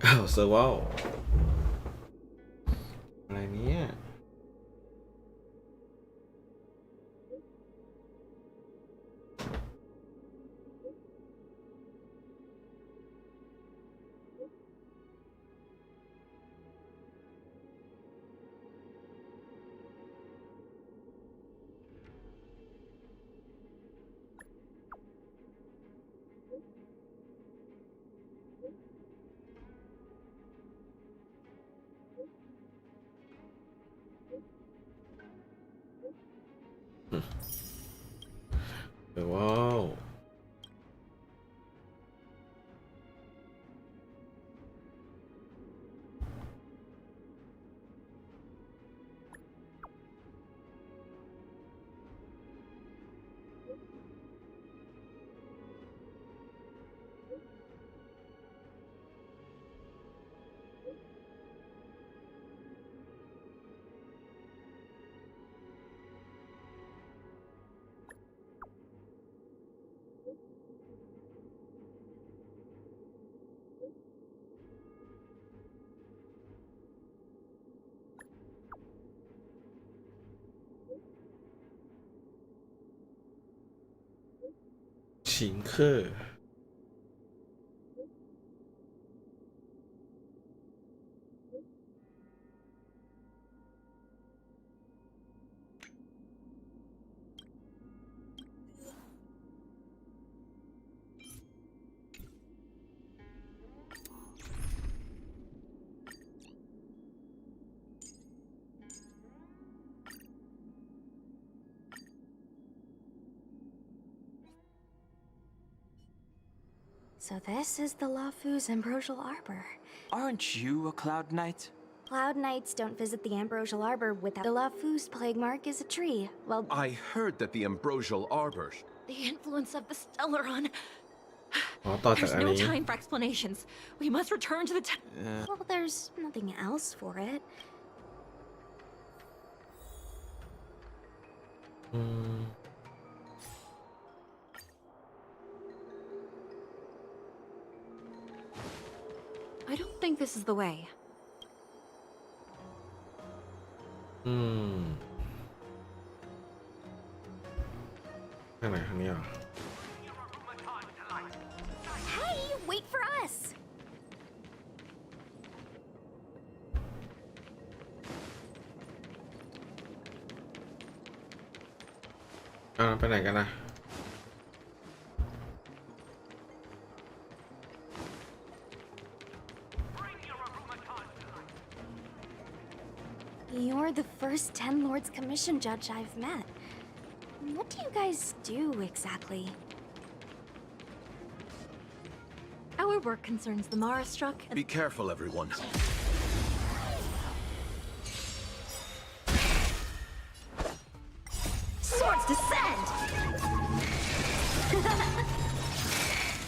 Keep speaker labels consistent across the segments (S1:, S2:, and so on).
S1: อ้าวเซอร์วลอะไรเนี่ยเซอร์วลชิงเคอร์
S2: So this is the Lafu's Ambrosial Arbor.
S3: Aren't you a Cloud Knight?
S2: Cloud Knights don't visit the Ambrosial Arbor without... The Lafu's plague mark is a tree. Well,
S4: I heard that the Ambrosial Arbor...
S5: The influence of the Stellaron.
S1: อ๋อต่อจาก
S5: There's
S1: อัน
S5: no
S1: นี้
S5: time for explanations. We must return to the
S2: well, there's nothing else for it.
S1: อืม
S5: I don't think this is the way.
S1: อืมทางไหนทางนี้เหรอ
S2: Hey, wait for us!
S1: ไปไหนกันนะ
S2: You're the first 10 Lords Commission judge I've met. What do you guys do exactly?
S5: Our work concerns the Mara struck and
S4: Be careful, everyone.
S5: swords descend!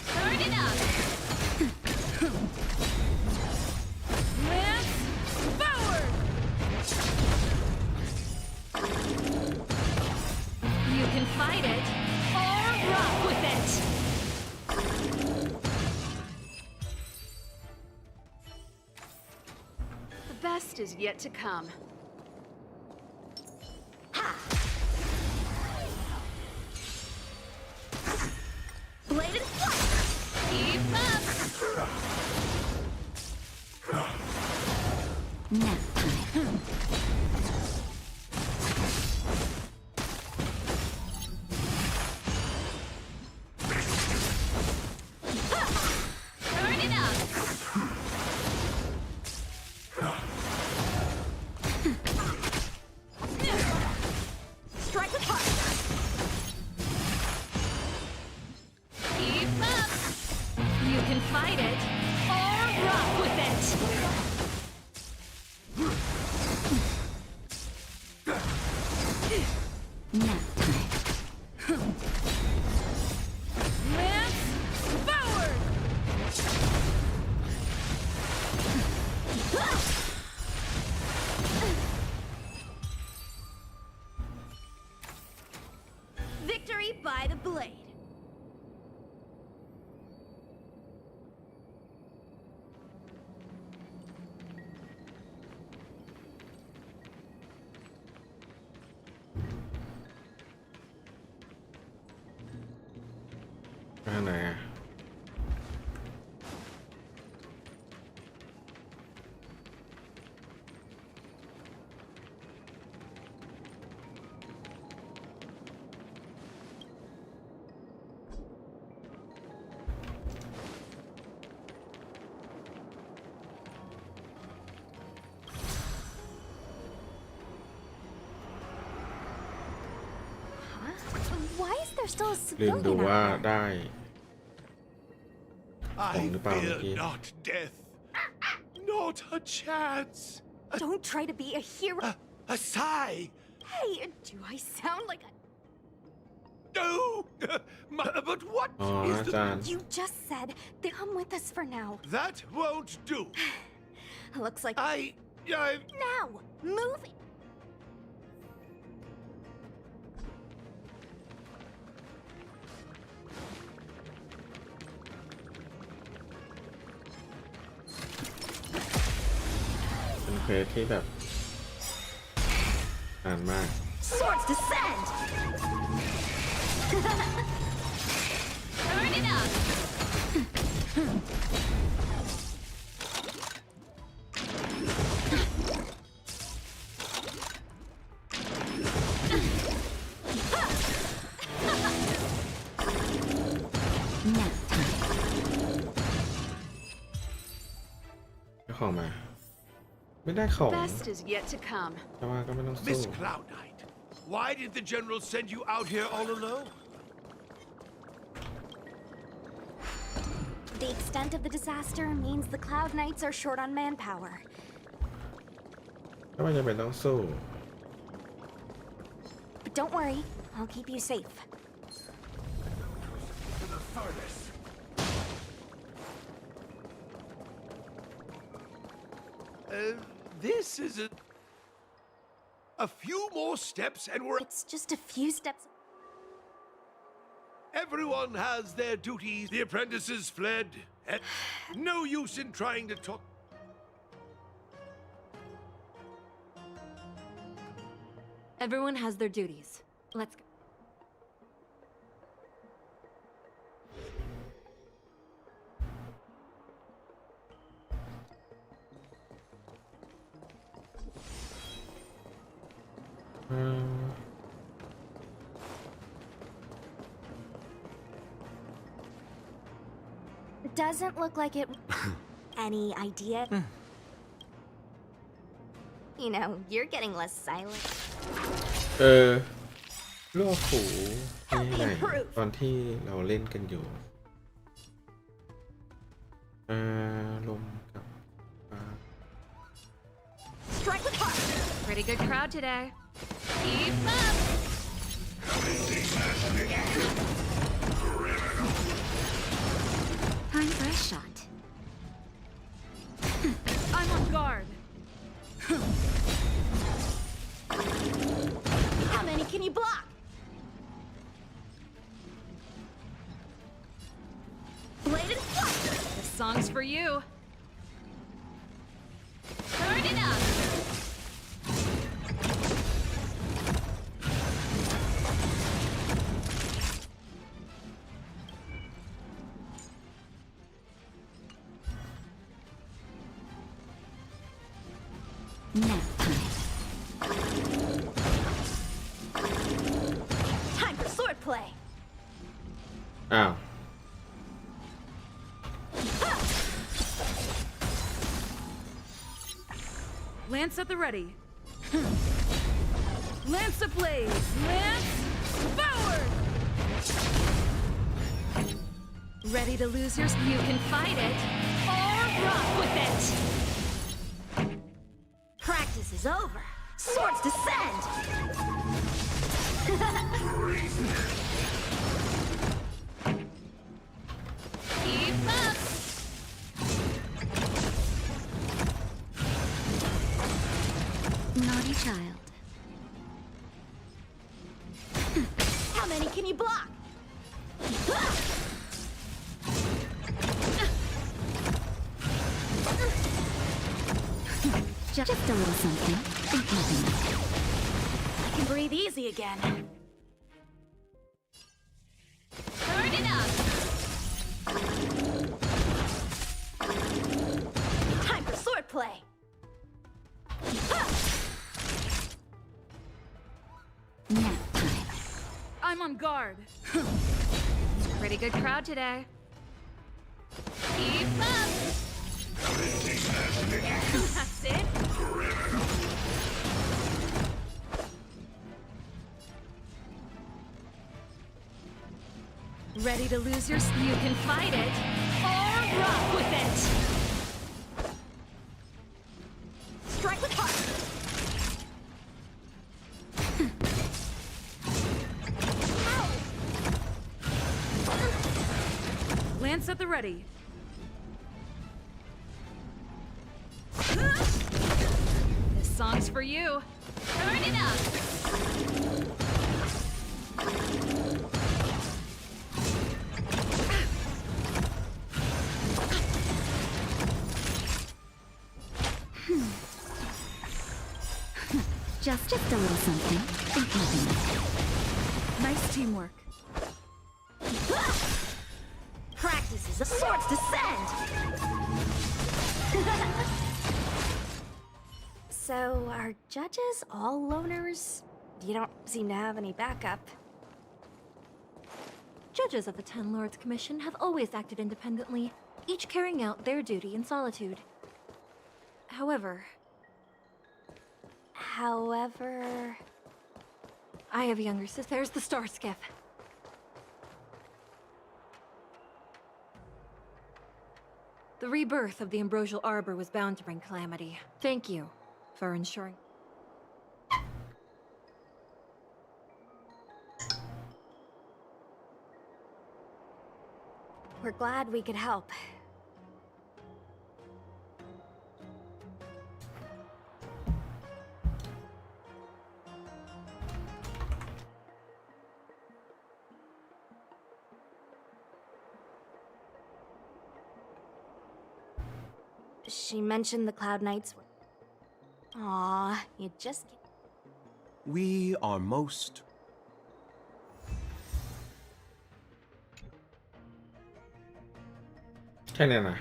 S5: Turn it up! Lance forward! You can fight it, or rock with it!
S6: The best is yet to come.
S5: Blade and flight! Keep up!
S2: Nap time.
S5: Turn it up! Strike with heart! Keep up! You can fight it, or rock with it!
S2: Nap time.
S5: Lance forward! Victory by the blade.
S1: างไหนอะ
S2: Why is there still a
S1: ลืมดู
S2: civilian
S1: ว่า
S2: out there?
S1: ได้
S7: I
S1: Không, nó
S7: fear
S1: kia.
S7: not death. Not a chance.
S2: Don't try to be a hero.
S7: A sigh.
S2: Hey, do I sound like a...
S7: No. But what
S1: อ๋อ
S7: is
S1: อา
S7: the...
S1: จารย์
S2: You just said they come with us for now.
S7: That won't do.
S2: Looks like...
S7: I...
S2: Now! Move! it.
S1: เป็นเควสที่แบบนานมาก
S2: Swords descend!
S5: Turn it up.
S2: Nap time.
S1: ได้ของมา ไม่ได้ของ
S6: Best is yet to come.
S1: แต่ว่าก็ไม่ต้องสู้
S7: Miss Cloud Knight, why did the General send you out here all alone?
S2: The extent of the disaster means the Cloud Knights are short on manpower.
S1: ก็ไม่จำเป็นต้องสู้
S2: But don't worry, I'll keep you safe.
S7: To the furnace. This is a few more steps and we're...
S2: It's just a few steps.
S7: Everyone has their duties. The apprentices fled. And no use in trying to talk.
S5: Everyone has their duties. Let's go.
S2: It doesn't look like it. Any idea? You know, you're getting less silent.
S1: โลกหูที่ไหนตอนที่เราเล่นกันอยู่ลมกับฟ้า
S2: Strike with heart.
S5: Pretty good crowd today. Keep up.
S2: Time for a shot.
S5: I'm on guard.
S2: How many can you block? Blade and fluster.
S5: This song's for you. Turn it up.
S2: Nap time. Time for swordplay.
S1: อ้าว
S5: Lance at the ready. Lance ablaze. Lance forward. Ready to lose your... You can fight it or rock with it.
S2: Practice is over. Swords descend.
S5: Keep up.
S2: Naughty child. How many can you block? Just a little something. Ain't nothing. I can breathe easy again.
S5: Turn it up.
S2: play.
S5: Nap time. I'm on guard. Pretty good crowd today. Keep up! That's it. Ready to lose your... You can fight it, or rock with it! Strike with heart! Lance at the ready. This song's for you. Turn it up! Just a little something. Think nothing. Nice teamwork. Practices of swords descend!
S2: So, are judges all loners? You don't seem to have any backup.
S8: Judges of the Ten Lords Commission have always acted independently, each carrying out their duty in solitude. However, I have a younger sister. There's the Star Skiff. The rebirth of the Ambrosial Arbor was bound to bring calamity. Thank you for ensuring.
S2: We're glad we could help. She mentioned the Cloud Knights were... Aw, you just...
S4: We are most
S1: แค่นี้นะ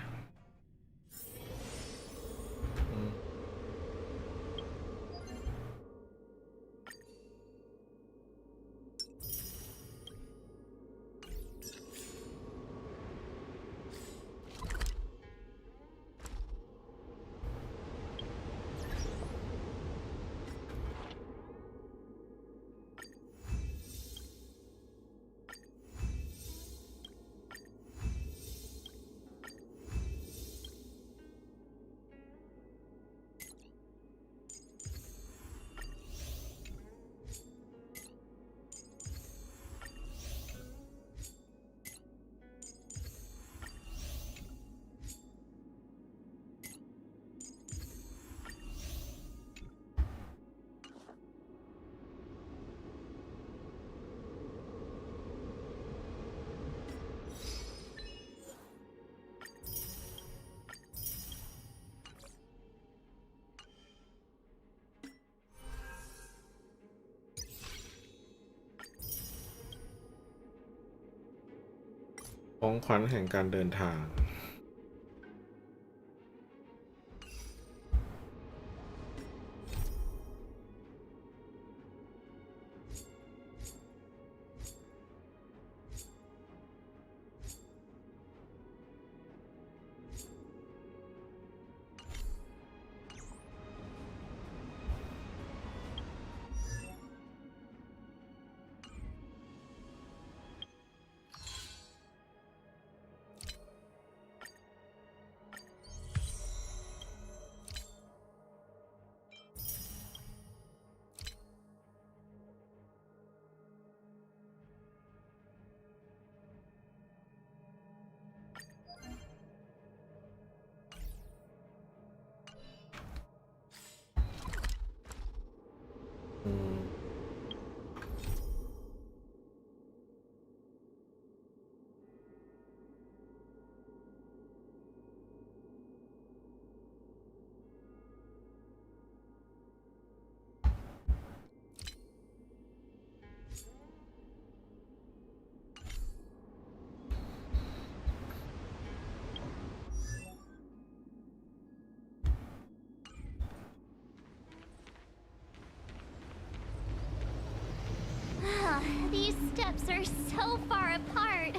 S1: ของขวัญแห่งการเดินทาง
S9: These steps are so far apart.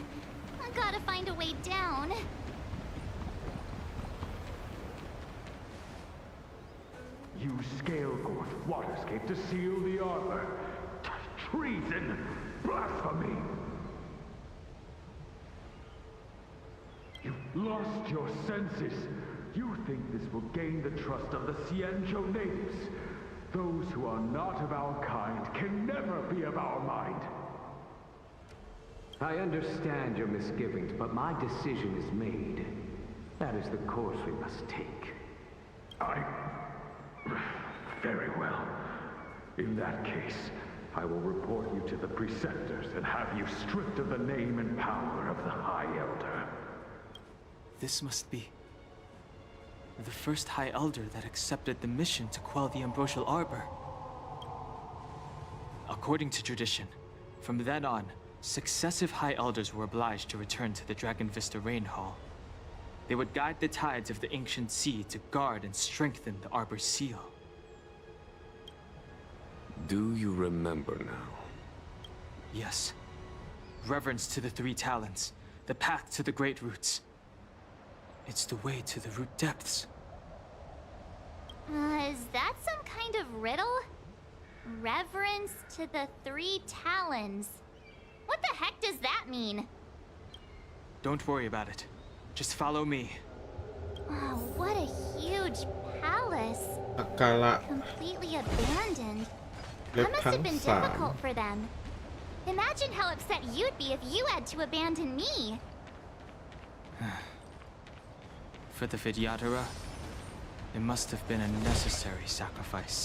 S9: I gotta find a way down.
S10: Use Scale-Gorge Waterscape to seal the arbor. Treason! Blasphemy! You've lost your senses. You think this will gain the trust of the Cienjo natives. Those who are not of our kind can never be of our mind.
S11: I understand your misgivings, but my decision is made. That is the course we must take.
S10: Very well. In that case, I will report you to the preceptors and have you stripped of the name and power of the High Elder.
S3: This must be the first High Elder that accepted the mission to quell the Ambrosial Arbor. According to tradition, from then on, successive High Elders were obliged to return to the Dragon Vista Rain Hall. They would guide the tides of the ancient sea to guard and strengthen the Arbor's seal.
S12: Do you remember now?
S3: Yes. Reverence to the three talents, the path to the great roots. It's the way to the root depths.
S9: Is that some kind of riddle? Reverence to the three talons. What the heck does that mean?
S3: Don't worry about it. Just follow me.
S9: Oh, what a huge palace.
S1: อักการะ
S9: Completely abandoned.
S1: เล็บ
S9: That must
S1: ทั้ง
S9: have been
S1: สาม
S9: difficult for them. Imagine how upset you'd be if you had to abandon me.
S3: For the Vidyadhara, it must have been a necessary sacrifice.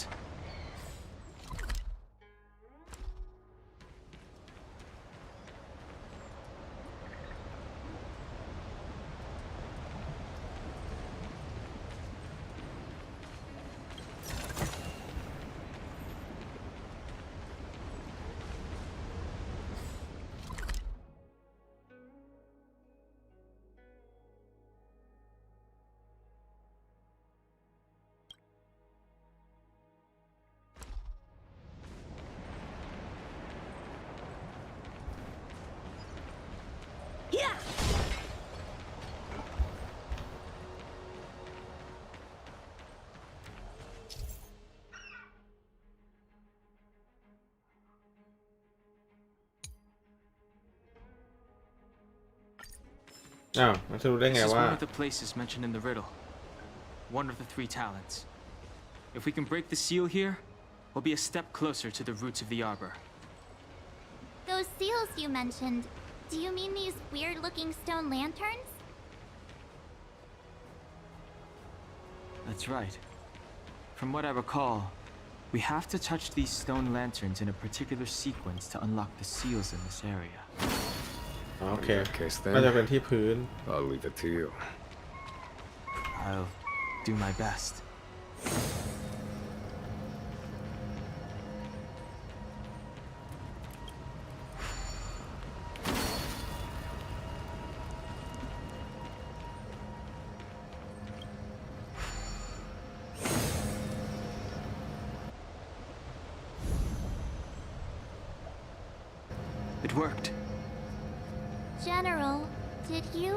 S1: อ้าวมันจะรู้ได้ไง
S3: This is
S1: ว่า
S3: one of the places mentioned in the riddle. One of the three talents. If we can break the seal here, we'll be a step closer to the roots of the arbor.
S9: Those seals you mentioned, do you mean these weird-looking stone lanterns?
S3: That's right. From what I recall, we have to touch these stone lanterns in a particular sequence to unlock the seals in this area.
S1: โอเค
S12: In that case, then,
S1: น่าจะเป็นที่พื้น
S12: I'll leave it to you.
S3: I'll do my best. It worked.
S9: General, did you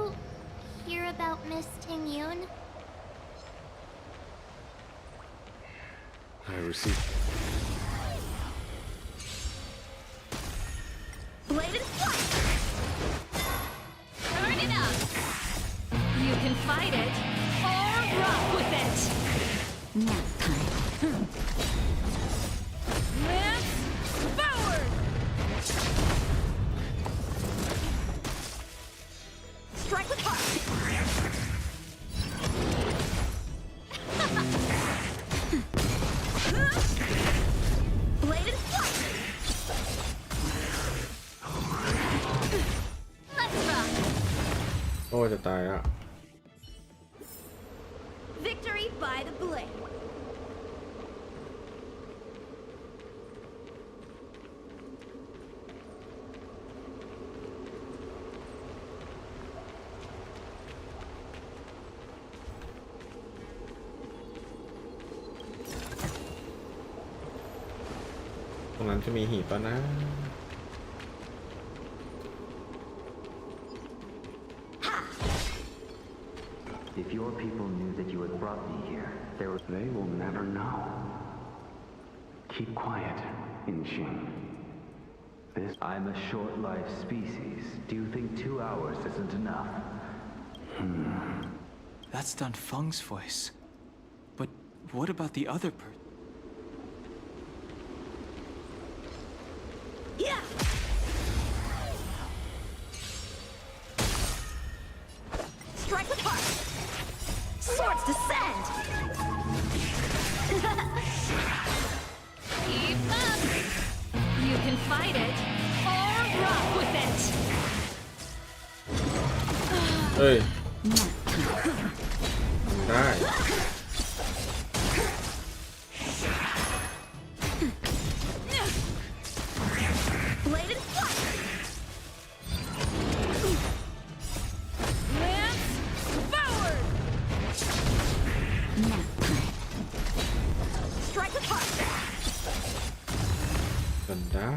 S9: hear about Miss Tingyun?
S12: I received.
S5: Blade and flight! Turn it up! You can fight it, or rock with it!
S9: Nap time.
S5: Lance forward! Strike with heart! Blade and flight! Let's rock!
S1: โอ้จะตายอ่ะ
S5: Victory by the blade!
S1: ตรงนั้นจะมีหีบป่ะนะ
S11: If your people knew that you had brought me here, they will never know. Keep quiet, Inxing. I'm a short-lived species. Do you think 2 hours isn't enough?
S3: That's Dun Feng's voice. But what about the other person?
S2: Yeah! Strike apart! Swords descend!
S5: Keep up! You can fight it, or rock with it!
S1: เฮ้ย ได้
S2: Blade and flight!
S5: Lance forward!
S2: Strike apart!
S1: กันได้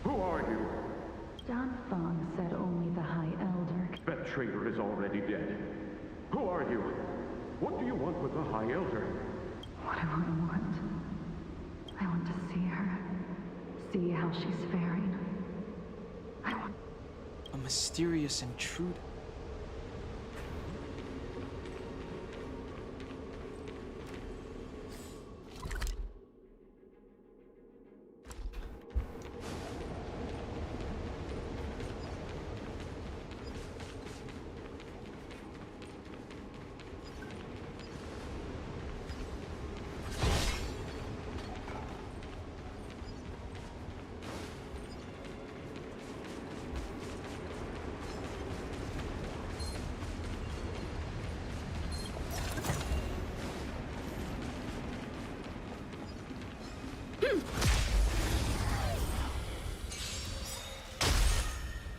S10: Who are you?
S13: Don Feng said only the High Elder.
S10: That traitor is already dead. Who are you? What do you want with the High Elder?
S13: What do I want? I want to see her. See how she's faring. I want...
S3: A mysterious intruder.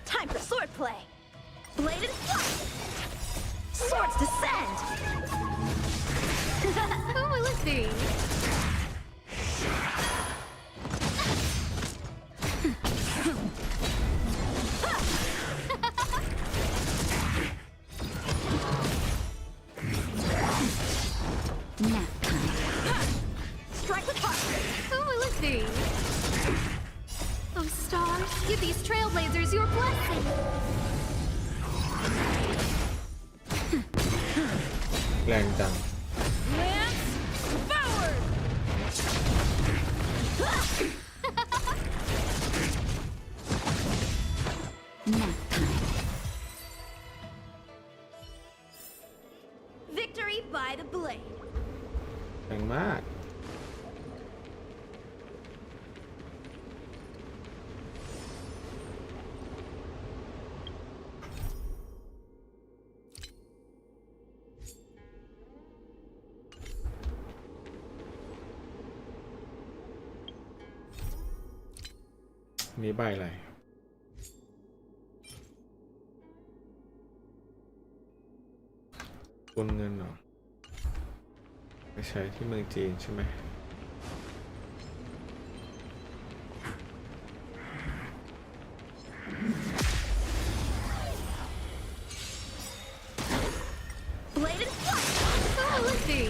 S2: Time for swordplay! Blade and flight! Swords descend!
S5: Who will it be?
S2: Strike apart!
S5: Who will it be? Oh, stars, give these trailblazers your blessing!
S1: แรงจัง
S5: Lance forward!
S2: Victory by the blade!
S1: แรงมาก มีใบอะไรโอนเงินเหรอไปใช้ที่เมืองจีนใช่ไหม
S2: Blade and flight!
S5: Who will it be?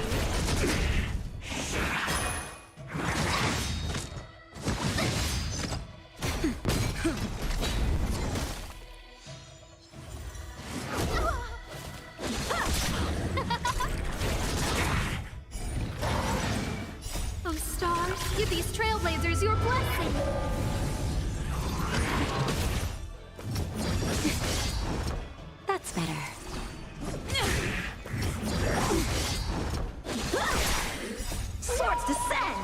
S5: Oh, stars, give these trailblazers your blessing!
S2: That's better. Swords descend!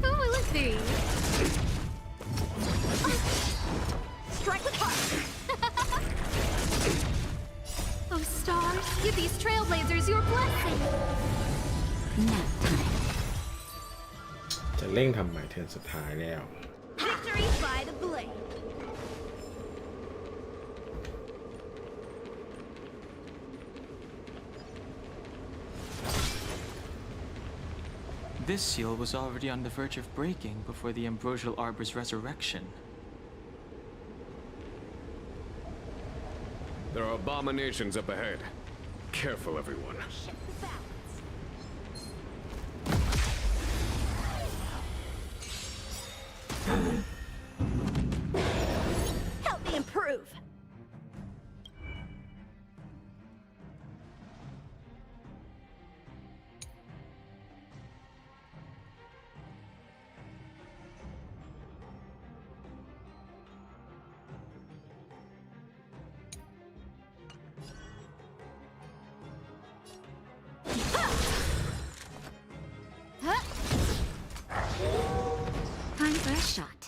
S5: Who will it be?
S6: Strike with heart!
S5: Oh, stars, give these trailblazers your blessing.
S2: Nap time.
S1: จะเร่งทำใหม่เทิร์นสุดท้ายแล้ว
S5: Victory by the blade.
S3: This seal was already on the verge of breaking before the ambrosial arbor's resurrection.
S12: There are abominations up ahead. Careful, everyone.
S6: Help me improve!
S2: Time for a shot.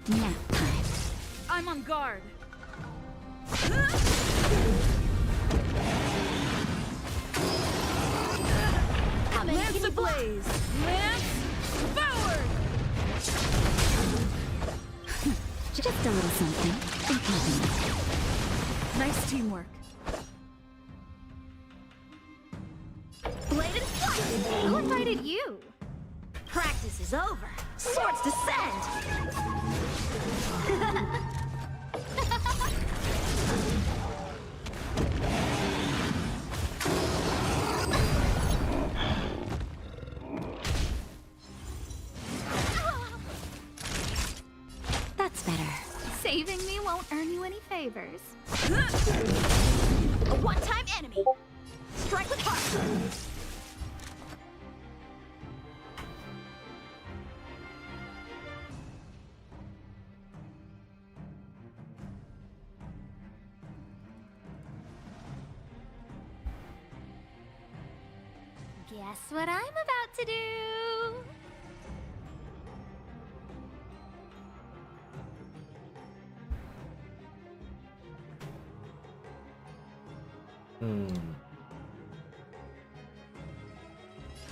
S2: Nap time.
S5: I'm on guard. Lance ablaze! Lance forward!
S2: Just a little something.
S5: Nice teamwork.
S6: Blade and flight!
S5: Who invited you?
S6: Practice is over! Swords descend!
S2: That's better.
S5: Saving me won't earn you any favors.
S6: A one-time enemy! Strike with heart!
S9: Guess what I'm about to do?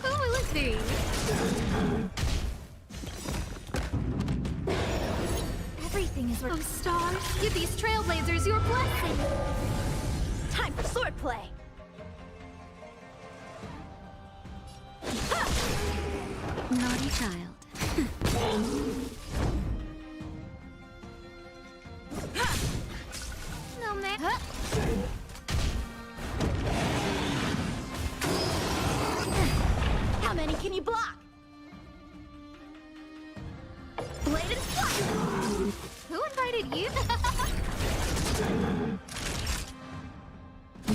S5: Who will it be?
S6: Everything is
S5: Oh, stars, give these trailblazers your blessing.
S6: time for swordplay!
S2: Naughty child.
S5: No man.
S6: How many can you block? Blade and flight!
S5: Who invited you?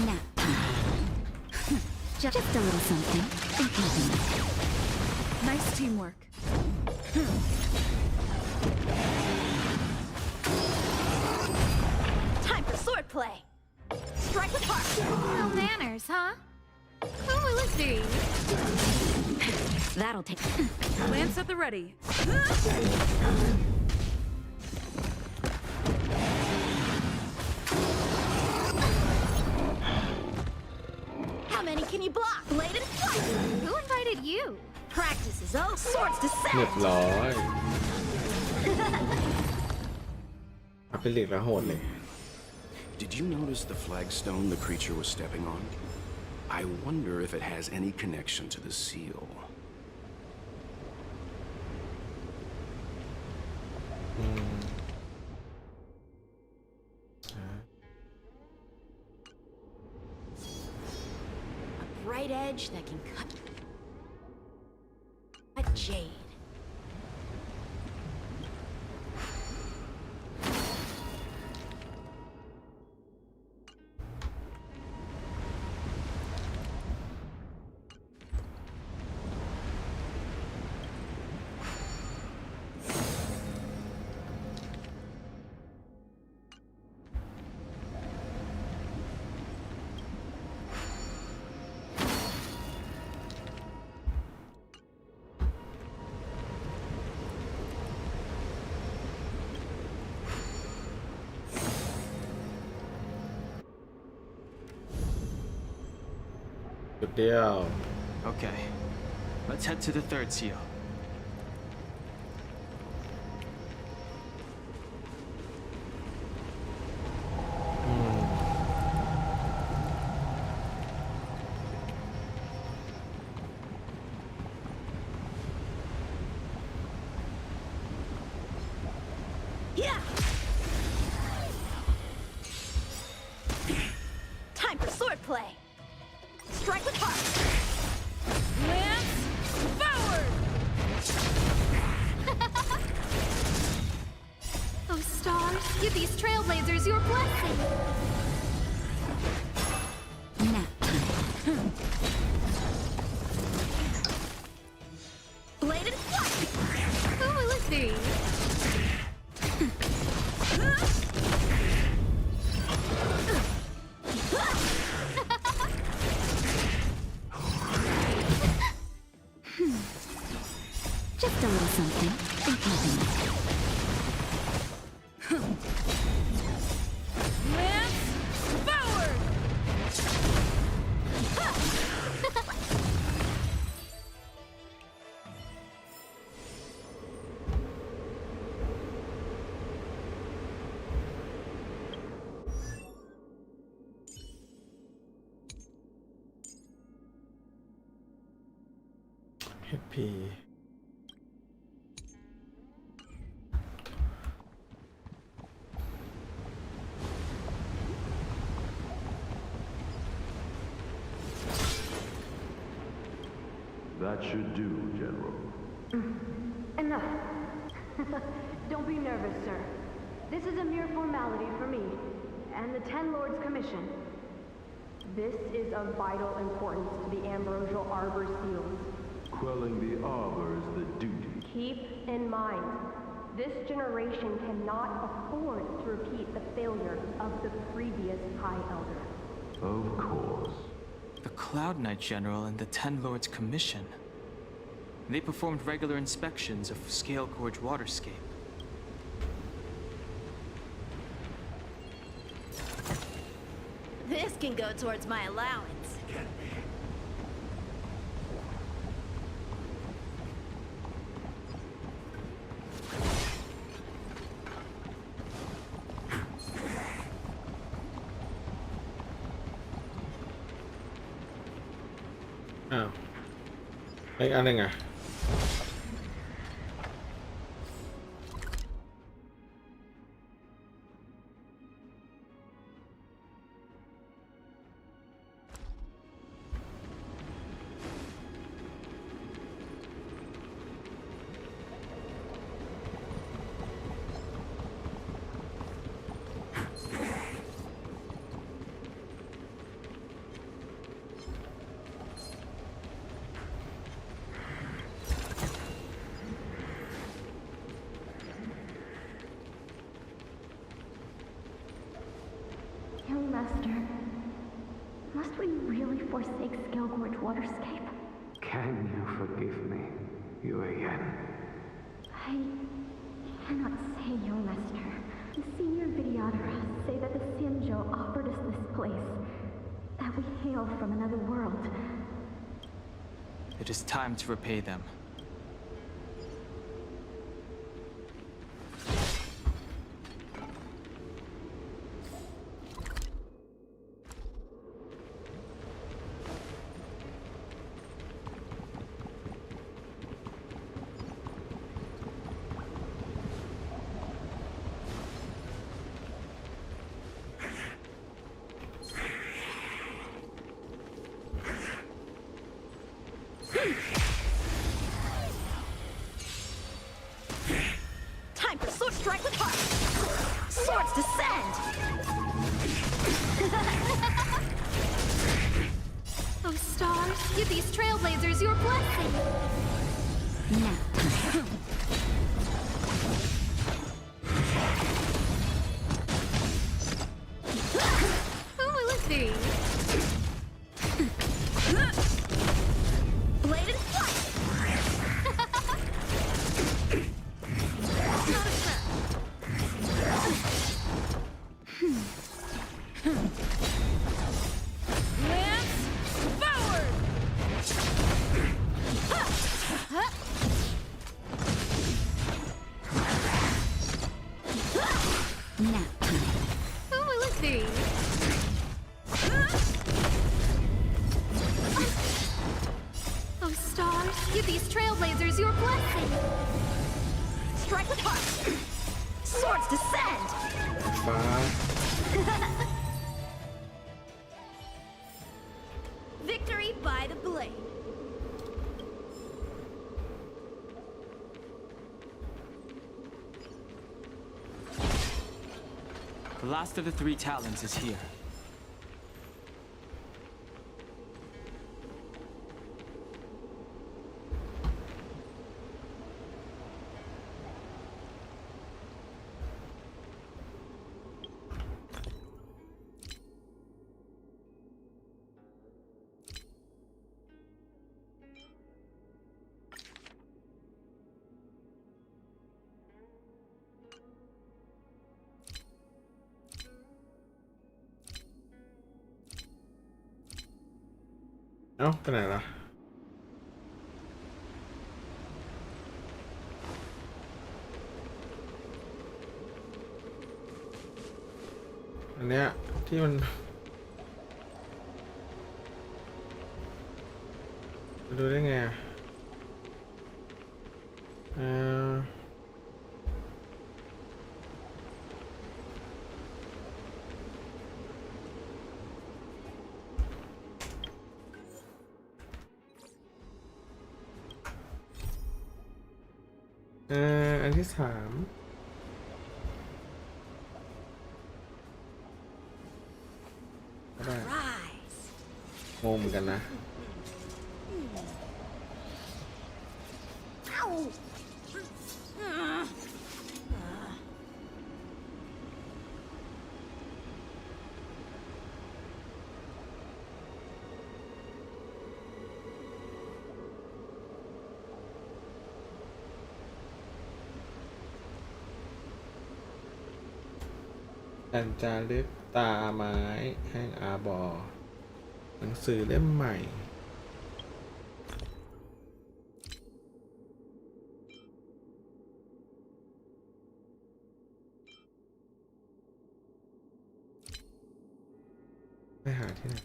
S2: Nap time. Just a little something.
S5: Nice teamwork.
S6: Time for swordplay! Strike with heart!
S5: No manners, huh? Who will it be?
S2: That'll take.
S5: Lance at the ready.
S6: How many can you block? Blade and flight!
S5: Who invited you?
S6: Practice is over! Swords
S1: เรีย
S6: descend!
S1: บร้อยเอาเป็นเหล็กแล้วโหดเลย
S14: Did you notice the flagstone the creature was stepping on? I wonder if it has any connection to the seal.
S6: A bright edge that can cut a jade.
S1: จุดเดียว
S3: Okay, let's head to the third seal.
S6: Yeah! Time for swordplay! Strike with heart! Lance forward!
S5: Oh, stars, give these trailblazers your blessing.
S6: Nap time. Bladed flight!
S5: Who will it be?
S6: Just a little something. Think nothing. Lance forward!
S1: HP
S10: That should do, General.
S13: Enough. Don't be nervous, sir. This is a mere formality for me and the Ten Lords Commission. This is of vital importance to the Ambrosial Arbor Seals.
S10: Quelling the Arbor is the duty.
S13: Keep in mind, this generation cannot afford to repeat the failure of the previous High Elder.
S10: Of course.
S3: The Cloud Knight General and the Ten Lords Commission. They performed regular inspections of Scale Gorge Waterscape.
S6: This can go towards my allowance.
S1: อ้าวอีกอันหนึ่งอ่ะ
S13: Young Master, must we really forsake Scale Gorge Waterscape?
S11: Can you forgive me, Yuan?
S13: I cannot say, Young Master. The senior videographers say that the Xianzhou offered us this place, that we hail from another world.
S3: It is time to repay them.
S6: Time for sword strike with heart! Swords descend!
S5: Oh, stars, give these trailblazers your blessing.
S6: Nap time.
S5: Who will it be?
S6: Bladed flight!
S5: Not a threat.
S6: Lance forward!
S5: these trailblazers your blessing.
S6: Strike with heart. Swords descend.
S1: ฟ้า
S6: Victory by the blade.
S3: The last of the 3 talons is here.
S1: เอ้าไปไหนล่ะอันเนี้ยที่มันดูได้ไงอ่ะอันที่ 3ก็ได้งงเหมือนกันนะการจารึกตาไม้แห่งอาบอหนังสือเล่มใหม่ไปหาที่ไหน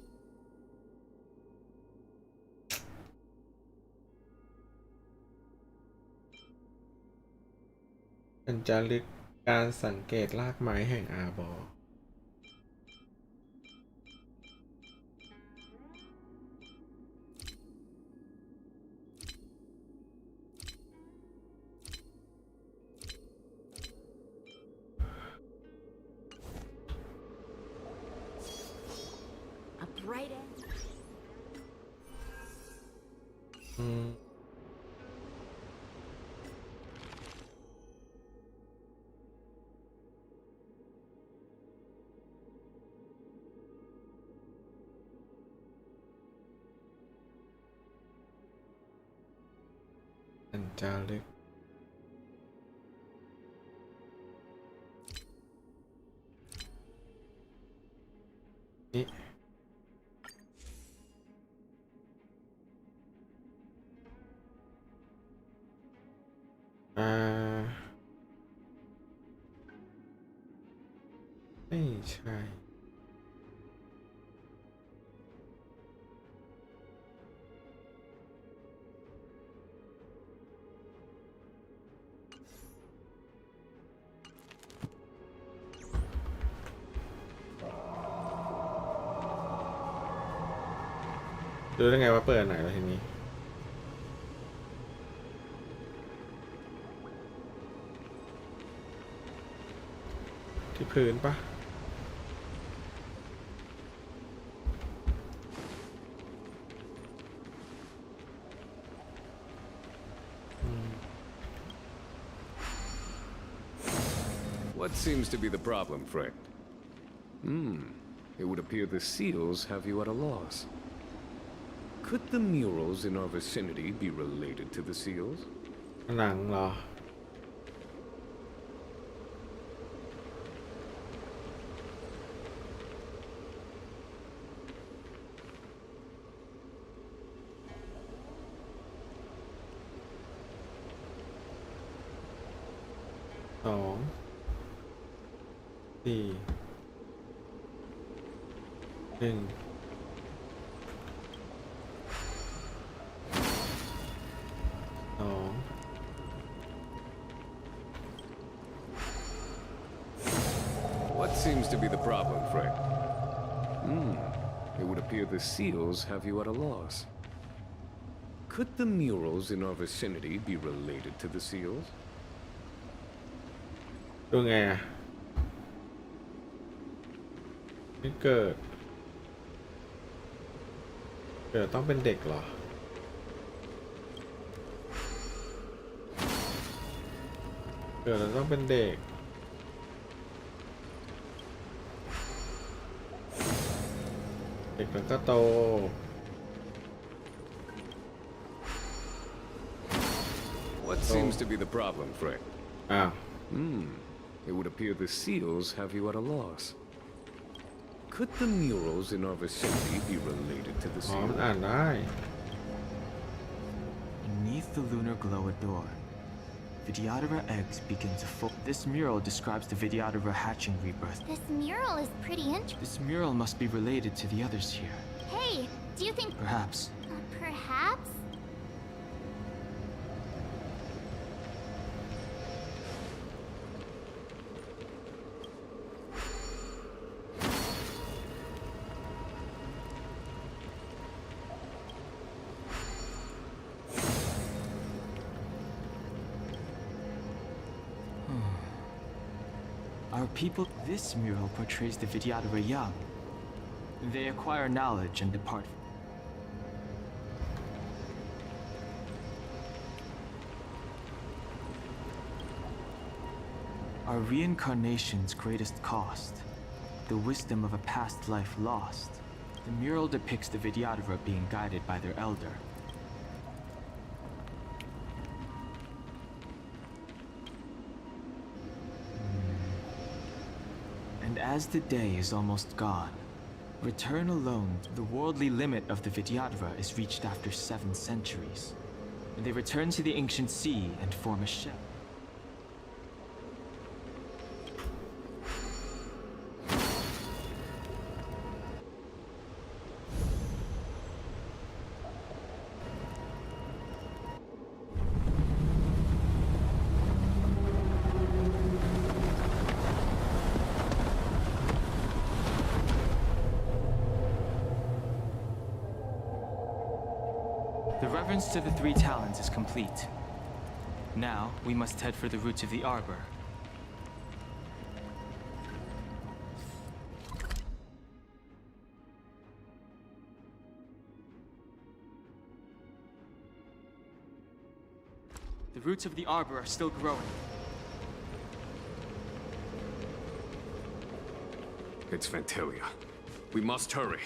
S1: การจารึกการสังเกตรากไม้แห่งอาบอการจารึกนี่ไม่ใช่ดูได้ไงว่าเปิดไหนแล้วทีนี้ที่พื้นปะ
S12: What seems to be the problem, friend? It would appear the seals have you at a loss. Could the murals in our vicinity be related to the seals?
S1: หนังเหรอ2 4 1 2
S12: What seems to be the problem, Frank? It would appear the seals have you at a loss. Could the murals in our vicinity be related to the seals?
S1: ดูไงอ่ะนี่เกิดต้องเป็นเด็กเหรอเกิดแล้วต้องเป็นเด็กแล้วก็โต
S12: What seems to be the problem, Frank?
S1: อ้าว
S12: It would appear the seals have you at a loss. Could the murals in our vicinity be related to the
S1: อ๋อ
S12: seals?
S1: มันอ่านได้
S3: Beneath the lunar glow adorn, Vidyadhara eggs begin to form. This mural describes the Vidyadhara hatching rebirth.
S9: This mural is pretty interesting.
S3: This mural must be related to the others here.
S9: Hey, do you think...
S3: Perhaps.
S9: Perhaps?
S3: Our people, this mural portrays the Vidyadhara young. They acquire knowledge and depart. Our reincarnation's greatest cost, the wisdom of a past life lost. The mural depicts the Vidyadhara being guided by their elder. And as the day is almost gone, return alone. The worldly limit of the Vidyadhara is reached after 7 centuries. They return to the ancient sea and form a shell. The reverence to the 3 talons is complete. Now, we must head for the roots of the arbor. The roots of the arbor are still growing.
S12: It's Vantilia. We must hurry.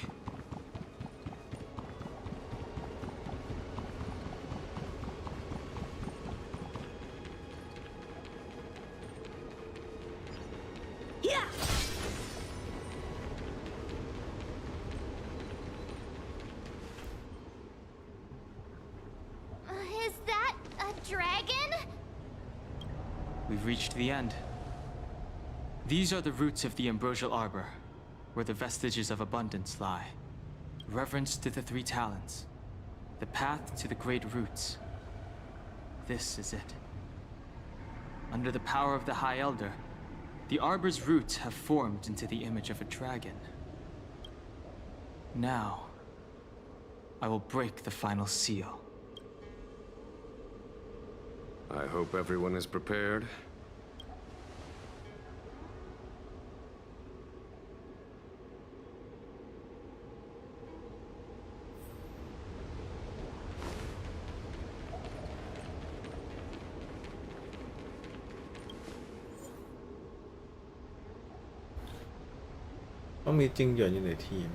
S9: Is that a dragon?
S3: We've reached the end. These are the roots of the ambrosial arbor, where the vestiges of abundance lie. Reverence to the 3 talons, the path to the great roots. This is it. Under the power of the High Elder, the arbor's roots have formed into the image of a dragon. Now, I will break the final seal.
S12: I hope everyone is prepared.
S1: Có มีจริงเหยินอยู่ในทีม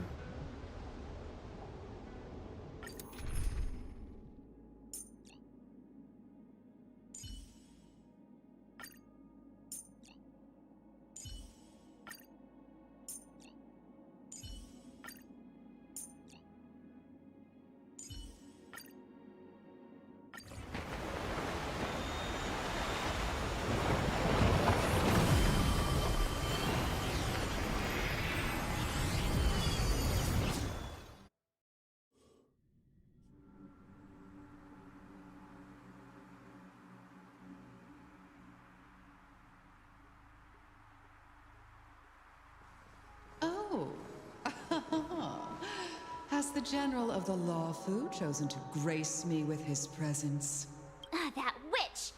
S15: has the General of the Lawfu chosen to grace me with his presence?
S9: That witch!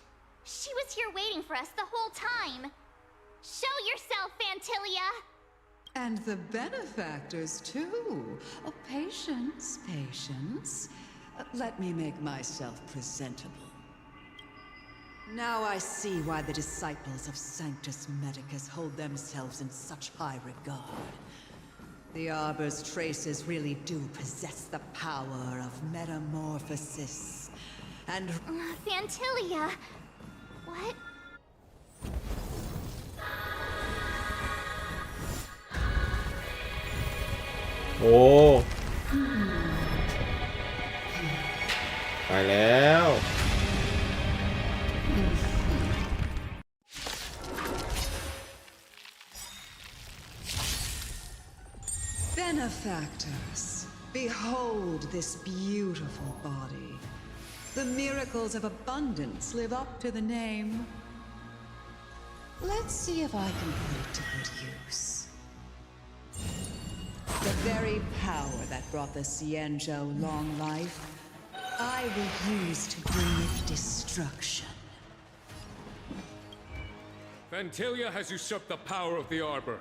S9: She was here waiting for us the whole time. Show yourself, Fantilia!
S15: And the benefactors, too. Oh, patience, patience. Let me make myself presentable. Now I see why the disciples of Sanctus Medicus hold themselves in such high regard. The Arbor's traces really do possess the power of metamorphosis. And...
S9: Fantilia! What?
S1: Oh. ไปแล้ว
S15: benefactors, behold this beautiful body. The miracles of abundance live up to the name. Let's see if I can put it to good use. The very power that brought the Cienjo long life, I will use to bring it destruction.
S12: Fantilia has usurped the power of the Arbor.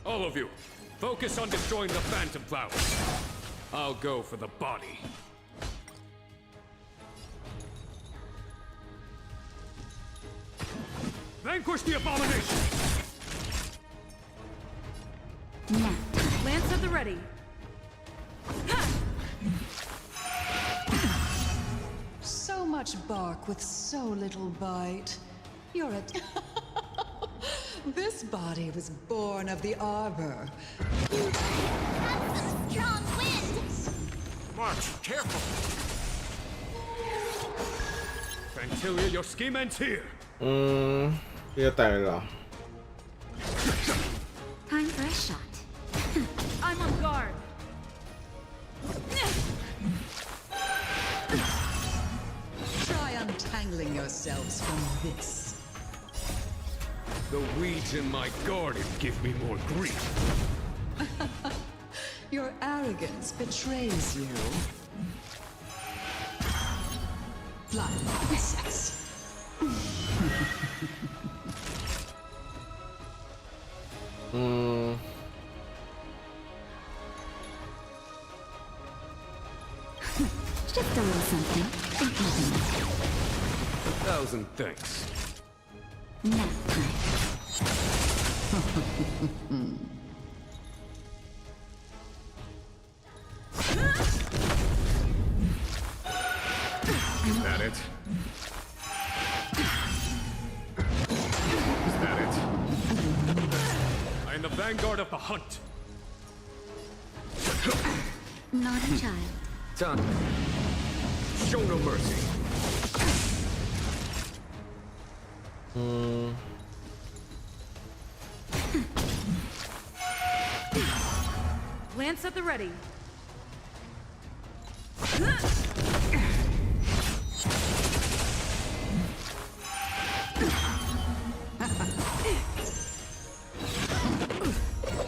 S12: All of you, focus on destroying the Phantom Flowers. I'll go for the body. Vanquish the abomination!
S5: Now, lance at the ready.
S15: So much bark with so little bite. You're a... This body was born of the Arbor.
S9: That's some strong wind!
S14: March, careful!
S12: Fantilia, your scheme ends here!
S1: เรียกแต่เหรอ
S5: Time for a shot. I'm on guard.
S15: Try untangling yourselves from this.
S12: The weeds in my garden give me more grief.
S15: Your arrogance betrays you. Blind sex.
S5: Just a little something. Think nothing.
S12: 1,000 thanks.
S5: Nap time.
S12: Is that it? Is that it? I am the vanguard of the hunt.
S5: Not a child.
S12: Done. Show no mercy.
S5: Lance at the ready.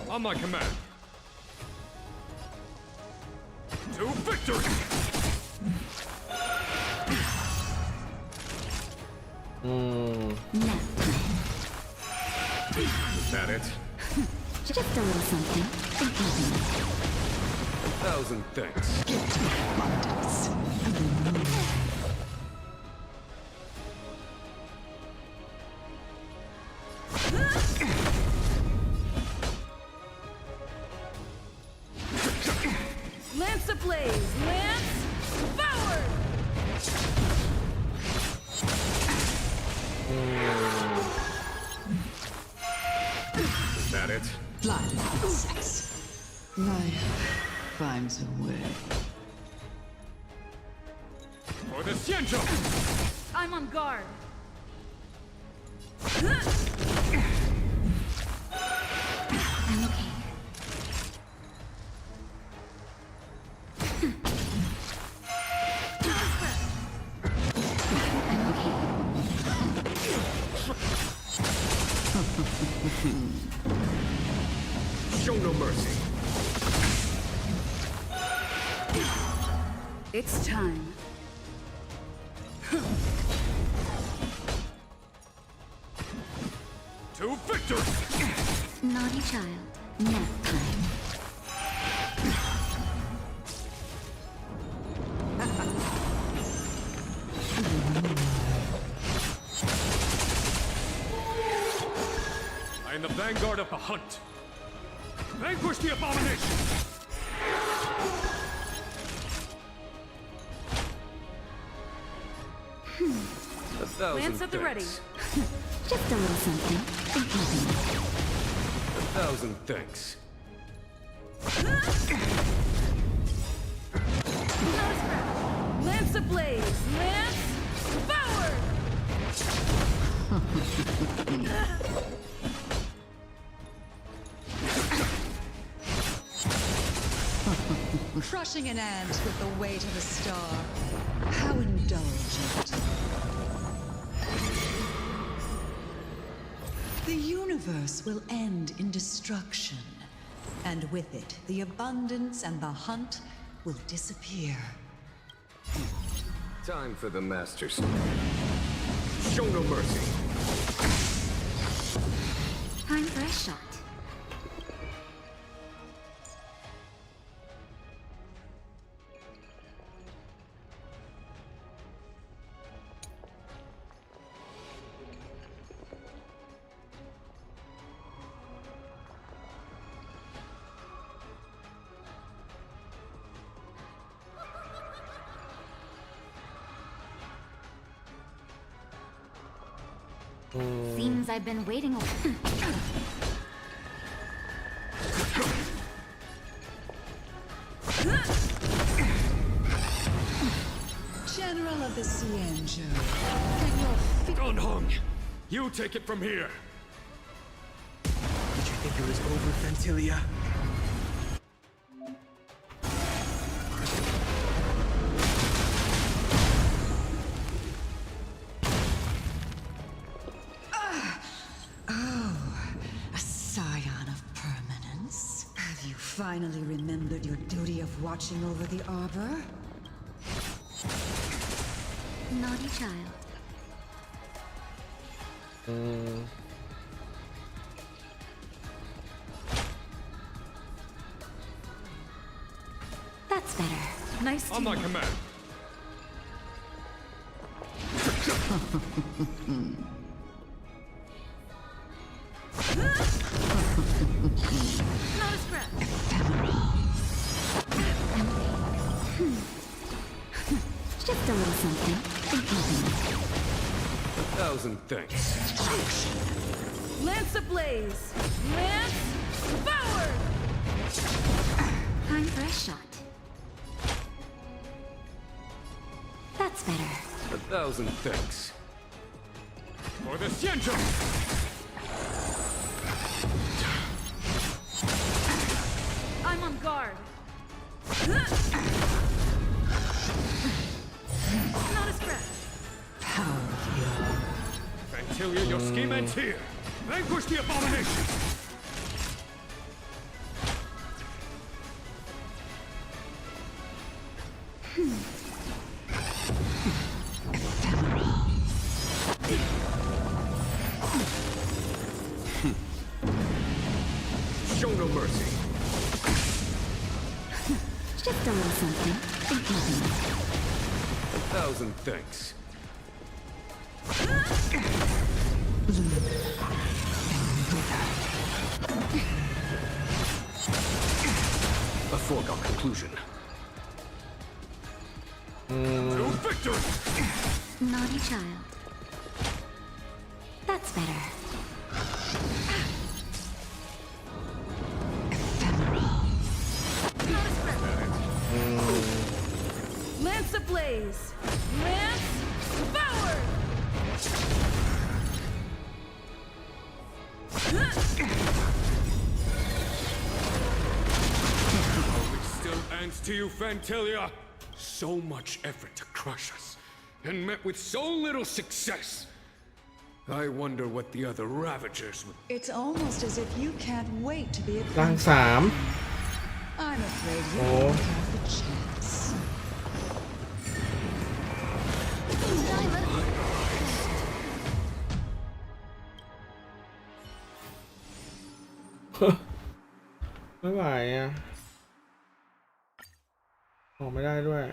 S12: On my command. To victory!
S5: Nap time.
S12: Is that it?
S5: Just a little something. Think nothing.
S12: 1,000 thanks.
S5: Lance ablaze! Lance forward!
S12: Is that it?
S15: Blind sex. Life finds a way.
S12: For the Cienjo!
S5: I'm on guard. I'm okay. I'm okay. It's time.
S7: To victory!
S2: Naughty child. Nap time.
S10: I am the vanguard of the hunt. Vanquish the abomination!
S5: Lance at the ready.
S2: Just a little something. Think nothing.
S12: 1,000 thanks.
S5: Lance ablaze! Lance forward!
S15: Crushing an ant with the weight of a star. How indulgent. The universe will end in destruction, and with it, the abundance and the hunt will disappear.
S12: Time for the Master Stone. Show no mercy.
S2: Time for a shot. Seems I've been waiting.
S15: General of the Cienjo, can your feet...
S10: Unhung! You take it from here!
S3: Did you think it was over, Fentilia?
S15: Finally remembered your duty of watching over the arbor?
S2: Naughty child. That's better.
S5: Nice
S10: on my command.
S5: Not a scratch.
S2: Just a little something. Think nothing.
S12: 1,000 thanks.
S5: Lance ablaze! Lance forward!
S2: Time for a shot. That's better.
S12: 1,000 thanks.
S10: For the Cienjo!
S5: I'm on guard. Not a scratch.
S10: Fantilia, your scheme ends here. Vanquish the abomination!
S12: Show no mercy.
S2: Just a little something. Think nothing.
S12: 1,000 thanks. A foregone conclusion.
S10: To victory!
S2: Naughty child. That's better.
S5: Not a scratch. Lance ablaze! Lance forward!
S10: Still ants to you, Fantilia? So much effort to crush us, and met with so little success. I wonder what the other Ravagers would...
S15: It's almost as if you can't wait to be a
S1: ร่าง3
S15: I'm afraid you
S1: Oh.
S15: don't have the chance.
S1: ไม่ไหวอ่ะออกไม่ได้ด้วย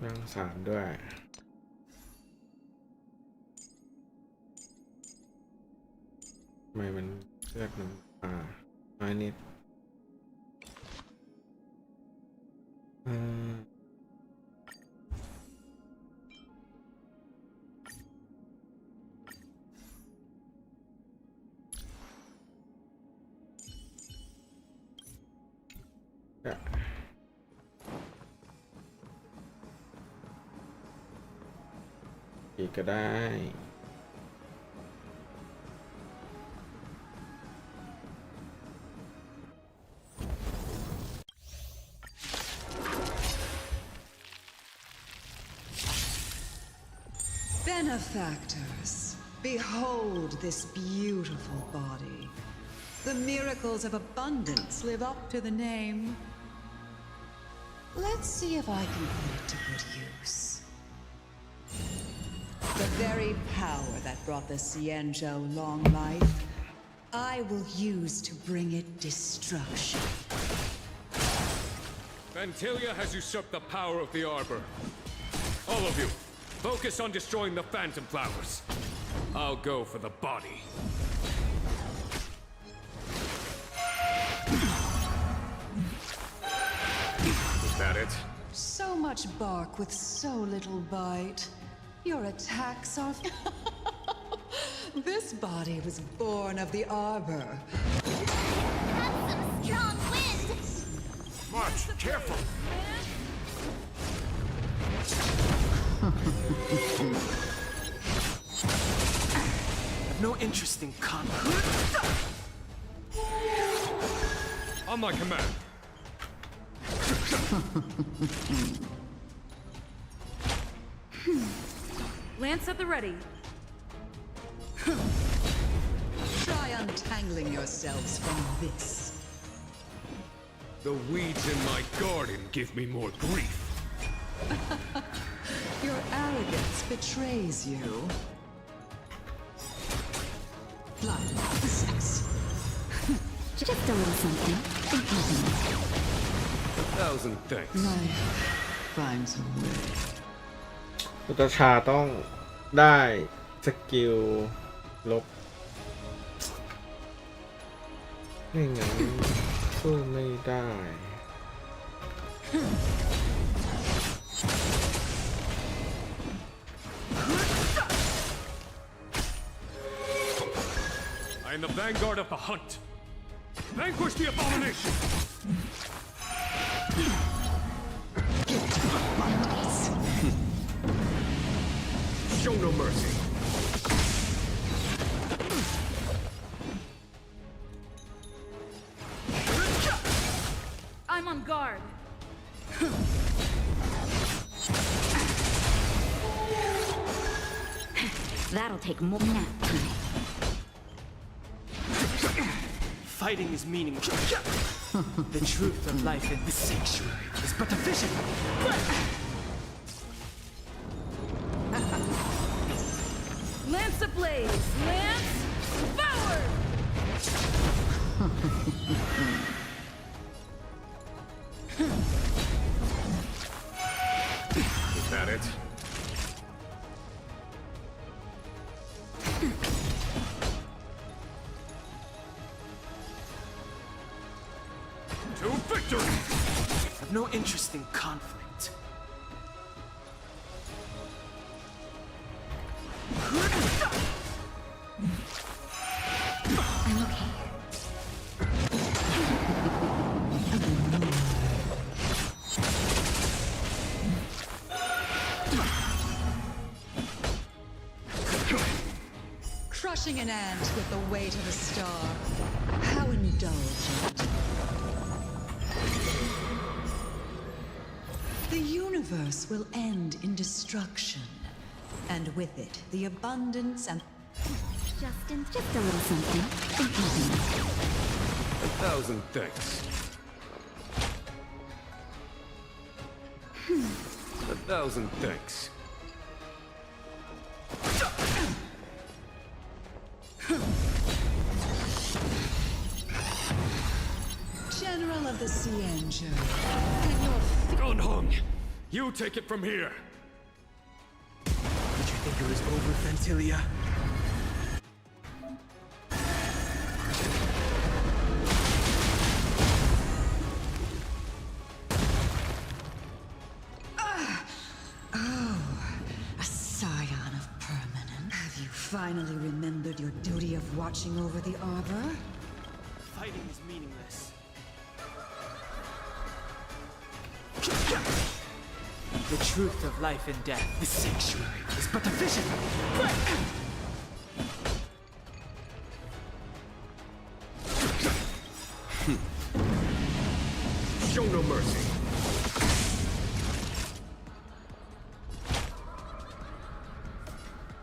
S1: นั่งสารด้วยทำไมมันเลือดมันน้อยนิดอีกก็ได้
S15: Benefactors, behold this beautiful body. The miracles of abundance live up to the name. Let's see if I can put it to good use. The very power that brought the Cienjo long life, I will use to bring it destruction.
S10: Vantilia has usurped the power of the Arbor. All of you, focus on destroying the Phantom Flowers. I'll go for the body. Is that it?
S15: So much bark with so little bite. Your attacks are... This body was born of the Arbor.
S9: That's some strong wind!
S7: March, careful!
S3: I've no interest in conflict.
S10: On my command.
S5: Lance at the ready.
S15: Try untangling yourselves from this.
S10: The weeds in my garden give me more grief.
S15: Your arrogance betrays you. Blood, sex.
S2: Just a little something. Think nothing.
S10: 1,000 thanks.
S15: Life finds a way.
S1: อุตชาต้องได้สกิลลบไม่งั้นสู้ไม่ได้
S10: I am the vanguard of the hunt. Vanquish the abomination. Show no mercy.
S5: I'm on guard.
S2: That'll take more nap time.
S3: Fighting is meaningless. The truth of life in this sanctuary is but a vision.
S5: Lance ablaze! Lance forward!
S10: Is that it? To victory!
S3: I have no interest in conflict.
S15: crushing an ant with the weight of a star. How indulgent. The universe will end in destruction, and with it, the abundance and...
S2: Justin, just a little something. Think nothing.
S10: 1,000 thanks. 1,000 thanks.
S15: General of the Cienjo, can your...
S10: Gonhong, you take it from here.
S3: Did you think it was over, Fantilia?
S15: A scion of permanence. Have you finally remembered your duty of watching over the arbor?
S3: Fighting is meaningless. The truth of life and death. The sanctuary is but a vision.
S10: Show no mercy.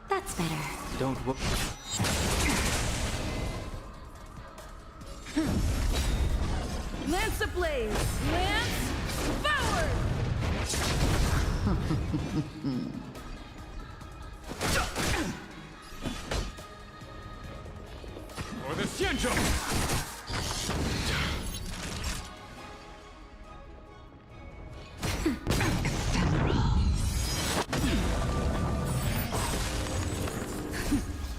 S2: That's better.
S3: Don't worry.
S5: Lance ablaze! Lance forward!
S10: For the Xianzhou!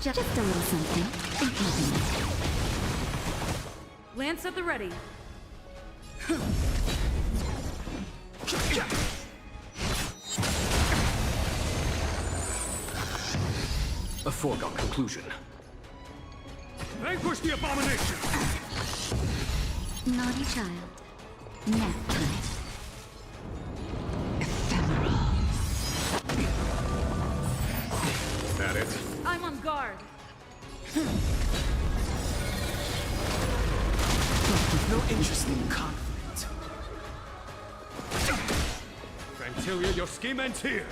S2: Just a little something. Think nothing.
S5: Lance at the ready.
S12: A foregone conclusion.
S10: Vanquish the abomination!
S2: Naughty child. Nap time.
S10: That it?
S5: I'm on guard.
S3: No interest in conflict.
S10: Fantilia, your scheme ends here!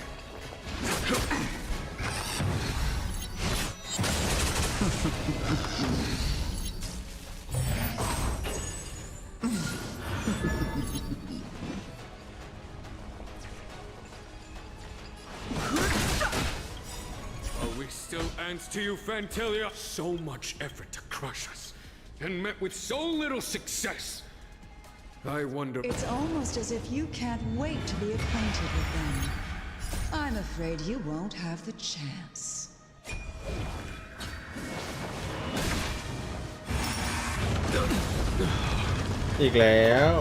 S10: Are we still ants to you, Fantilia? So much effort to crush us, and met with so little success. I wonder...
S15: It's almost as if you can't wait to be acquainted with them. I'm afraid you won't have the chance.
S1: อีกแล้ว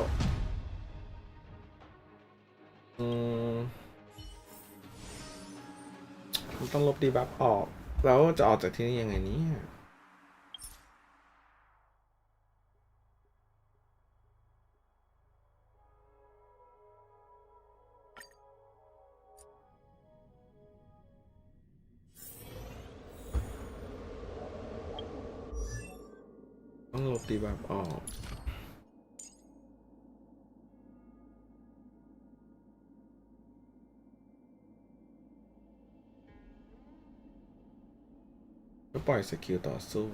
S1: ต้องลบดีบัฟออกแล้วจะออกจากที่นี่ยังไงเนี่ยต้องลบดีบัฟออกก็ปล่อยสกิลต่อสู้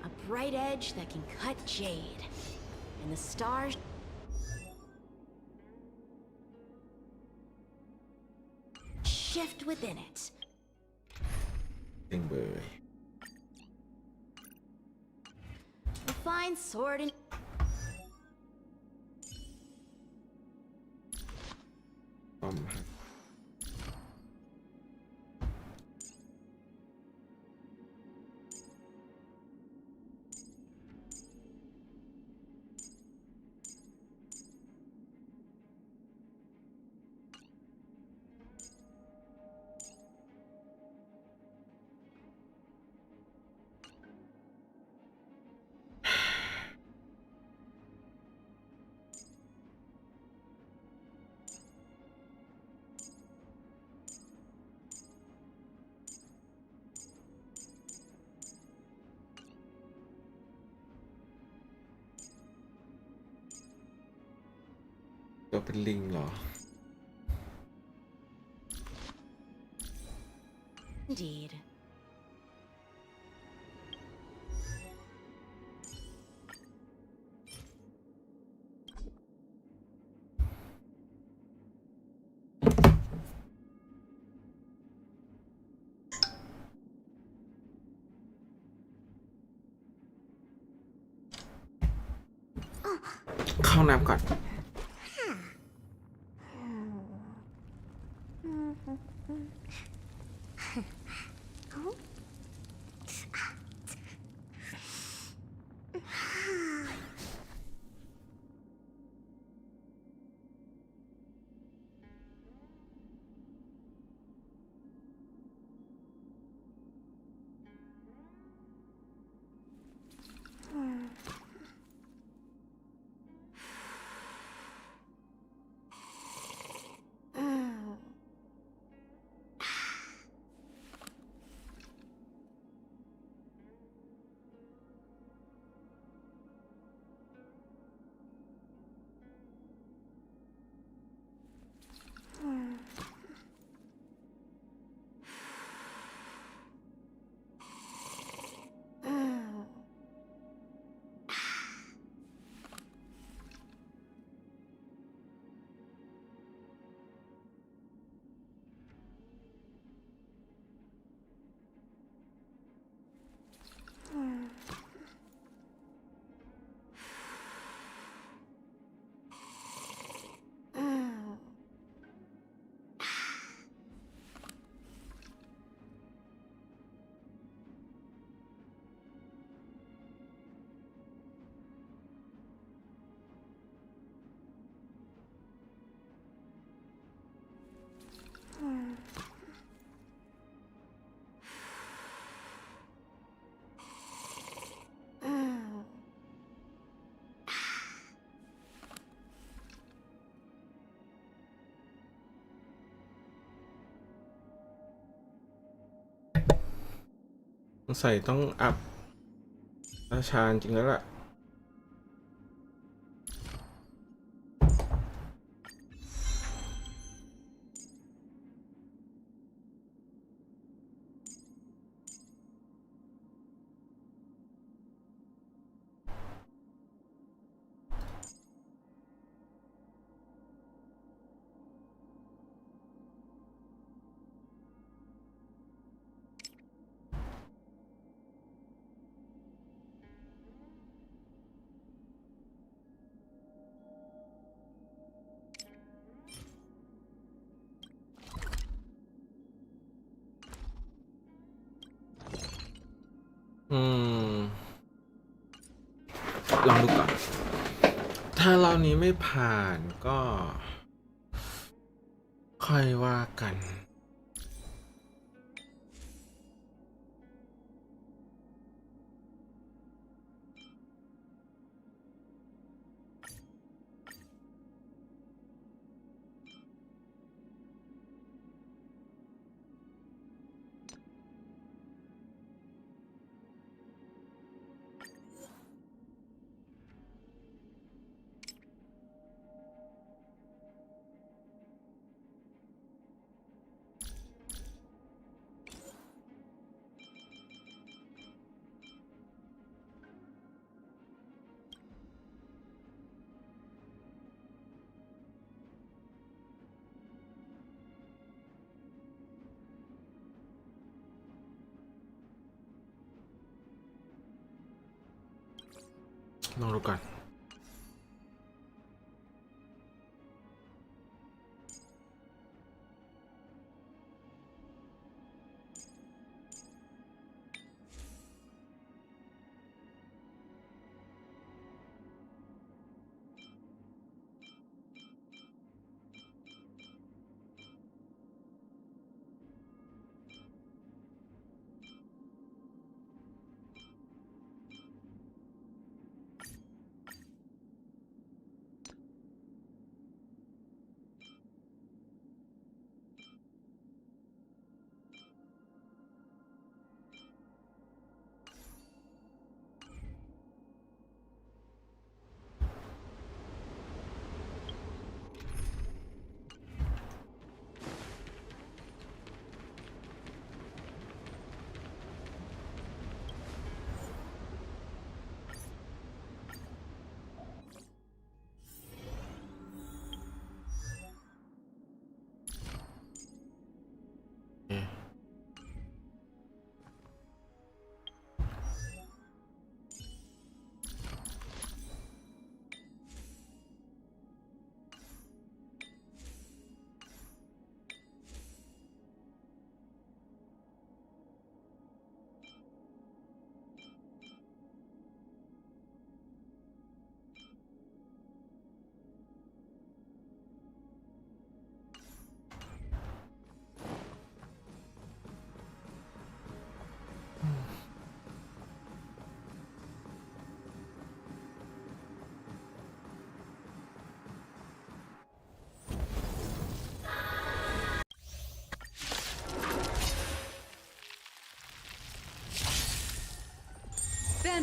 S6: A bright edge that can cut jade. And the stars... shift within it.
S1: เองเบย
S6: A fine sword and...
S1: ป้อมหัก ตัวเป็นลิงเหรอ
S6: Indeed.
S1: เข้าน้ำก่อน ใส่ต้องอัพราชาจริงแล้วล่ะ ลองดูก่อน ถ้าเรานี้ไม่ผ่านก็ค่อยว่ากัน ลองดูก่อน ล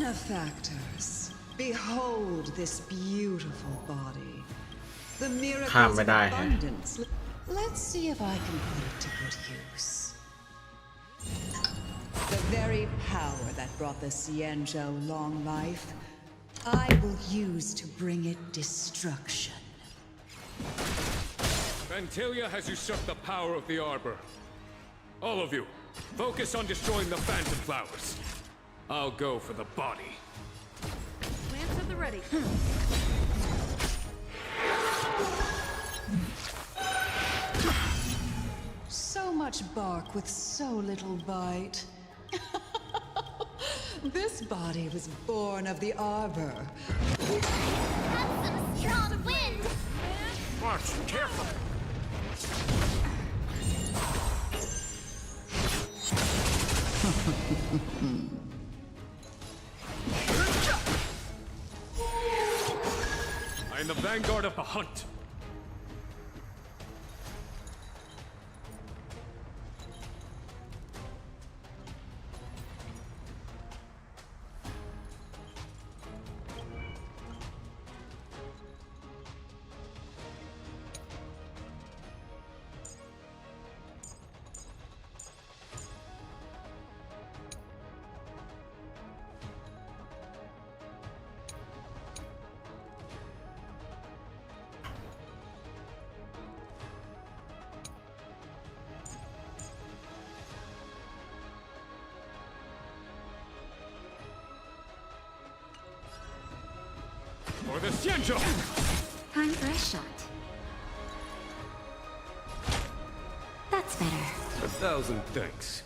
S15: Benefactors, behold this beautiful body. The
S1: ข้าม
S15: miracles
S1: ไม่
S15: of
S1: ได้ฮะ
S15: abundance. Let's see if I can put it to good use. The very power that brought the Cienjo long life, I will use to bring it destruction.
S10: Vantilia has usurped the power of the Arbor. All of you, focus on destroying the Phantom Flowers. I'll go for the body.
S5: Lance at the ready.
S15: So much bark with so little bite. This body was born of the Arbor.
S9: That's some strong wind!
S10: March, careful! I am the vanguard of the hunt. For the Xianzhou!
S2: Time for a shot. That's better.
S12: 1,000 thanks.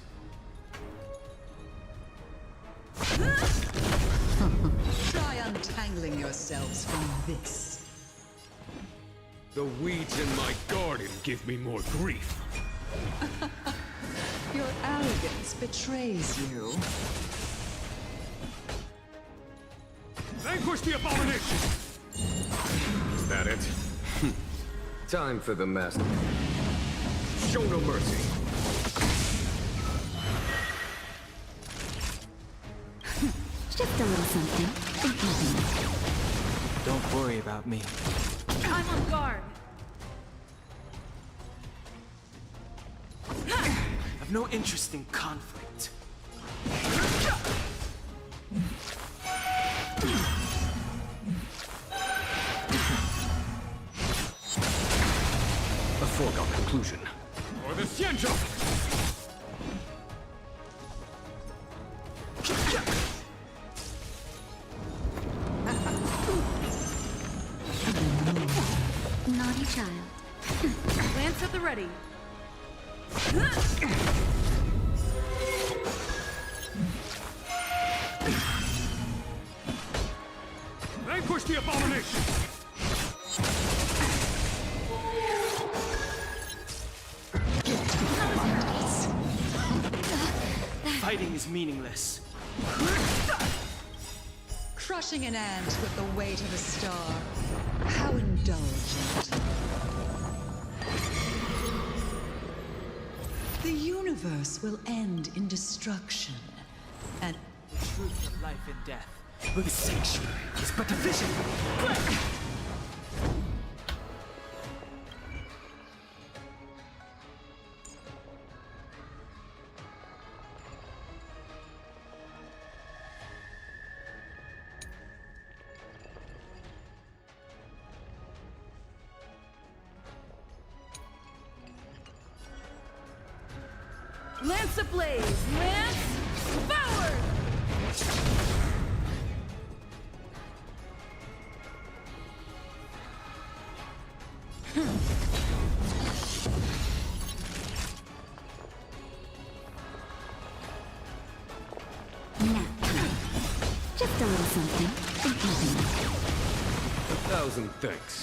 S15: Try untangling yourselves from this.
S10: The weeds in my garden give me more grief.
S15: Your arrogance betrays you.
S10: Vanquish the abomination!
S12: Is that it? Time for the master. Show no mercy.
S2: Just a little something. Think nothing.
S3: Don't worry about me.
S5: I'm on guard.
S3: I've no interest in conflict.
S12: A foregone conclusion.
S10: For the Xianzhou!
S2: Naughty child.
S5: Lance at the ready.
S10: Vanquish the abomination!
S3: Fighting is meaningless.
S15: Crushing an ant with the weight of a star. How indulgent. The universe will end in destruction. And
S3: The truth of life and death. The sanctuary is but a vision.
S5: Lance ablaze! Lance forward!
S2: Nap time. Just a little something. Think nothing.
S12: 1,000 thanks.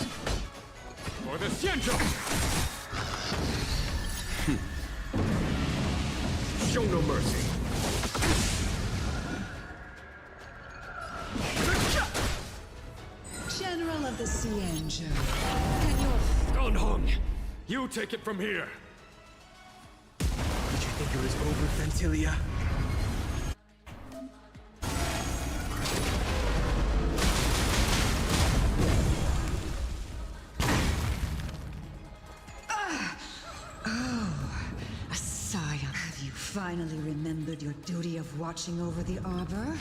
S10: For the Xianzhou!
S12: Show no mercy.
S15: General of the Cienjo, can your
S10: Gunhung, you take it from here.
S3: Did you think it was over, Vantilia?
S15: finally remembered your duty of watching over the arbor?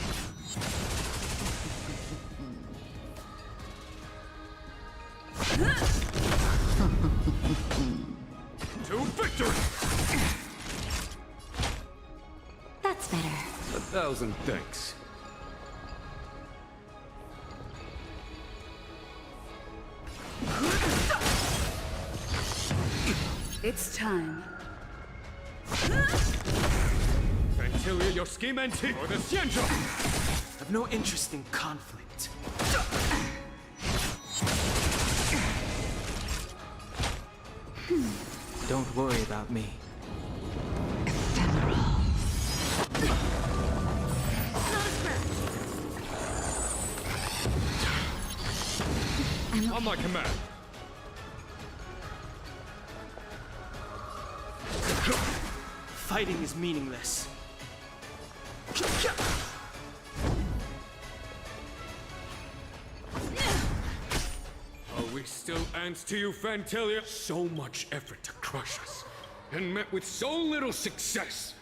S10: To victory!
S2: That's better.
S12: 1,000 thanks.
S15: It's time.
S10: Fantilia, your scheme ends here, or the Xianzhou!
S3: I've no interest in conflict. Don't worry about me.
S10: On my command.
S3: Fighting is meaningless.
S10: Are we still ants to you, Fantilia? So much effort to crush us, and met with so little success.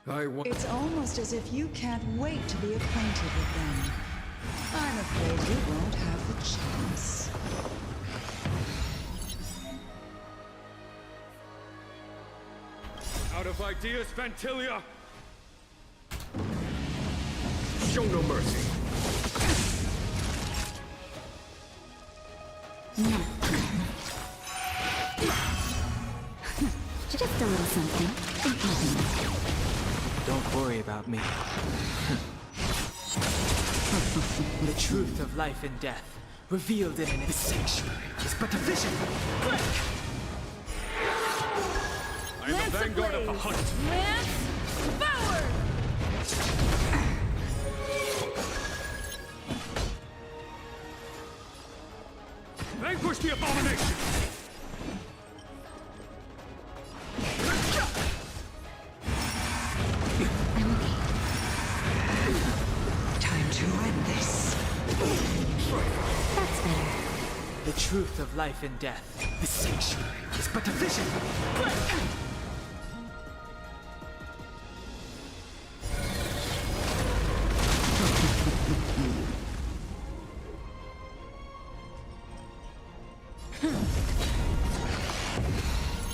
S15: It's almost as if you can't wait to be acquainted with them. I'm afraid you won't have the chance.
S10: Out of ideas, Fantilia!
S12: Show no mercy.
S2: No. Just a little something. Think nothing.
S3: Don't worry about me. The truth of life and death, revealed in an sanctuary, is but a vision.
S10: I am the vanguard of the hunt.
S5: Lance forward!
S10: Vanquish the abomination!
S15: Time to end this.
S2: That's better.
S3: The truth of life and death, the sanctuary, is but a vision.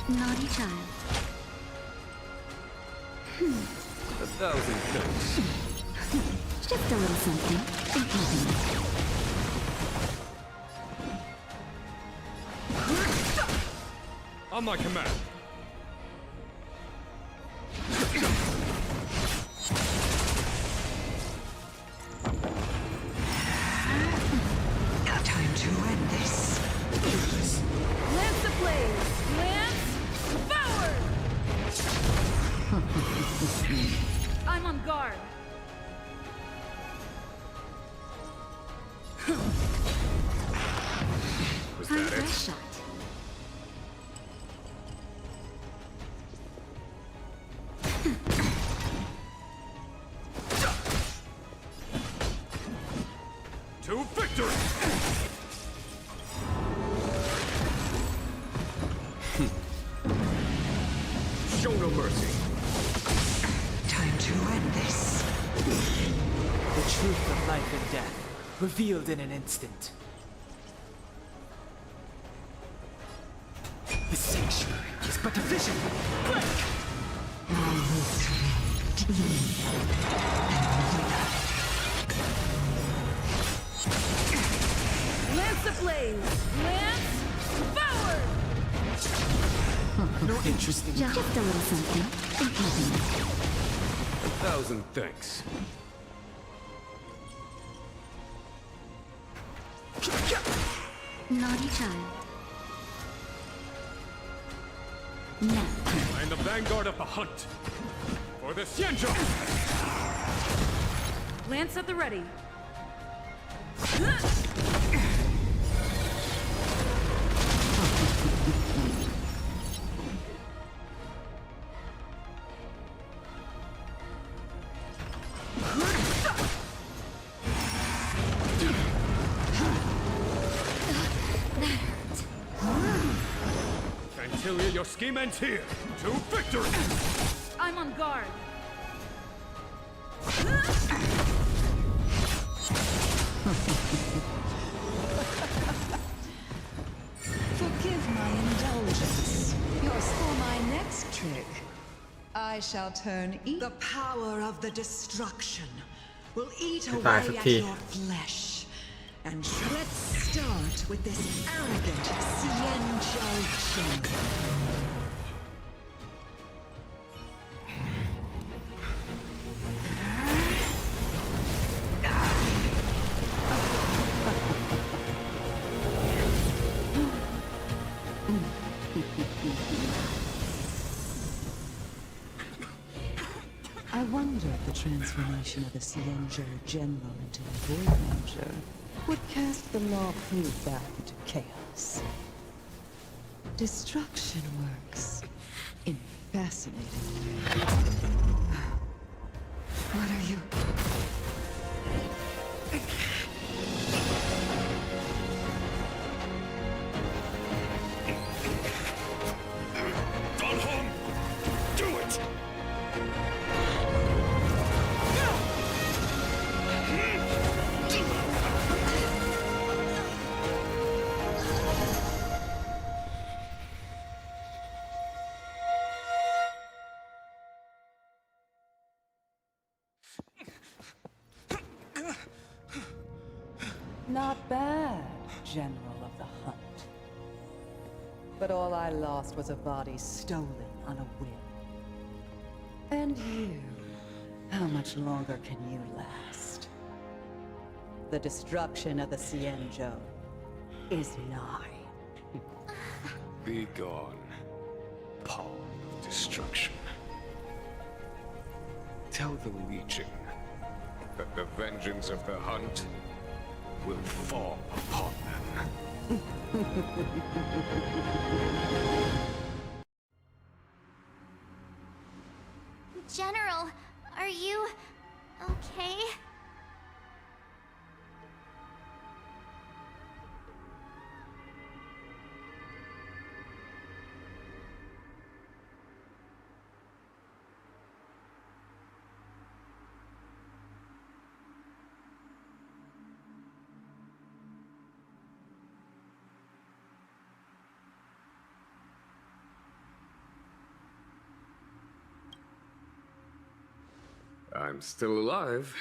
S2: Naughty child.
S12: 1,000 thanks.
S2: Just a little something. Think nothing.
S10: On my command.
S15: Time to end this.
S5: Lance ablaze! Lance forward! I'm on guard.
S12: Was
S2: Time
S12: that
S2: for a
S12: it?
S2: shot.
S10: To victory!
S12: Show no mercy.
S15: Time to end this.
S3: The truth of life and death, revealed in an instant. The sanctuary is but a vision.
S5: Lance ablaze! Lance forward!
S3: No interest in
S2: Just a little something. Think nothing.
S12: 1,000 thanks.
S2: Naughty child. No.
S10: I am the vanguard of the hunt. For the Xianzhou!
S5: Lance at the ready.
S10: Fantilia, your scheme ends here. To victory!
S5: I'm on guard.
S15: Forgive my indulgence. Yours for my next trick. I shall turn the power of the destruction will eat away at your flesh. And let's start with this arrogant Xianzhou Chen. I wonder if the transformation of the Xianzhou General into a Void Ranger would cast the law proof back into chaos. Destruction works in fascinating ways. What are you?
S10: Gone home! Do it!
S15: Not bad, General of the Hunt. But all I lost was a body stolen on a whim. And you, how much longer can you last? The destruction of the Xianzhou is nigh.
S12: Be gone, pawn of destruction. Tell the Legion that the vengeance of the Hunt will fall upon them.
S9: General, are you okay?
S12: I'm still alive.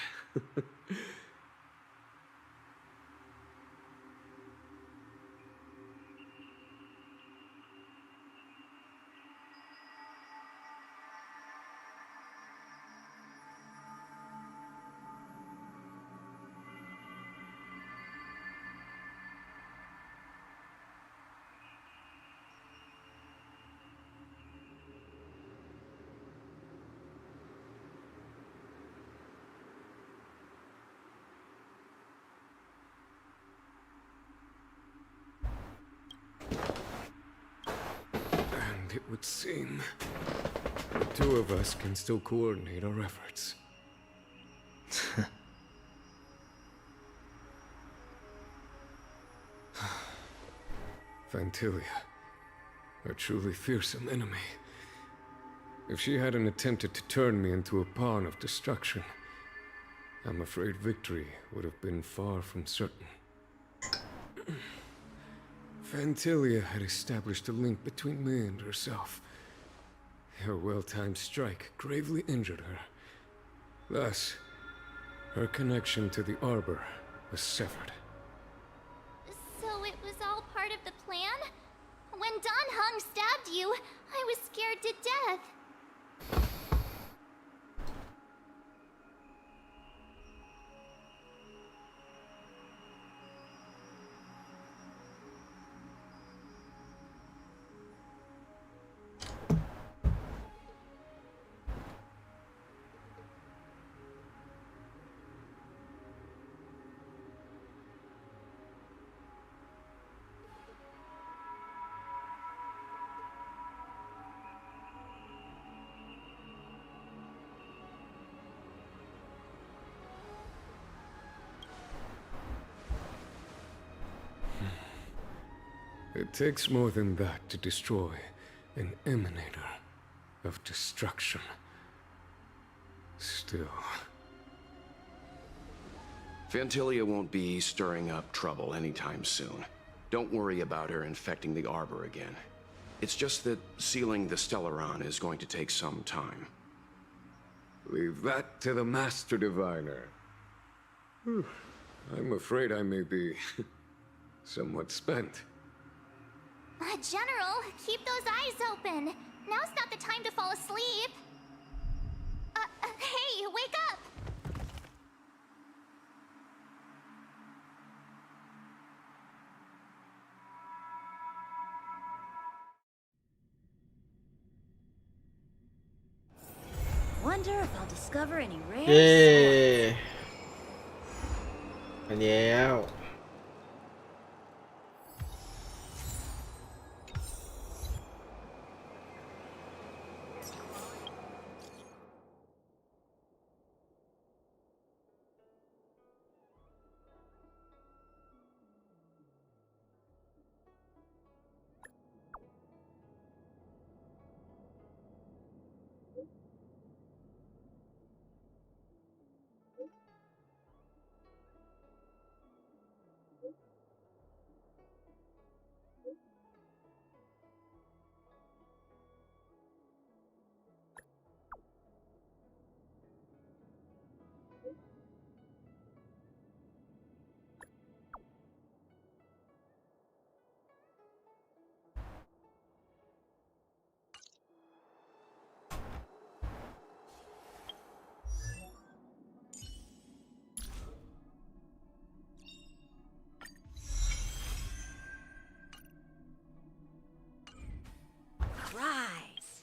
S12: It would seem the two of us can still coordinate our efforts. Fantilia, a truly fearsome enemy. If she hadn't attempted to turn me into a pawn of destruction, I'm afraid victory would have been far from certain. Fantilia had established a link between me and herself. Her well-timed strike gravely injured her. Thus, her connection to the Arbor was severed.
S9: So it was all part of the plan? When Don Hung stabbed you, I was scared to death.
S12: It takes more than that to destroy an emanator of destruction. Still.
S14: Fantilia won't be stirring up trouble anytime soon. Don't worry about her infecting the Arbor again. It's just that sealing the Stellaron is going to take some time.
S12: Leave that to the Master Diviner. I'm afraid I may be somewhat spent.
S9: General, keep those eyes open. Now's not the time to fall asleep. Hey, wake up!
S6: Wonder if I'll discover any
S1: เย้
S6: rare
S1: อันแล้ว
S6: prize.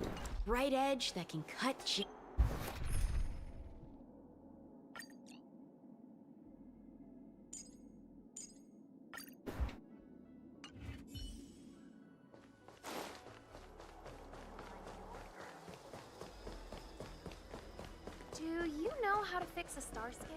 S6: A bright edge that can cut you.
S2: Do you know how to fix a star skip?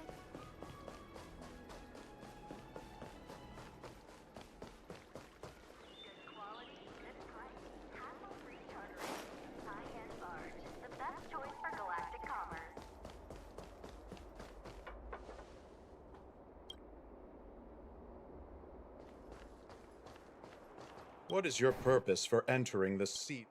S16: What is your purpose for entering the seat?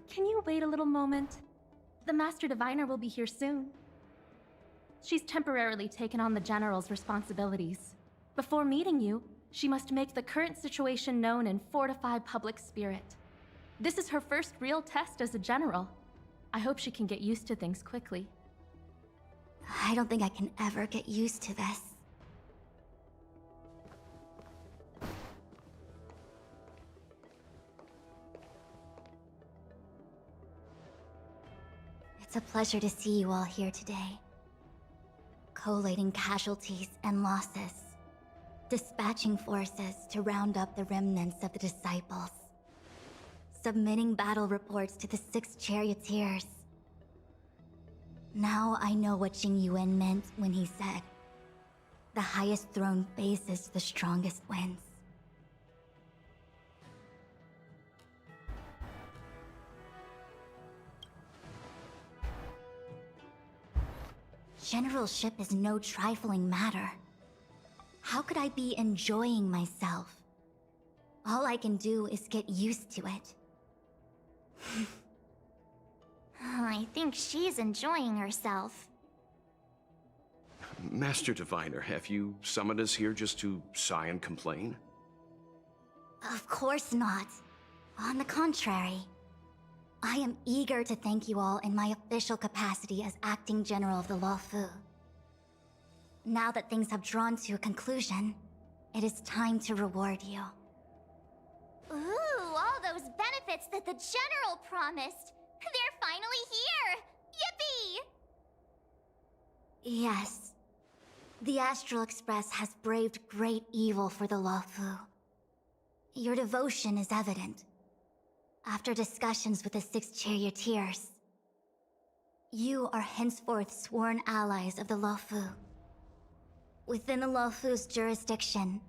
S17: Can you wait a little moment? The Master Diviner will be here soon. She's temporarily taken on the General's responsibilities. Before meeting you, she must make the current situation known and fortify public spirit. This is her first real test as a General. I hope she can get used to things quickly.
S2: I don't think I can ever get used to this. It's a pleasure to see you all here today. Collating casualties and losses. Dispatching forces to round up the remnants of the disciples. Submitting battle reports to the 6 charioteers. Now I know what Jing Yuan meant when he said, "The highest throne faces the strongest wins." Generalship is no trifling matter. How could I be enjoying myself? All I can do is get used to it.
S9: I think she's enjoying herself.
S14: Master Diviner, have you summoned us here just to sigh and complain?
S2: Of course not. On the contrary. I am eager to thank you all in my official capacity as acting general of the Luofu. Now that things have drawn to a conclusion, it is time to reward you.
S9: Ooh, all those benefits that the General promised! They're finally here! Yippee!
S2: Yes. The Astral Express has braved great evil for the Luofu. Your devotion is evident. After discussions with the 6 charioteers, you are henceforth sworn allies of the Luofu. Within the Luofu's jurisdiction,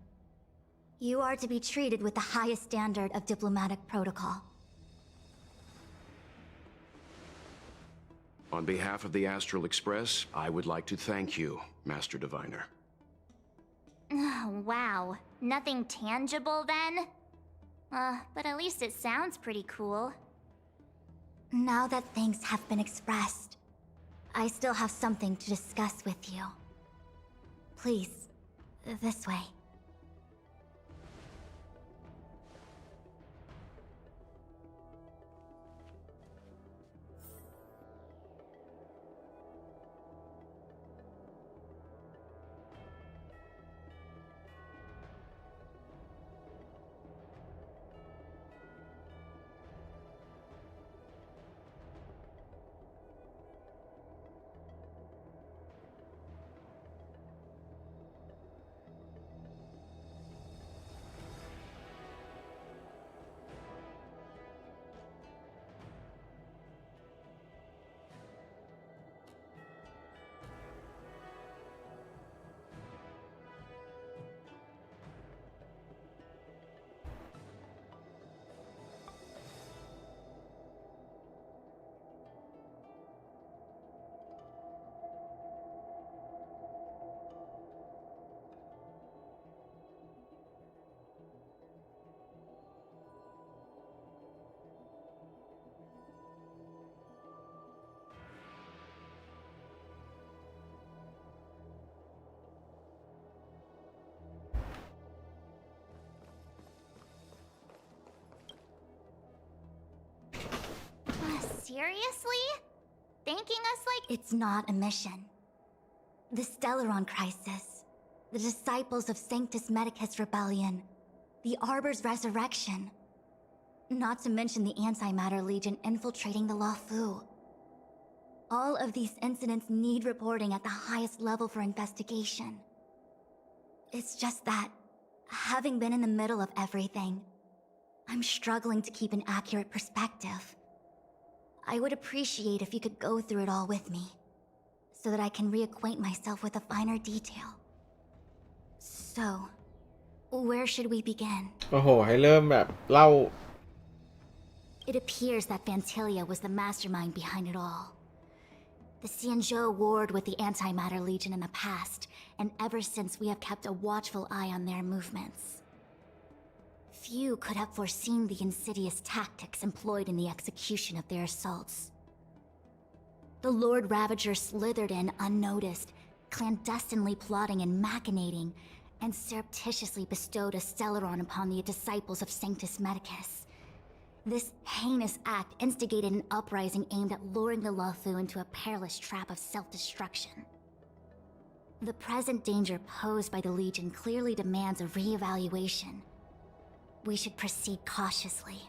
S2: you are to be treated with the highest standard of diplomatic protocol.
S14: On behalf of the Astral Express, I would like to thank you, Master Diviner.
S9: Wow, nothing tangible then? But at least it sounds pretty cool.
S2: Now that thanks have been expressed, I still have something to discuss with you. Please, this way.
S9: Seriously? Thanking us like—
S2: It's not a mission. The Stellaron Crisis, the Disciples of Sanctus Medicus Rebellion, the Arbor's resurrection. Not to mention the Antimatter Legion infiltrating the Luofu. All of these incidents need reporting at the highest level for investigation. It's just that, having been in the middle of everything, I'm struggling to keep an accurate perspective. I would appreciate if you could go through it all with me, so that I can reacquaint myself with a finer detail. So, where should we begin?
S1: โอ้โหให้เริ่มแบบเล่า
S2: It appears that Fantilia was the mastermind behind it all. The Xianzhou warred with the Antimatter Legion in the past, and ever since we have kept a watchful eye on their movements. Few could have foreseen the insidious tactics employed in the execution of their assaults. The Lord Ravager slithered in unnoticed, clandestinely plotting and machinating, and surreptitiously bestowed a Stellaron upon the disciples of Sanctus Medicus. This heinous act instigated an uprising aimed at luring the Luofu into a perilous trap of self-destruction. The present danger posed by the Legion clearly demands a re-evaluation. We should proceed cautiously.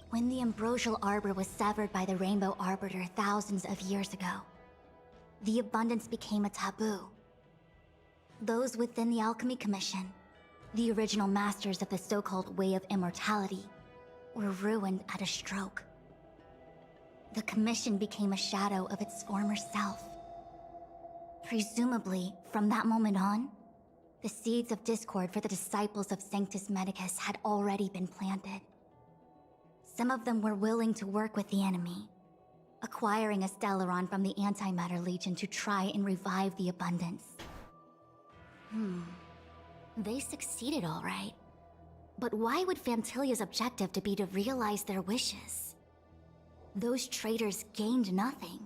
S2: When the ambrosial arbor was severed by the Rainbow Arbiter thousands of years ago, the abundance became a taboo. Those within the Alchemy Commission, the original masters of the so-called Way of Immortality, were ruined at a stroke. The Commission became a shadow of its former self. Presumably, from that moment on, the seeds of discord for the disciples of Sanctus Medicus had already been planted. Some of them were willing to work with the enemy, acquiring a Stellaron from the Antimatter Legion to try and revive the abundance. They succeeded all right. But why would Fantilia's objective to be to realize their wishes? Those traitors gained nothing.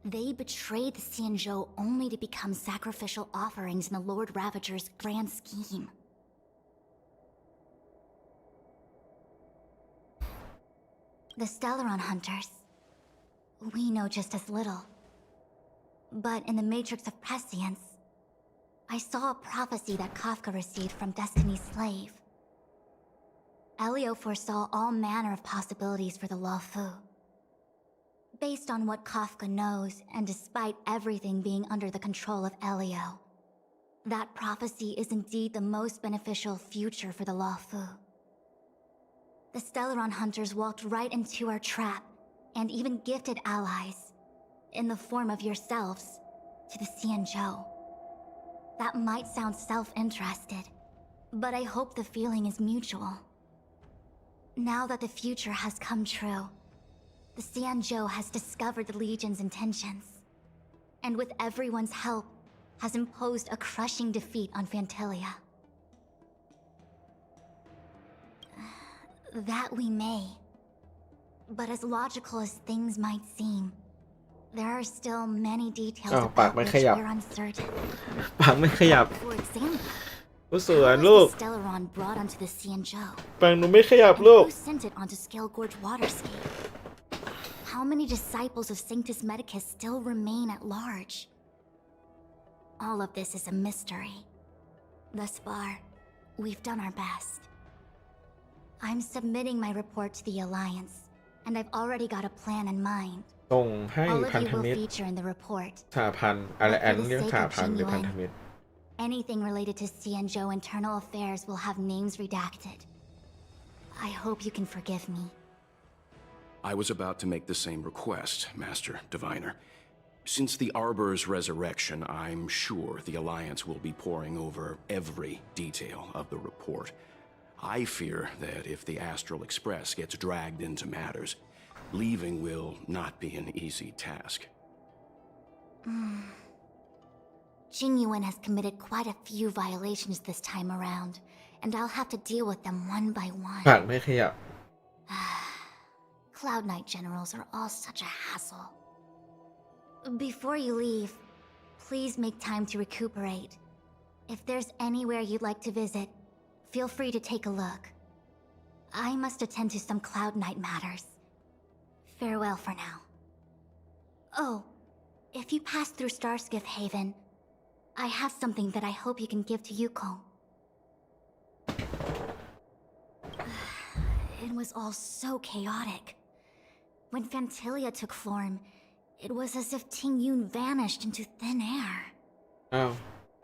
S2: They betrayed the Xianzhou only to become sacrificial offerings in the Lord Ravager's grand scheme. The Stellaron Hunters. We know just as little. But in the Matrix of Prescience, I saw a prophecy that Kafka received from Destiny's slave. Elio foresaw all manner of possibilities for the Luofu. Based on what Kafka knows, and despite everything being under the control of Elio, that prophecy is indeed the most beneficial future for the Luofu. The Stellaron Hunters walked right into our trap, and even gifted allies, in the form of yourselves, to the Xianzhou. That might sound self-interested, but I hope the feeling is mutual. Now that the future has come true, the Xianzhou has discovered the Legion's intentions, and with everyone's help, has imposed a crushing defeat on Phantilia. That we may. But as logical as things might seem, there are still many details about which we're uncertain. For example, how was the Stellaron brought onto the Xianzhou? And who sent it onto Scale Gorge Waterscape? How many disciples of Sanctus Medicus still remain at large? All of this is a mystery. Thus far, we've done our best. I'm submitting my report to the Alliance, and I've already got a plan in mind.
S1: ส่งให้
S2: All
S1: พัน
S2: of
S1: ธ
S2: you
S1: มิ
S2: will
S1: ตร
S2: feature in the report.
S1: สหพันธ์อะไร
S2: But
S1: อัน
S2: for the
S1: เรียก
S2: sake
S1: สห
S2: of
S1: พันธ์หรือพันธ
S2: Genuine,
S1: มิตร
S2: anything related to Xianzhou internal affairs will have names redacted. I hope you can forgive me.
S14: I was about to make the same request, Master Diviner. Since the Arbor's resurrection, I'm sure the Alliance will be poring over every detail of the report. I fear that if the Astral Express gets dragged into matters, leaving will not be an easy task.
S2: Genuine has committed quite a few violations this time around, and I'll have to deal with them one by one.
S1: ปากไม่ขยับ
S2: Cloud Knight generals are all such a hassle. Before you leave, please make time to recuperate. If there's anywhere you'd like to visit, feel free to take a look. I must attend to some Cloud Knight matters. Farewell for now. Oh, if you pass through Starskiff Haven, I have something that I hope you can give to Yukong. It was all so chaotic. When Phantilia took form, it was as if Ting Yun vanished into thin air.
S1: อ้าว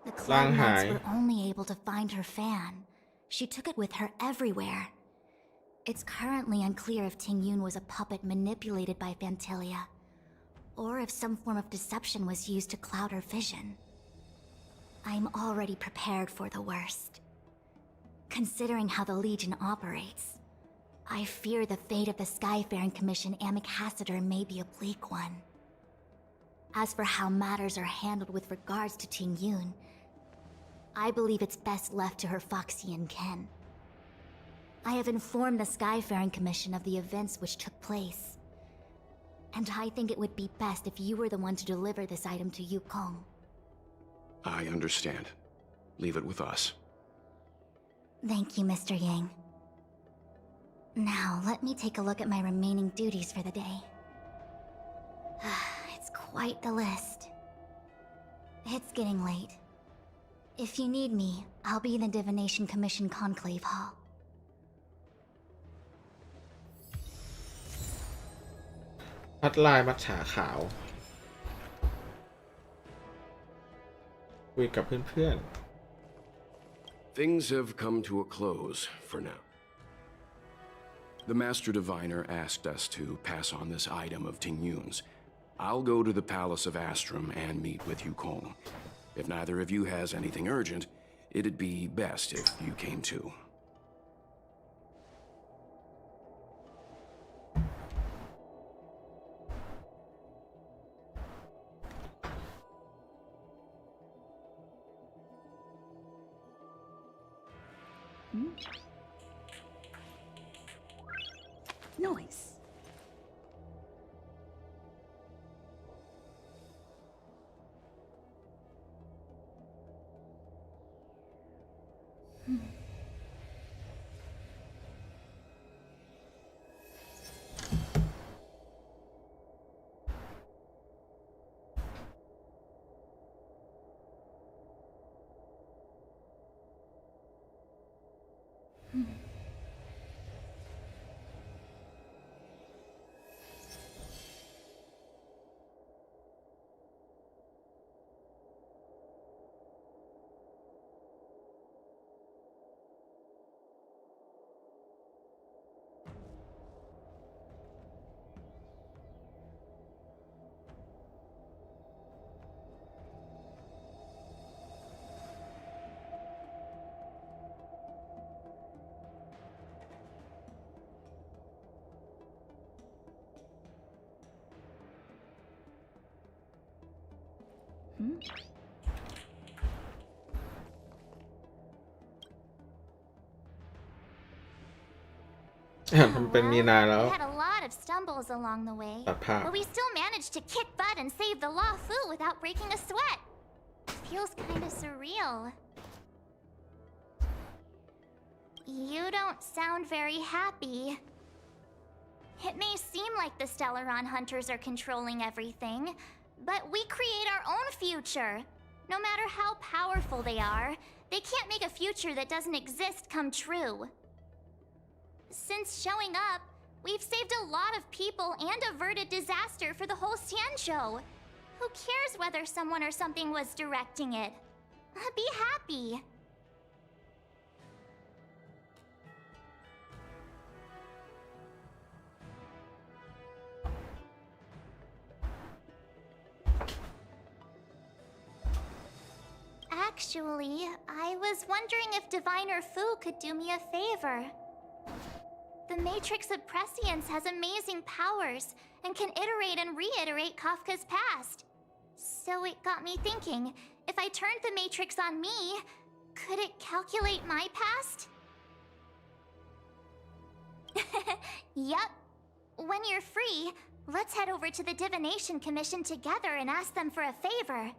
S2: The
S1: ร่าง
S2: Cloud
S1: หาย
S2: Knights were only able to find her fan. She took it with her everywhere. It's currently unclear if Ting Yun was a puppet manipulated by Phantilia, or if some form of deception was used to cloud her vision. I'm already prepared for the worst. Considering how the Legion operates, I fear the fate of the Skyfaring Commission Ambassador may be a bleak one. As for how matters are handled with regards to Ting Yun, I believe it's best left to her Foxian ken. I have informed the Skyfaring Commission of the events which took place, and I think it would be best if you were the one to deliver this item to Yukong.
S14: I understand. Leave it with us.
S2: Thank you, Mr. Yang. Now, let me take a look at my remaining duties for the day. It's quite the list. It's getting late. If you need me, I'll be in the Divination Commission Conclave Hall.
S1: พัดลายมัจฉาขาวคุยกับเพื่อน
S14: Things have come to a close for now. The Master Diviner asked us to pass on this item of Ting Yun's. I'll go to the Palace of Astrum and meet with Yukong. If neither of you has anything urgent, it'd be best if you came too.
S6: Noise.
S1: มันเป็นมีนาแล้ว
S9: We had a lot of stumbles along the way,
S1: ตัดภาพ
S9: but we still managed to kick butt and save the Law Fu without breaking a sweat. Feels kinda surreal. You don't sound very happy. It may seem like the Stellaron hunters are controlling everything, but we create our own future. No matter how powerful they are, they can't make a future that doesn't exist come true. Since showing up, we've saved a lot of people and averted disaster for the whole Xianzhou. Who cares whether someone or something was directing it? Be happy. Actually, I was wondering if Diviner Fu could do me a favor. The Matrix of Prescience has amazing powers and can iterate and reiterate Kafka's past. So it got me thinking, if I turned the Matrix on me, could it calculate my past? Yup. When you're free, let's head over to the Divination Commission together and ask them for a favor.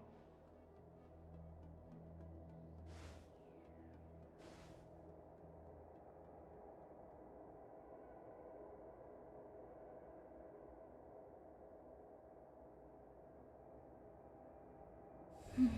S9: Hmm.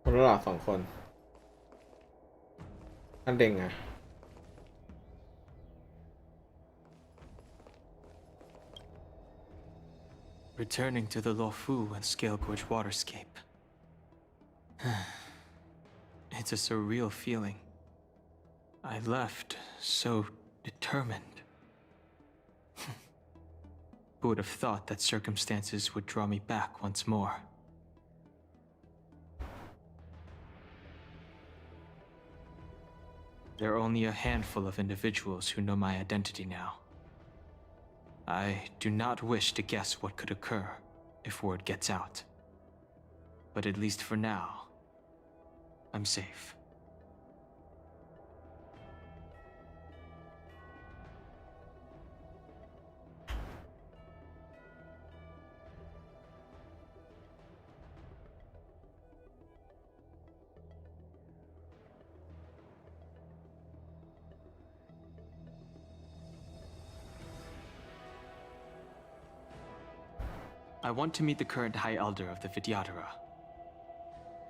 S1: คนละหลอดสองคนอันเด้งอะ
S3: Returning to the Luofu and Scale Gorge waterscape. It's a surreal feeling. I left so determined. Who would have thought that circumstances would draw me back once more? There are only a handful of individuals who know my identity now. I do not wish to guess what could occur if word gets out. But at least for now, I'm safe. I want to meet the current High Elder of the Vidyadhara.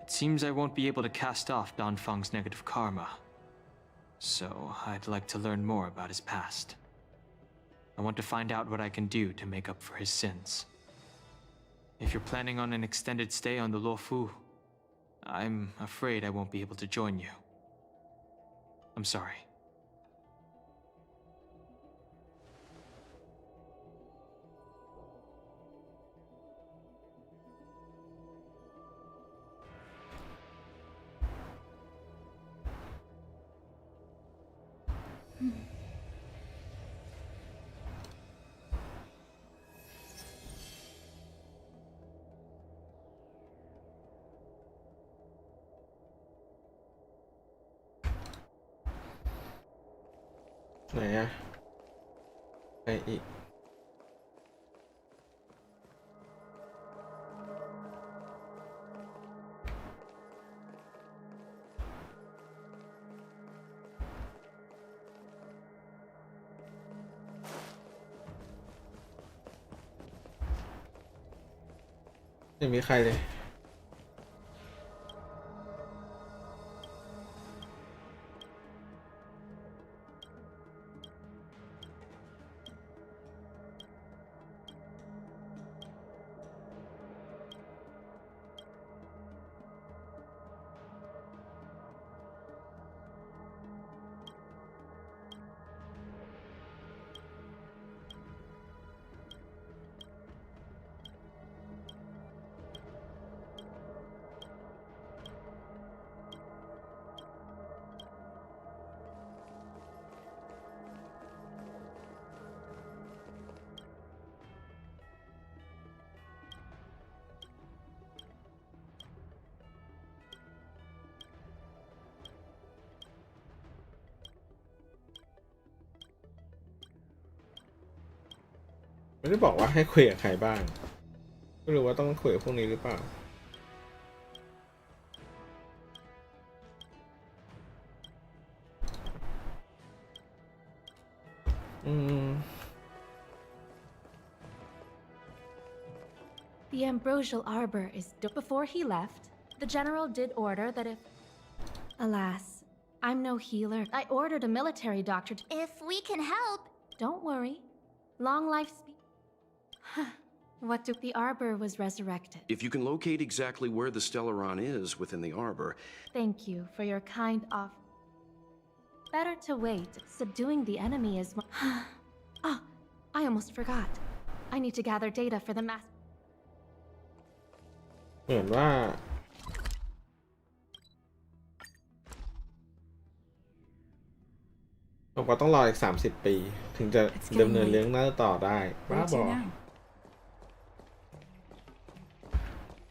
S3: It seems I won't be able to cast off Danfang's negative karma, so I'd like to learn more about his past. I want to find out what I can do to make up for his sins. If you're planning on an extended stay on the Luofu, I'm afraid I won't be able to join you. I'm sorry.
S1: ไหนอะไปอีกไม่มีใครเลย ไม่ได้บอกว่าให้คุยกับใครบ้างไม่รู้ว่าต้องคุยกับพวกนี้หรือเปล่า
S17: The ambrosial arbor is before he left, the general did order that if... Alas, I'm no healer. I ordered a military doctor to...
S9: If we can help...
S17: Don't worry. Long life What do... The arbor was resurrected.
S14: If you can locate exactly where the Stellaron is within the arbor...
S17: Thank you for your kind offer. Better to wait. Subduing the enemy is... Ah, I almost forgot. I need to gather data for the mass...
S1: เหมือนว่าผมก็ต้องรออีก30 ปีถึงจะดำเนินเรื่องหน้าต่อได้บ้าบอ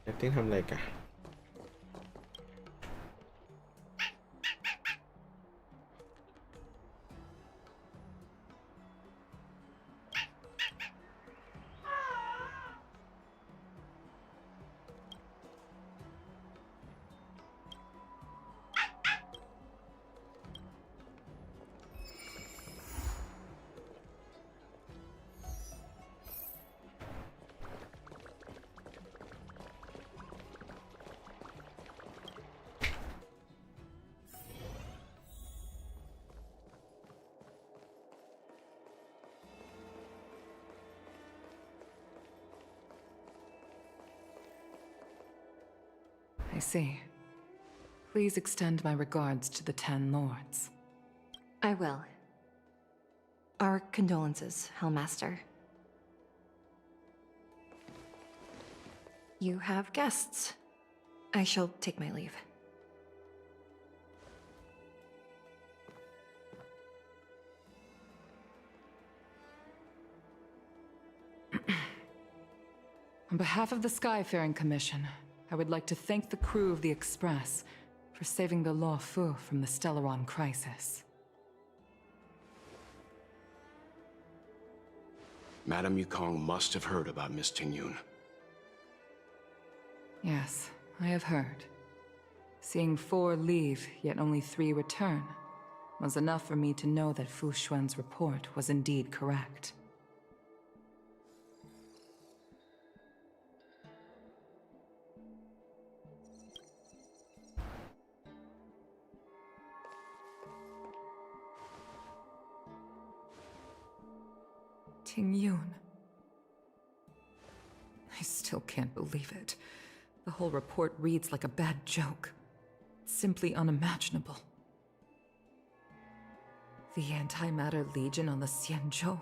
S1: แอคติ้งทำอะไรกัน
S18: I see. Please extend my regards to the 10 lords.
S19: I will. Our condolences, Hellmaster. You have guests. I shall take my leave.
S18: On behalf of the Skyfaring Commission, I would like to thank the crew of the Express for saving the Law Fu from the Stellaron crisis.
S14: Madame Yukong must have heard about Miss Tingyun.
S18: Yes, I have heard. Seeing 4 leave, yet only 3 return, was enough for me to know that Fu Xuan's report was indeed correct. Tingyun. I still can't believe it. The whole report reads like a bad joke. It's simply unimaginable. The Antimatter Legion on the Xianzhou,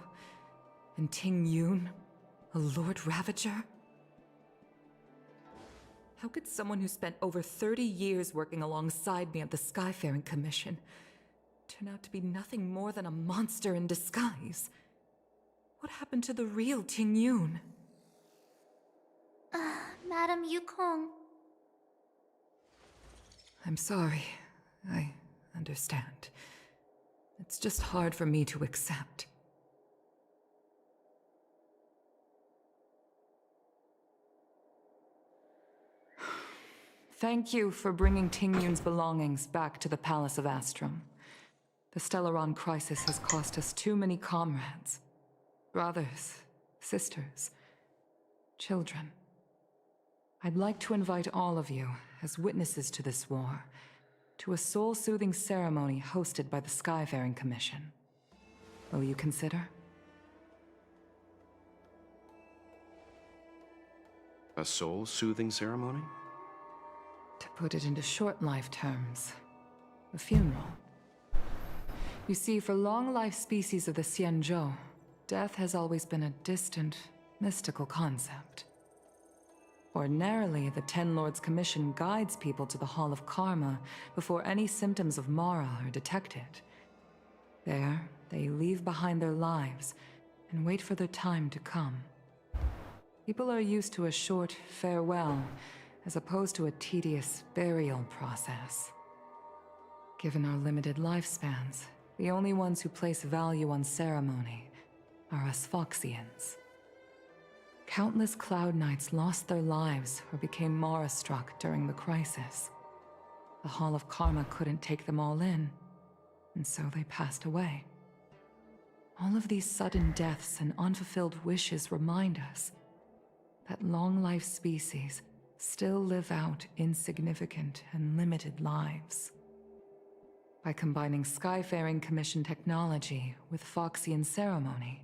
S18: and Tingyun, a Lord Ravager? How could someone who spent over 30 years working alongside me at the Skyfaring Commission turn out to be nothing more than a monster in disguise? What happened to the real Tingyun?
S9: Madame Yukong.
S18: I'm sorry. I understand. It's just hard for me to accept. Thank you for bringing Ting Yun's belongings back to the Palace of Astrum. The Stellaron crisis has cost us too many comrades. Brothers, sisters, children. I'd like to invite all of you, as witnesses to this war, to a soul-soothing ceremony hosted by the Skyfaring Commission. Will you consider?
S14: A soul-soothing ceremony?
S18: To put it into short-life terms, a funeral. You see, for long-life species of the Xianzhou, death has always been a distant, mystical concept. Ordinarily, the Ten Lords Commission guides people to the Hall of Karma before any symptoms of Mara are detected. There, they leave behind their lives and wait for their time to come. People are used to a short farewell as opposed to a tedious burial process. Given our limited lifespans, the only ones who place value on ceremony are us Foxians. Countless Cloud Knights lost their lives or became Mara-struck during the crisis. The Hall of Karma couldn't take them all in, and so they passed away. All of these sudden deaths and unfulfilled wishes remind us that long-life species still live out insignificant and limited lives. By combining Skyfaring Commission technology with Foxian ceremony,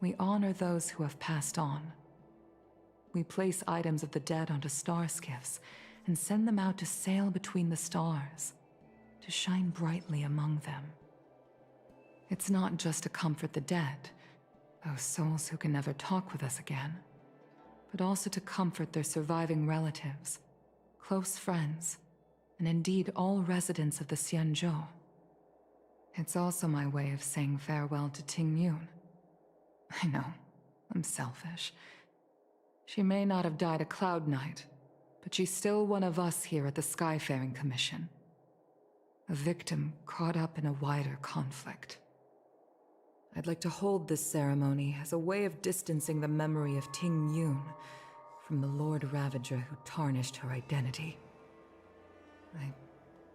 S18: we honor those who have passed on. We place items of the dead onto star skiffs and send them out to sail between the stars, to shine brightly among them. It's not just to comfort the dead, those souls who can never talk with us again, but also to comfort their surviving relatives, close friends, and indeed all residents of the Xianzhou. It's also my way of saying farewell to Ting Yun. I know, I'm selfish. She may not have died a Cloud Knight, but she's still one of us here at the Skyfaring Commission. A victim caught up in a wider conflict. I'd like to hold this ceremony as a way of distancing the memory of Ting Yun from the Lord Ravager who tarnished her identity. I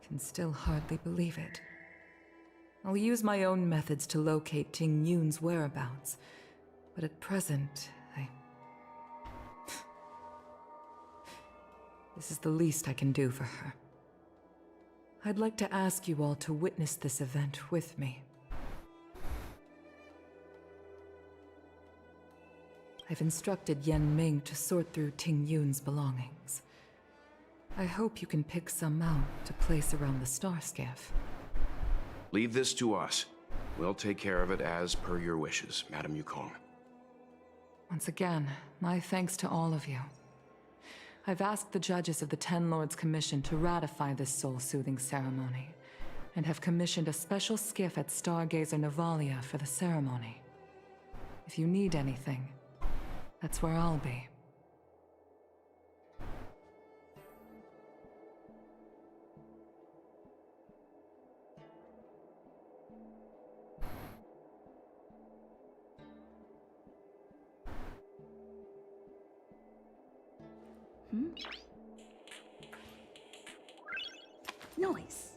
S18: can still hardly believe it. I'll use my own methods to locate Ting Yun's whereabouts, but at present, This is the least I can do for her. I'd like to ask you all to witness this event with me. I've instructed Yen Ming to sort through Ting Yun's belongings. I hope you can pick some out to place around the star skiff.
S14: Leave this to us. We'll take care of it as per your wishes, Madame Yukong.
S18: Once again, my thanks to all of you. I've asked the judges of the Ten Lords Commission to ratify this soul-soothing ceremony, and have commissioned a special skiff at Stargazer Navalia for the ceremony. If you need anything, that's where I'll be.
S6: Nice.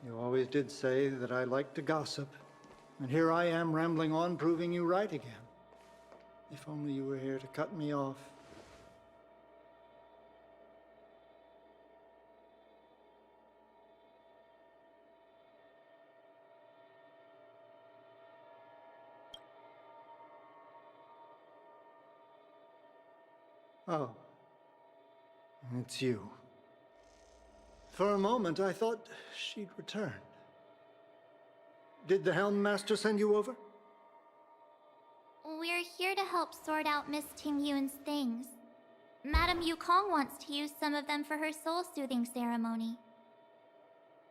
S20: You always did say that I like to gossip, and here I am rambling on, proving you right again. If only you were here to cut me off. Oh, it's you. For a moment, I thought she'd returned. Did the Helm Master send you over?
S9: We're here to help sort out Miss Ting Yun's things. Madame Yukong wants to use some of them for her soul-soothing ceremony.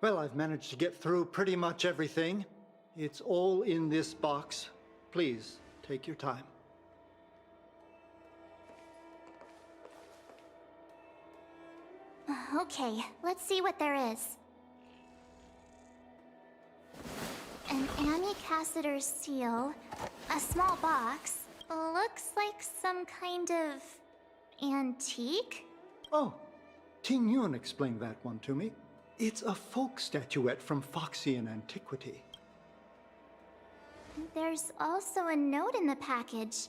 S20: Well, I've managed to get through pretty much everything. It's all in this box. Please, take your time.
S9: Okay, let's see what there is. An Annie Cassiter's seal, a small box. Looks like some kind of antique?
S20: Oh, Ting Yun explained that one to me. It's a folk statuette from Foxian antiquity.
S9: There's also a note in the package.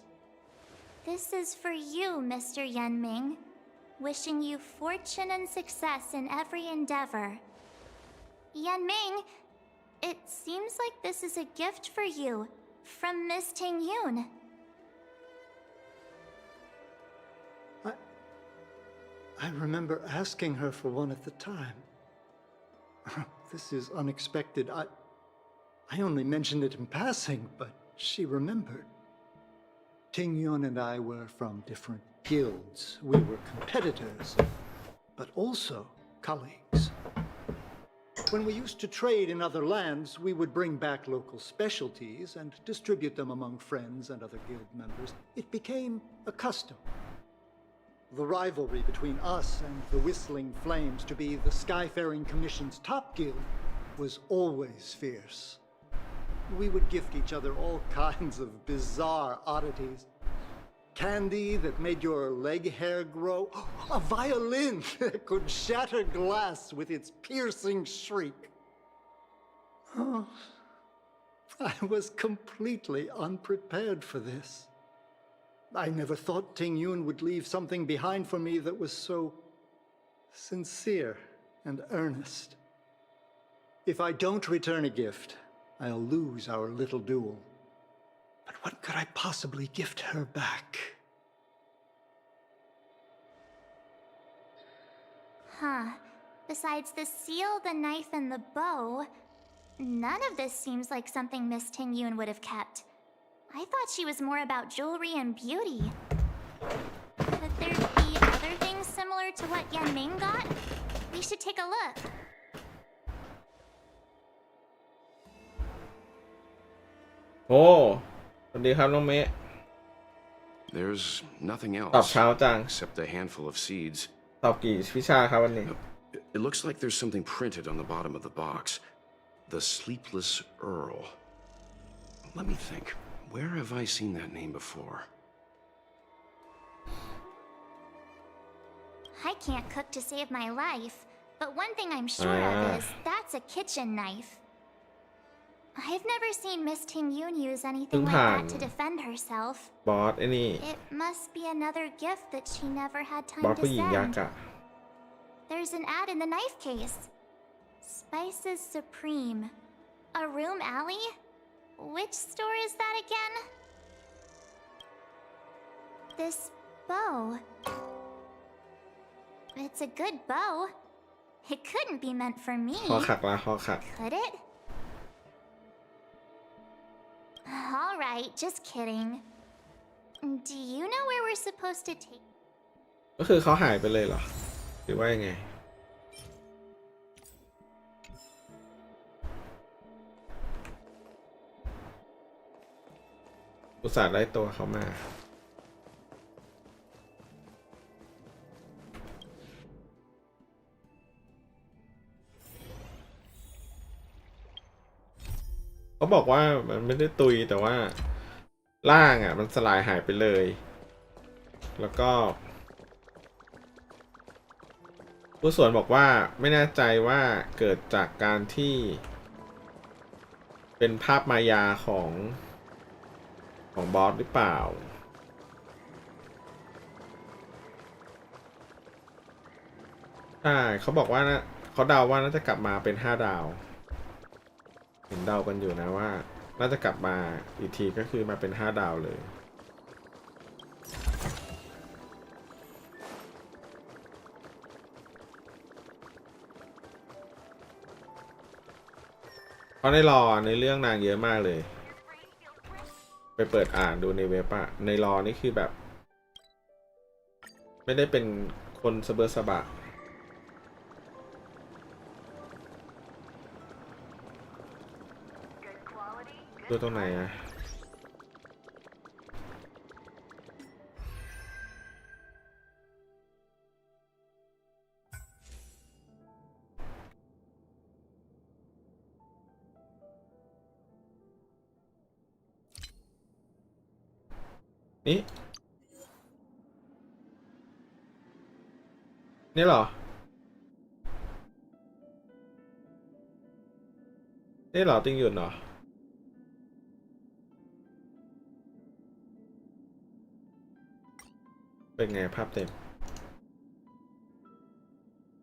S9: This is for you, Mr. Yenming. Wishing you fortune and success in every endeavor. Yenming, it seems like this is a gift for you from Miss Ting Yun.
S20: I remember asking her for one at the time. This is unexpected. I only mentioned it in passing, but she remembered. Ting Yun and I were from different guilds. We were competitors, but also colleagues. When we used to trade in other lands, we would bring back local specialties and distribute them among friends and other guild members. It became a custom. The rivalry between us and the Whistling Flames to be the Skyfaring Commission's top guild was always fierce. We would gift each other all kinds of bizarre oddities. Candy that made your leg hair grow. A violin that could shatter glass with its piercing shriek. Oh, I was completely unprepared for this. I never thought Ting Yun would leave something behind for me that was so sincere and earnest. If I don't return a gift, I'll lose our little duel. But what could I possibly gift her back?
S9: Huh. Besides the seal, the knife, and the bow, none of this seems like something Miss Ting Yun would have kept. I thought she was more about jewelry and beauty. Could there be other things similar to what Yenming got? We should take a look.
S1: Oh, สวัสดีครับน้องเมะ
S14: There's nothing
S1: ตอบ
S14: else
S1: เช้าจัง
S14: except a handful of seeds.
S1: ตอบกี่วิชาครับวันนี้
S14: It looks like there's something printed on the bottom of the box. The Sleepless Earl. Let me think. Where have I seen that name before?
S9: I can't cook to save my life, but one thing I'm sure of is that's a kitchen knife. I've never seen Miss Ting Yun use anything like that to defend herself.
S1: บอสไอ้นี่
S9: It must be another gift that she never had
S1: บอ
S9: time
S1: ส
S9: to
S1: ผู้หญิงยักษ์
S9: send.
S1: อะ
S9: There's an ad in the knife case. Spices Supreme. A room alley? Which store is that again? This bow. It's a good bow. It couldn't be meant for me.
S1: คอขักละคอขัก
S9: Could it? Alright, just kidding. Do you know where we're supposed to take?
S1: ก็คือเขาหายไปเลยเหรอ หรือว่ายังไง อุตส่าห์ได้ตัวเขามา เขาบอกว่ามันไม่ได้ตุยแต่ว่าร่างอ่ะมันสลายหายไปเลย แล้วก็ผู้สวนบอกว่าไม่แน่ใจว่าเกิดจากการที่เป็นภาพมายาของบอสหรือเปล่าใช่เขาบอกว่านะเขาเดาว่าน่าจะกลับมาเป็น5 ดาวเห็นเดากันอยู่นะว่าน่าจะกลับมาอีกทีก็คือมาเป็น5 ดาวเลยเพราะในรอในเรื่องนางเยอะมากเลยไปเปิดอ่านดูในเว็บอะในรอนี่คือแบบไม่ได้เป็นคนสเบอร์สบะ ดูตรงไหนอะนี่นี่เหรอนี่เหรอติงหยุดเหรอเป็นไงภาพเต็ม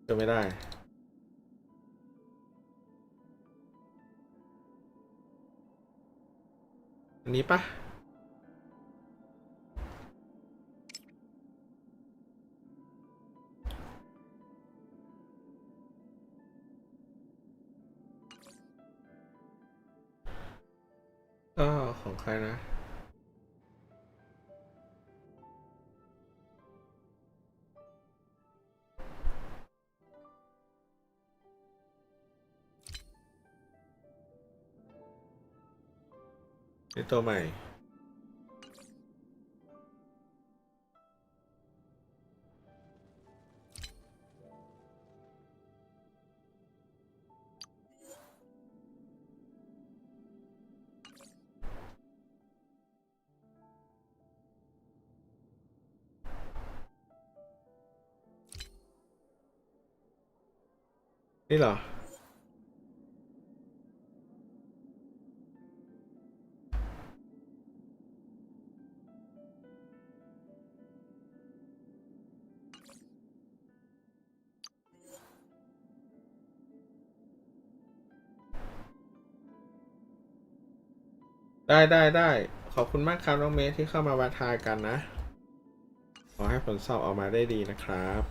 S1: ก็ไม่ได้อันนี้ปะก็ของใครนะนี่ตัวใหม่นี่เหรอได้ขอบคุณมากครับน้องเมย์ที่เข้ามาวัดทายกันนะขอให้ผลสอบออกมาได้ดีนะครับ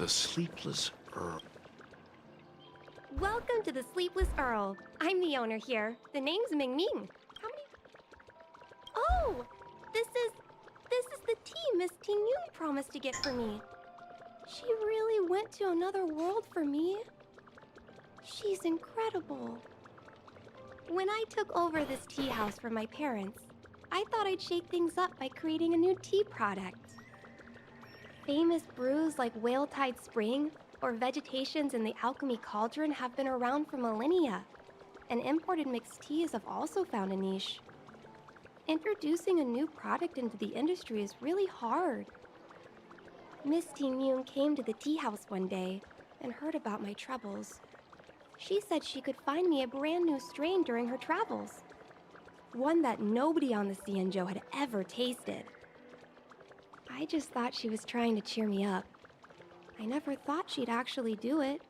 S14: The Sleepless Earl.
S21: Welcome to the Sleepless Earl. I'm the owner here. The name's Ming Ming. How many? Oh, this is the tea Miss Ting Yun promised to get for me. She really went to another world for me. She's incredible. When I took over this tea house from my parents, I thought I'd shake things up by creating a new tea product. Famous brews like Whale Tide Spring or Vegetations in the Alchemy Cauldron have been around for millennia, and imported mixed teas have also found a niche. Introducing a new product into the industry is really hard. Miss Ting Yun came to the tea house one day and heard about my troubles. She said she could find me a brand new strain during her travels, one that nobody on the Xianzhou had ever tasted. I just thought she was trying to cheer me up. I never thought she'd actually do it.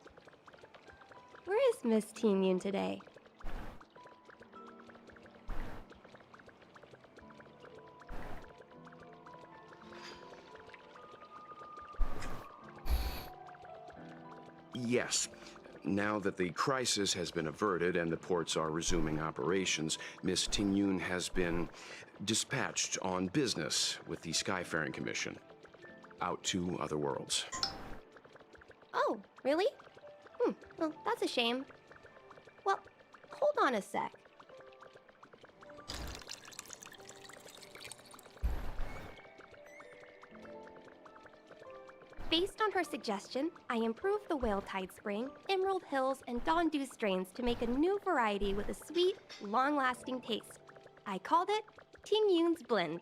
S21: Where is Miss Ting Yun today?
S14: Yes. Now that the crisis has been averted and the ports are resuming operations, Miss Ting Yun has been dispatched on business with the Skyfaring Commission out to other worlds.
S21: Oh, really? Well, that's a shame. Well, hold on a sec. Based on her suggestion, I improved the Whale Tide Spring, Emerald Hills, and Dondu strains to make a new variety with a sweet, long-lasting taste. I called it Ting Yun's Blend.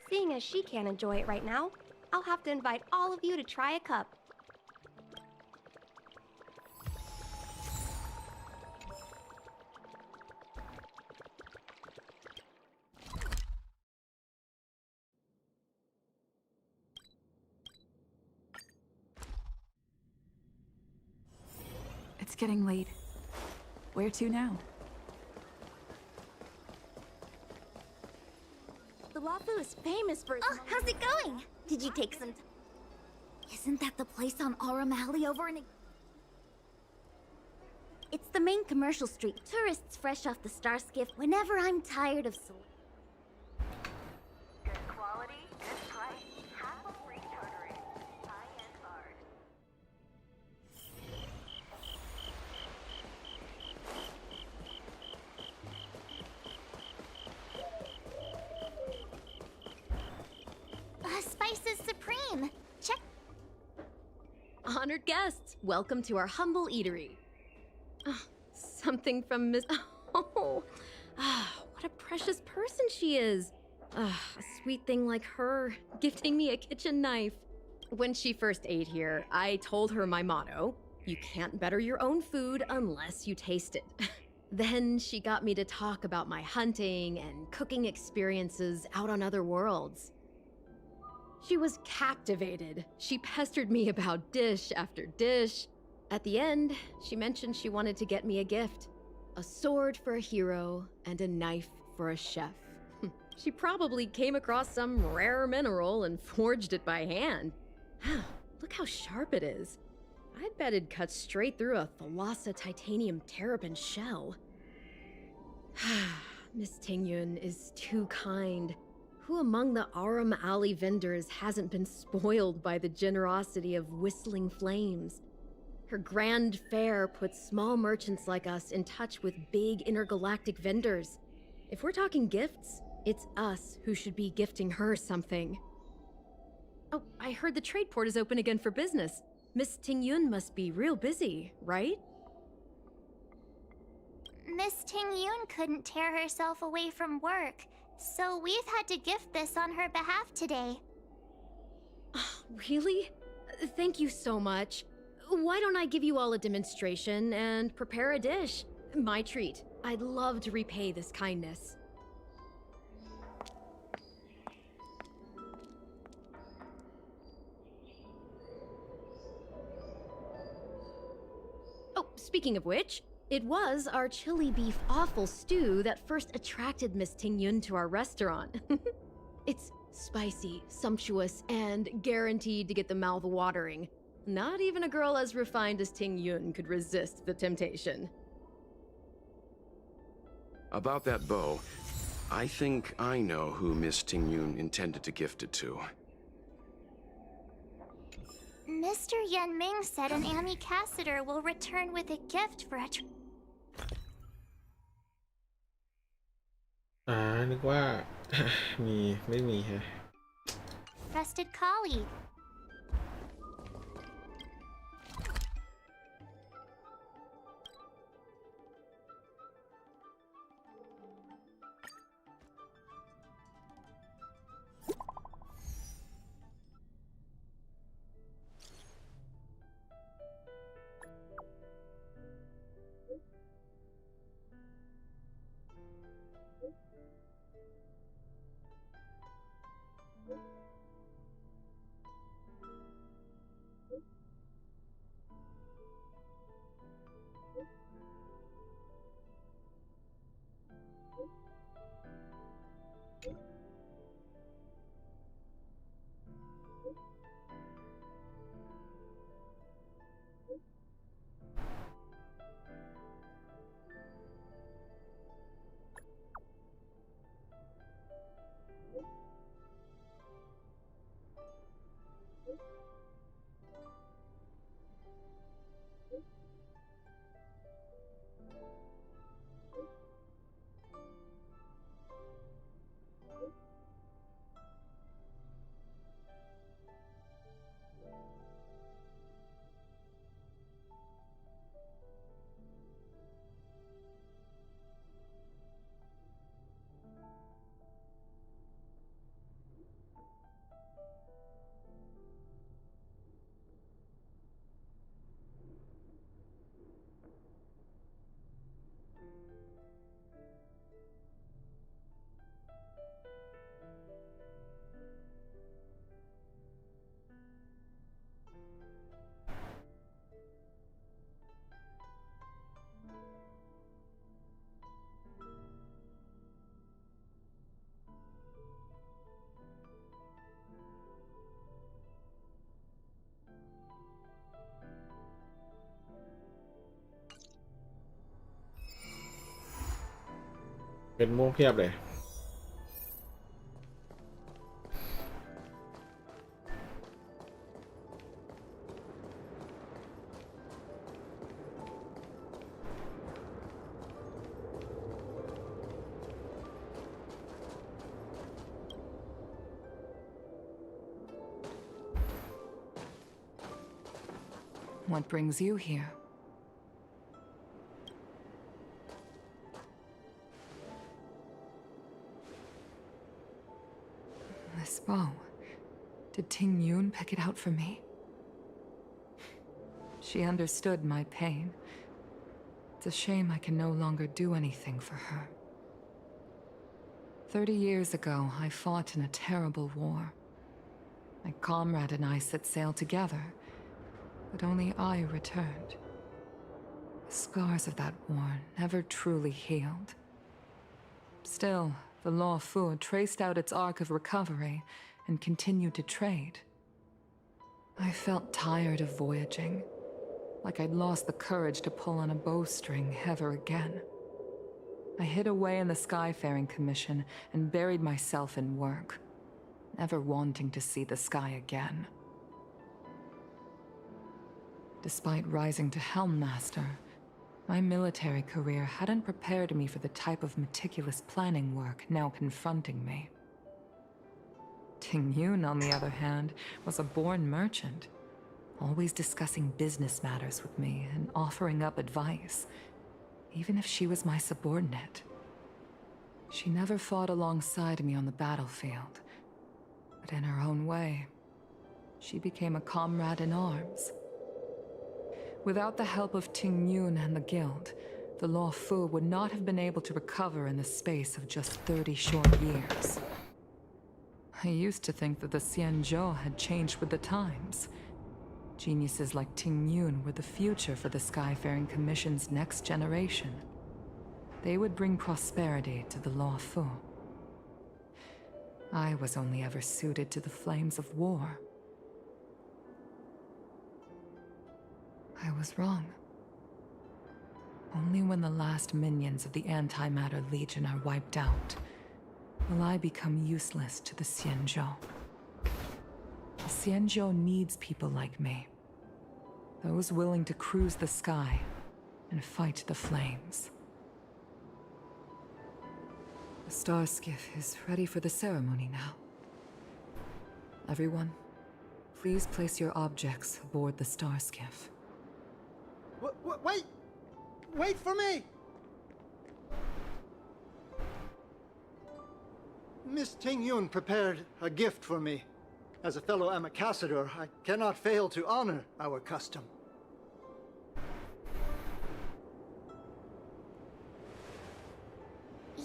S21: Seeing as she can't enjoy it right now, I'll have to invite all of you to try a cup.
S22: It's getting late. Where to now?
S9: The waffle is famous for... Oh, how's it going? Did you take some... Isn't that the place on Aurum Alley over in... It's the main commercial street. Tourists fresh off the Star Skiff whenever I'm tired of... Good quality, good price, hassle-free
S4: honored guests. Welcome to our humble eatery. Something from Miss... Oh, what a precious person she is. A sweet thing like her, gifting me a kitchen knife. When she first ate here, I told her my motto: you can't better your own food unless you taste it. Then she got me to talk about my hunting and cooking experiences out on other worlds. She was captivated. She pestered me about dish after dish. At the end, she mentioned she wanted to get me a gift: a sword for a hero and a knife for a chef. She probably came across some rare mineral and forged it by hand. Look how sharp it is. I bet it'd cut straight through a Thalassa titanium terrapin shell. Miss Tingyun is too kind. Who among the Aram Alley vendors hasn't been spoiled by the generosity of Whistling Flames? Her grand fare puts small merchants like us in touch with big intergalactic vendors. If we're talking gifts, it's us who should be gifting her something. Oh, I heard the trade port is open again for business. Miss Tingyun must be real busy, right?
S9: Miss Tingyun couldn't tear herself away from work, so we've had to gift this on her behalf today.
S4: Really? Thank you so much. Why don't I give you all a demonstration and prepare a dish? My treat. I'd love to repay this kindness. Oh, speaking of which, it was our chili beef offal stew that first attracted Miss Tingyun to our restaurant. It's spicy, sumptuous, and guaranteed to get the mouth watering. Not even a girl as refined as Tingyun could resist the temptation.
S14: About that bow, I think I know who Miss Tingyun intended to gift it to.
S9: Mr. Yanming said an ambassador will return with a gift for a
S1: นึกว่า ไม่มีฮะ
S9: trusted colleague.
S1: เป็นม่วงเพียบเลย
S14: I
S22: What brings you here? This bow. Did Ting Yun pick it out for me? She understood my pain. It's a shame I can no longer do anything for her. 30 years ago, I fought in a terrible war. My comrade and I set sail together, but only I returned. The scars of that war never truly healed. Still, the Law Fu traced out its arc of recovery and continued to trade. I felt tired of voyaging, like I'd lost the courage to pull on a bowstring ever again. I hid away in the Skyfaring Commission and buried myself in work, never wanting to see the sky again. Despite rising to Helm Master, my military career hadn't prepared me for the type of meticulous planning work now confronting me. Ting Yun, on the other hand, was a born merchant, always discussing business matters with me and offering up advice, even if she was my subordinate. She never fought alongside me on the battlefield, but in her own way, she became a comrade in arms. Without the help of Ting Yun and the Guild, the Law Fu would not have been able to recover in the space of just 30 short years. I used to think that the Xianzhou had changed with the times. Geniuses like Ting Yun were the future for the Skyfaring Commission's next generation. They would bring prosperity to the Law Fu. I was only ever suited to the flames of war. I was wrong. Only when the last minions of the Antimatter Legion are wiped out will I become useless to the Xianzhou. The Xianzhou needs people like me. Those willing to cruise the sky and fight the flames. The star skiff is ready for the ceremony now. Everyone, please place your objects aboard the star skiff.
S20: Wait! Wait for me! Miss Ting Yun prepared a gift for me. As a fellow ambassador, I cannot fail to honor our custom.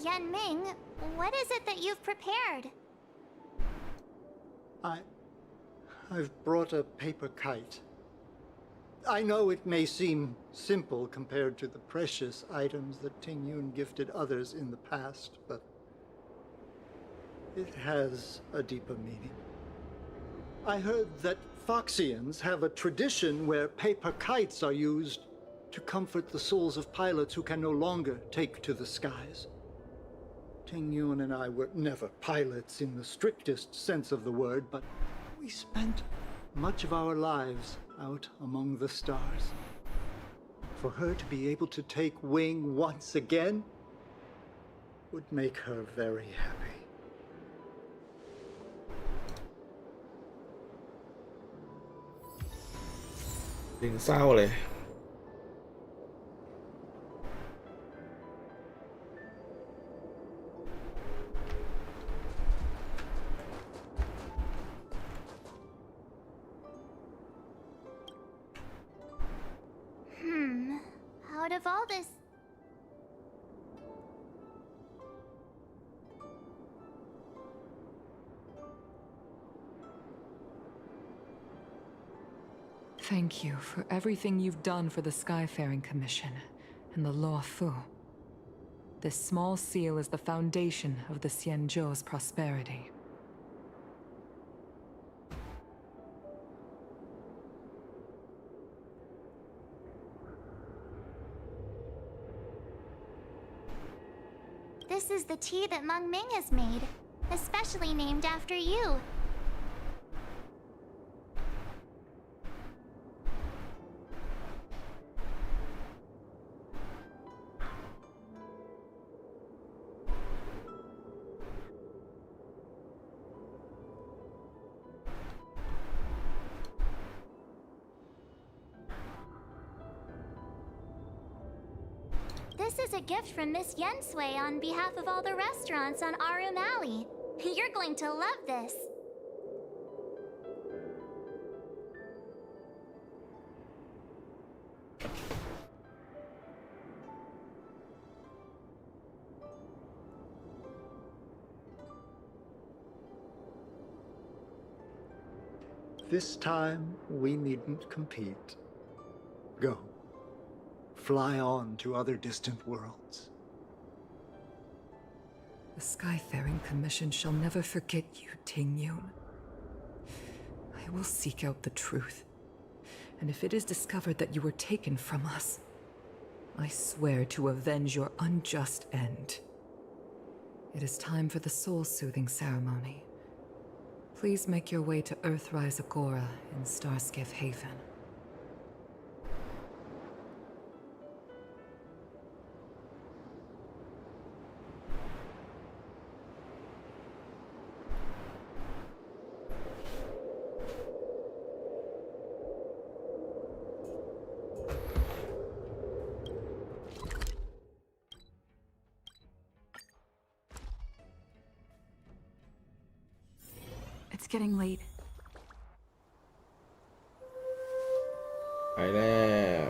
S9: Yan Ming, what is it that you've prepared?
S20: I've brought a paper kite. I know it may seem simple compared to the precious items that Ting Yun gifted others in the past, but it has a deeper meaning. I heard that Foxians have a tradition where paper kites are used to comfort the souls of pilots who can no longer take to the skies. Ting Yun and I were never pilots in the strictest sense of the word, but we spent much of our lives out among the stars. For her to be able to take wing once again would make her very happy.
S1: ดึงเศร้าเลย
S9: Out of all this...
S22: Thank you for everything you've done for the Skyfaring Commission and the Law Fu. This small seal is the foundation of the Xianzhou's prosperity.
S9: This is the tea that Meng Ming has made, especially named after you. This is a gift from Miss Yensui on behalf of all the restaurants on Arum Alley. You're going to love this.
S20: This time, we needn't compete. Go. Fly on to other distant worlds.
S22: The Skyfaring Commission shall never forget you, Ting Yun. I will seek out the truth. And if it is discovered that you were taken from us, I swear to avenge your unjust end. It is time for the soul-soothing ceremony. Please make your way to Earthrise Agora in Starskiff Haven.
S8: It's getting late.
S1: ไปแล้ว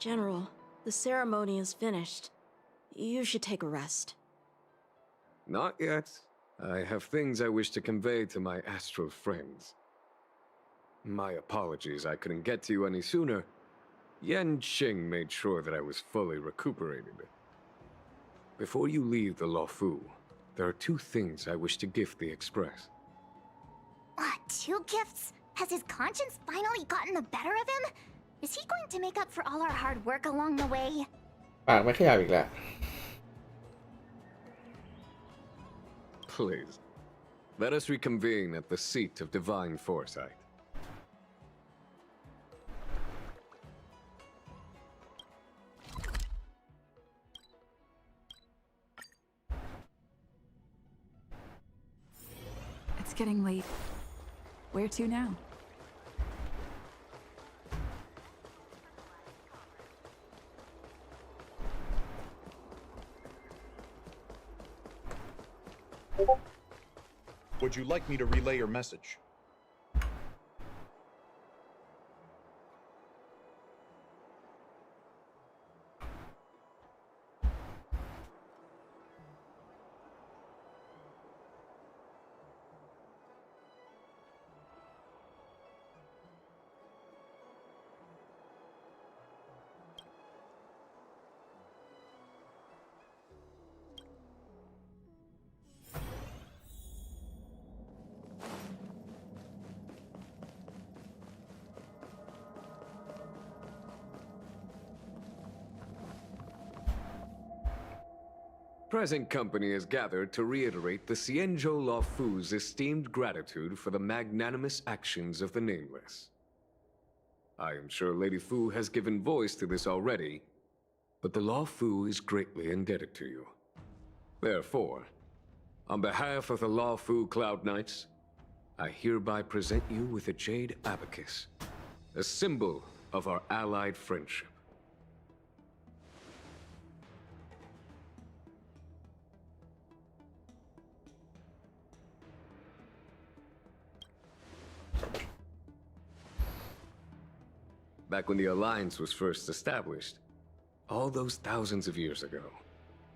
S6: General, the ceremony is finished. You should take a rest.
S12: Not yet. I have things I wish to convey to my astral friends. My apologies I couldn't get to you any sooner. Yan Qing made sure that I was fully recuperated. Before you leave the Luofu, there are two things I wish to gift the Express.
S9: What, 2 gifts? Has his conscience finally gotten the better of him? Is he going to make up for all our hard work along the way?
S1: ปากไม่ขยับอีกแล้ว
S12: Please, let us reconvene at the seat of divine foresight.
S8: It's getting late. Where to now?
S16: Would you like me to relay your message?
S12: Present company is gathered to reiterate the Xianzhou Luofu's esteemed gratitude for the magnanimous actions of the Nameless. I am sure Lady Fu has given voice to this already, but the Luofu is greatly indebted to you. Therefore, on behalf of the Luofu Cloud Knights, I hereby present you with a Jade Abacus, a symbol of our allied friendship. Back when the Alliance was first established, all those thousands of years ago,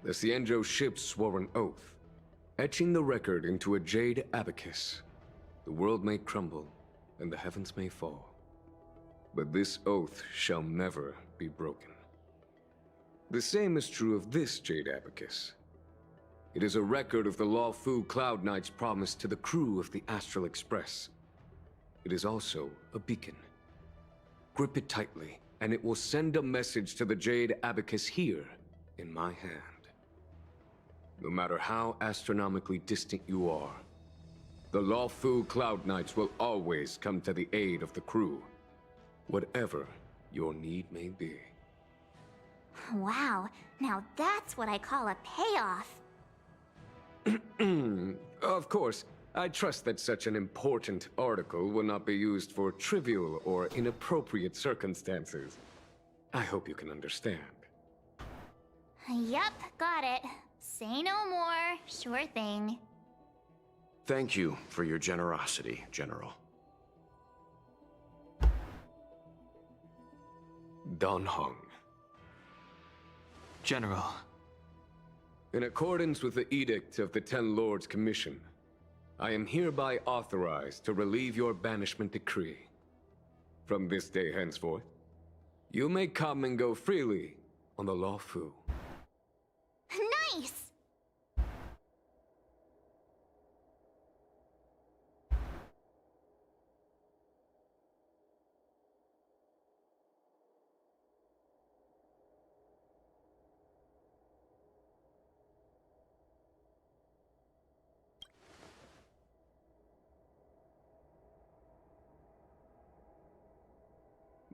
S12: the Xianzhou ships swore an oath, etching the record into a Jade Abacus. The world may crumble, and the heavens may fall, but this oath shall never be broken. The same is true of this Jade Abacus. It is a record of the Luofu Cloud Knight's promise to the crew of the Astral Express. It is also a beacon. Grip it tightly, and it will send a message to the Jade Abacus here, in my hand. no matter how astronomically distant you are. The Lawfu Cloud Knights will always come to the aid of the crew, whatever your need may be.
S9: Wow, now that's what I call a payoff.
S12: Of course, I trust that such an important article will not be used for trivial or inappropriate circumstances. I hope you can understand.
S9: Yup, got it. Say no more. Sure thing.
S14: Thank you for your generosity, General.
S12: Dan Heng.
S3: General.
S12: In accordance with the Edict of the Ten Lords Commission, I am hereby authorized to relieve your banishment decree. From this day henceforth, you may come and go freely on the Lawfu.
S9: Nice!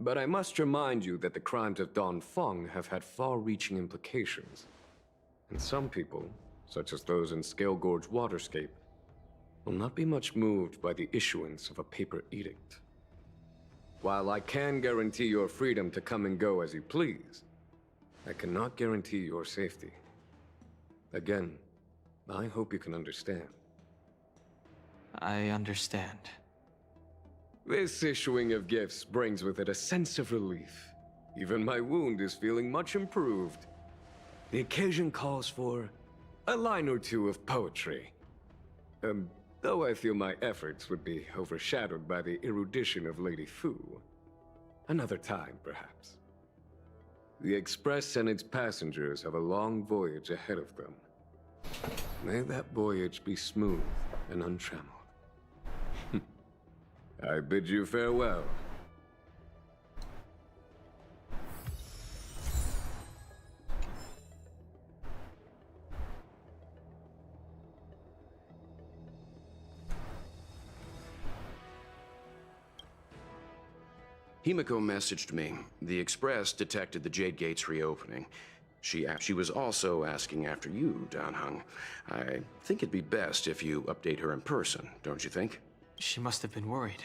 S12: But I must remind you that the crimes of Don Feng have had far-reaching implications. And some people, such as those in Scale Gorge Waterscape, will not be much moved by the issuance of a paper edict. While I can guarantee your freedom to come and go as you please, I cannot guarantee your safety. Again, I hope you can understand.
S3: I understand.
S12: This issuing of gifts brings with it a sense of relief. Even my wound is feeling much improved. The occasion calls for a line or two of poetry. Though I feel my efforts would be overshadowed by the erudition of Lady Fu. Another time, perhaps. The Express and its passengers have a long voyage ahead of them. May that voyage be smooth and untrammeled. I bid you farewell.
S14: Himiko messaged me. The Express detected the Jade Gate's reopening. She was also asking after you, Dan Heng. I think it'd be best if you update her in person, don't you think?
S3: She must have been worried.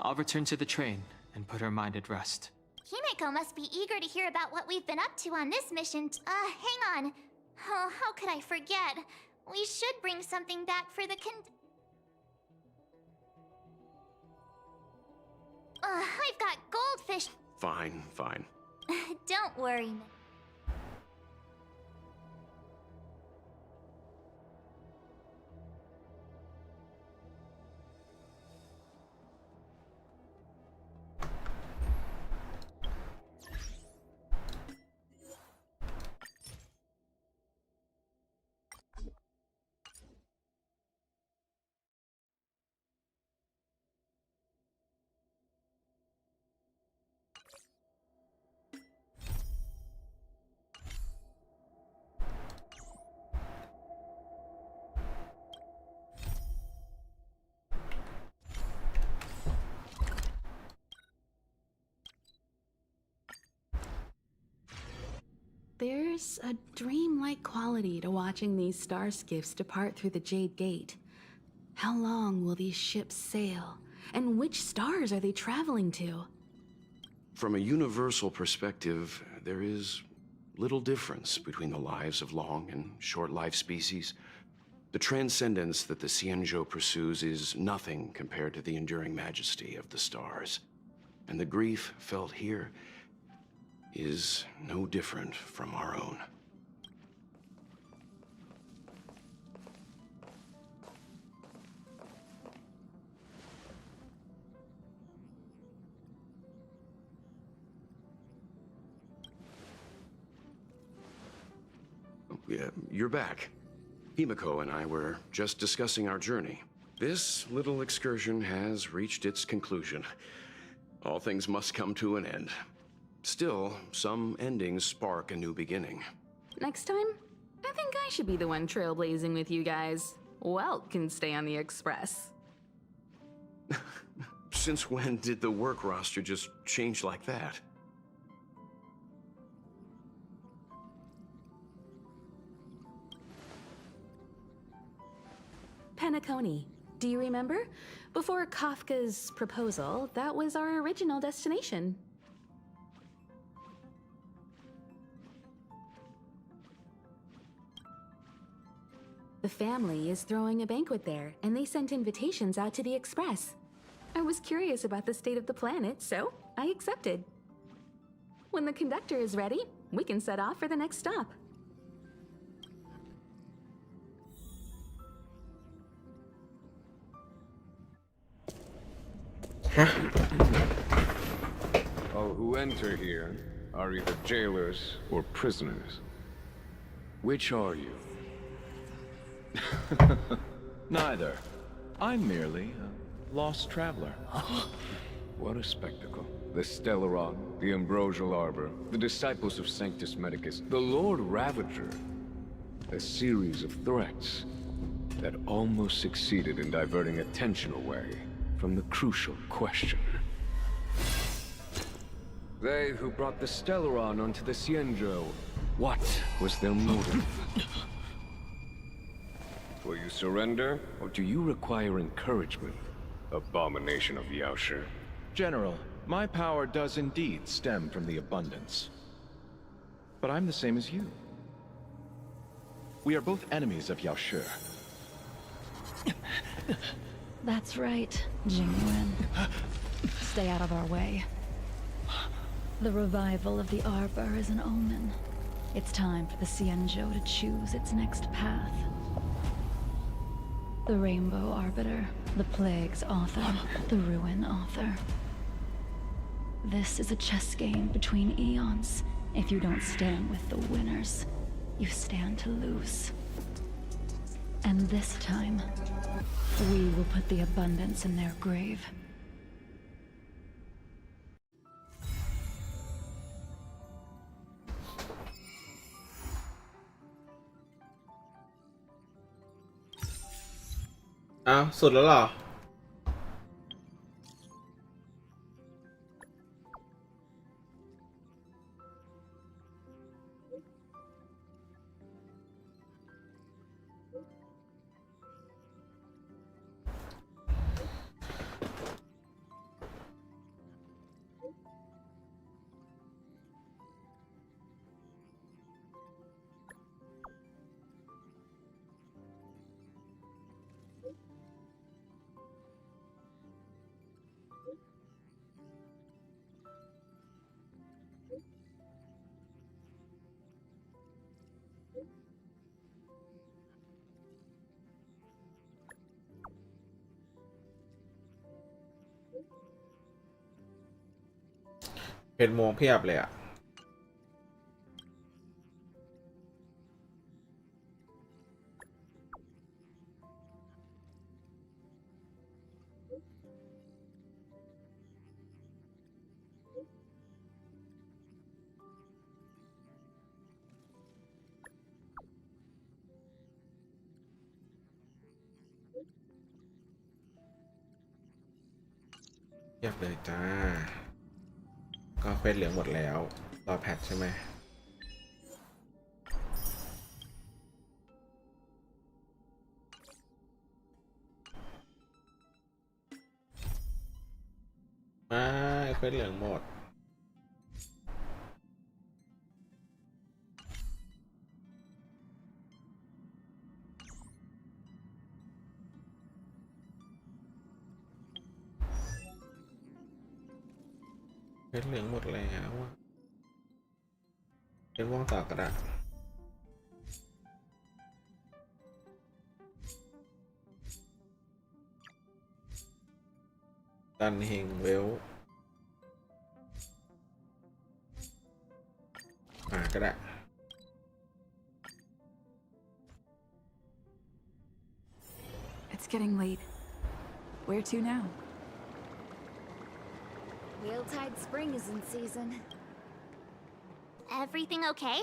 S3: I'll return to the train and put her mind at rest.
S9: Himiko must be eager to hear about what we've been up to on this mission. Hang on. Oh, how could I forget? We should bring something back for the I've got goldfish.
S14: Fine, fine.
S9: Don't worry.
S11: There's a dreamlike quality to watching these star skiffs depart through the Jade Gate. How long will these ships sail? And which stars are they traveling to?
S14: From a universal perspective, there is little difference between the lives of long and short-lived species. The transcendence that the Xianzhou pursues is nothing compared to the enduring majesty of the stars. And the grief felt here is no different from our own. Yeah, you're back. Himiko and I were just discussing our journey. This little excursion has reached its conclusion. All things must come to an end. Still, some endings spark a new beginning.
S11: Next time, I think I should be the one trailblazing with you guys. Welt can stay on the Express.
S14: Since when did the work roster just change like that?
S11: Penacony. Do you remember? Before Kafka's proposal, that was our original destination. The family is throwing a banquet there, and they sent invitations out to the Express. I was curious about the state of the planet, so I accepted. When the conductor is ready, we can set off for the next stop.
S12: All who enter here are either jailers or prisoners. Which are you?
S7: Neither. I'm merely a lost traveler.
S12: What a spectacle. The Stellaron, the Ambrosial Arbor, the Disciples of Sanctus Medicus, the Lord Ravager. A series of threats that almost succeeded in diverting attention away from the crucial question. They who brought the Stellaron onto the Cienjo, what was their motive? Will you surrender, or do you require encouragement? Abomination of Yaoshi.
S7: General, my power does indeed stem from the abundance. But I'm the same as you. We are both enemies of Yaoshi.
S13: That's right, Jingyuan. Stay out of our way. The revival of the Arbor is an omen. It's time for the Cienjo to choose its next path. The Rainbow Arbiter, the Plague's author, the Ruin author. This is a chess game between eons. If you don't stand with the winners, you stand to lose. And this time, we will put the abundance in their grave.
S1: อ้าวสุดแล้วเหรอเป็นม่วงเพียบเลยอ่ะเพียบเลยจ้าก็เควสเหลืองหมดแล้วรอแพทใช่ไหมไม่เควสเหลืองหมดเควสเหลืองหมดแล้วเป็นม่วงต่อกระดาษดันเฮงเวลก็ได้
S8: It's getting late. Where to now?
S2: Wheeltide Spring is in season.
S9: Everything okay?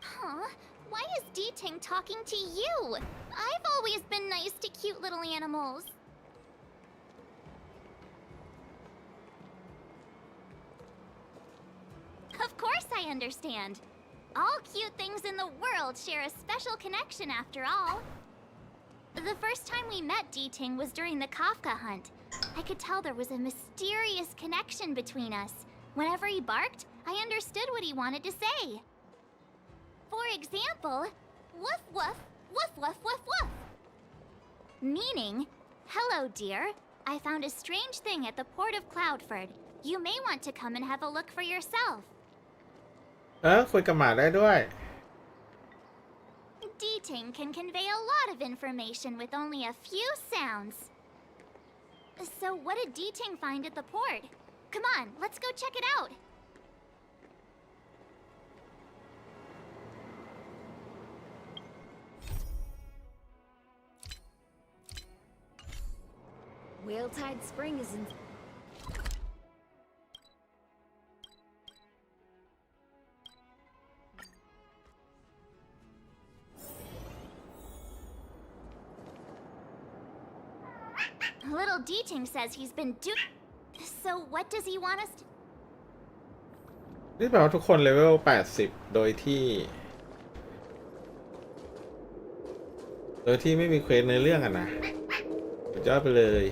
S9: Huh? Why is D-Ting talking to you? I've always been nice to cute little animals. Of course I understand. All cute things in the world share a special connection after all. The first time we met D-Ting was during the Kafka hunt. I could tell there was a mysterious connection between us. Whenever he barked, I understood what he wanted to say. For example, woof woof, woof woof woof woof. Meaning, hello dear, I found a strange thing at the port of Cloudford. You may want to come and have a look for yourself.
S1: คุยกับหมาได้ด้วย
S9: D-Ting can convey a lot of information with only a few sounds. So what did D-Ting find at the port? Come on, let's go check it out.
S5: Whaletide Spring is in...
S9: Little D-Ting says he's been So what does he want us to...
S1: นี่แปลว่าทุกคนเลเวล80โดยที่ไม่มีเควสในเรื่องอะนะสุดยอดไปเลย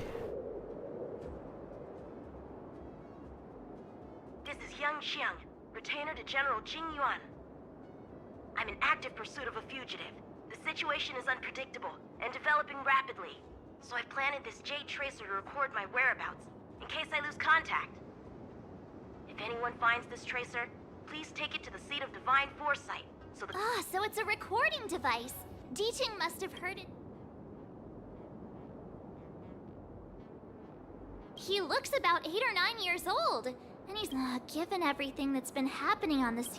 S10: This is Yang Xiang, retainer to General Jing Yuan. I'm in active pursuit of a fugitive. The situation is unpredictable and developing rapidly. So I've planted this Jade Tracer to record my whereabouts, in case I lose contact. If anyone finds this tracer, please take it to the seat of divine foresight, so the...
S9: so it's a recording device. D-Ting must have heard it. He looks about 8 or 9 years old, and he's given everything that's been happening on this...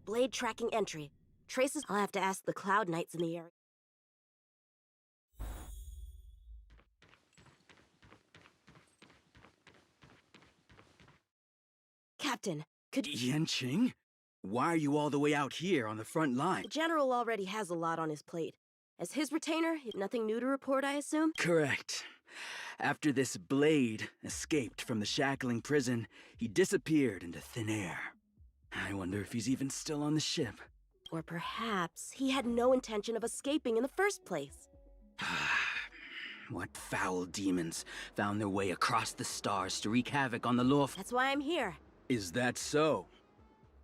S10: Blade tracking entry. Traces... I'll have to ask the Cloud Knights in the area. Captain, could...
S23: Yanqing? Why are you all the way out here on the front line?
S10: The General already has a lot on his plate. As his retainer, nothing new to report, I assume?
S23: Correct. After this Blade escaped from the shackling prison, he disappeared into thin air. I wonder if he's even still on the ship.
S10: Or perhaps he had no intention of escaping in the first place.
S23: What foul demons found their way across the stars to wreak havoc on the Lorf?
S10: That's why I'm here.
S23: Is that so?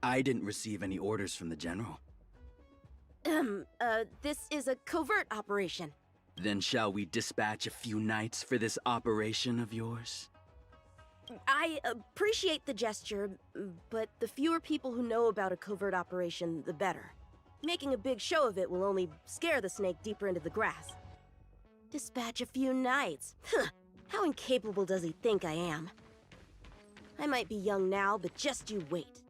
S23: I didn't receive any orders from the General.
S10: This is a covert operation.
S23: Then shall we dispatch a few knights for this operation of yours?
S10: I appreciate the gesture, but the fewer people who know about a covert operation, the better. Making a big show of it will only scare the snake deeper into the grass. Dispatch a few knights? How incapable does he think I am? I might be young now, but just you wait.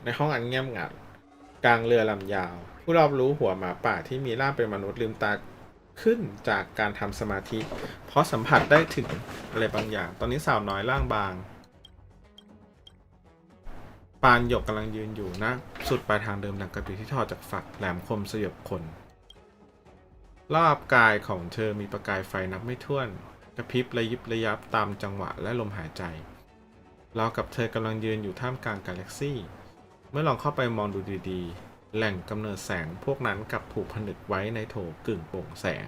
S1: ในห้องอันเงียบงันกลางเรือลำยาวผู้รอบรู้หัวหมาป่าที่มีร่างเป็นมนุษย์ลืมตาขึ้นจากการทำสมาธิเพราะสัมผัสได้ถึงอะไรบางอย่างตอนนี้สาวน้อยร่างบางปานหยกกำลังยืนอยู่นะสุดปลายทางเดิมดังกระบี่ที่ทอดจากฝักแหลมคมสยบคนรอบกายของเธอมีประกายไฟนับไม่ถ้วนกระพริบระยิบระยับตามจังหวะและลมหายใจเรากับเธอกำลังยืนอยู่ท่ามกลางกาแล็กซี่เมื่อลองเข้าไปมองดูดีๆแหล่งกำเนิดแสงพวกนั้นกลับถูกผนึกไว้ในโถกึ่งโปร่งแสง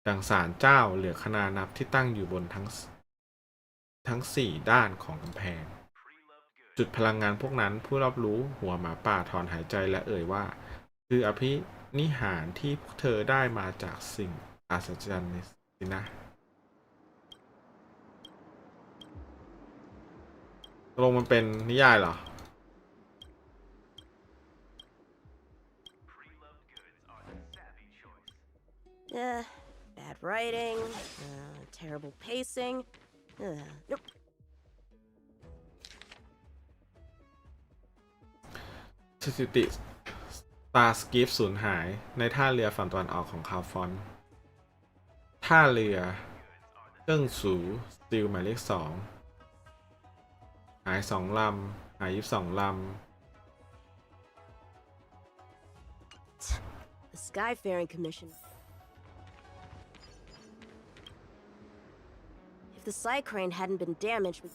S1: ดังศาลเจ้าเหลือคณานับที่ตั้งอยู่บนทั้ง4ด้านของกำแพง จุดพลังงานพวกนั้นผู้รับรู้หัวหมาป่าถอนหายใจและเอ่ยว่าคืออภินิหารที่พวกเธอได้มาจากสิ่งอัศจรรย์สินะลงมันเป็นนิยายเหรอ
S10: Bad writing, terrible pacing. Nope.
S1: สถิติ Star Skiff สูญหายในท่าเรือฝั่งตะวันออกของคาฟอนท่าเรือเจิ้งสูสตีลหมายเลข2หาย2 ลำหาย22 ลำ
S10: The Skyfaring Commission. If the side crane hadn't been damaged, we...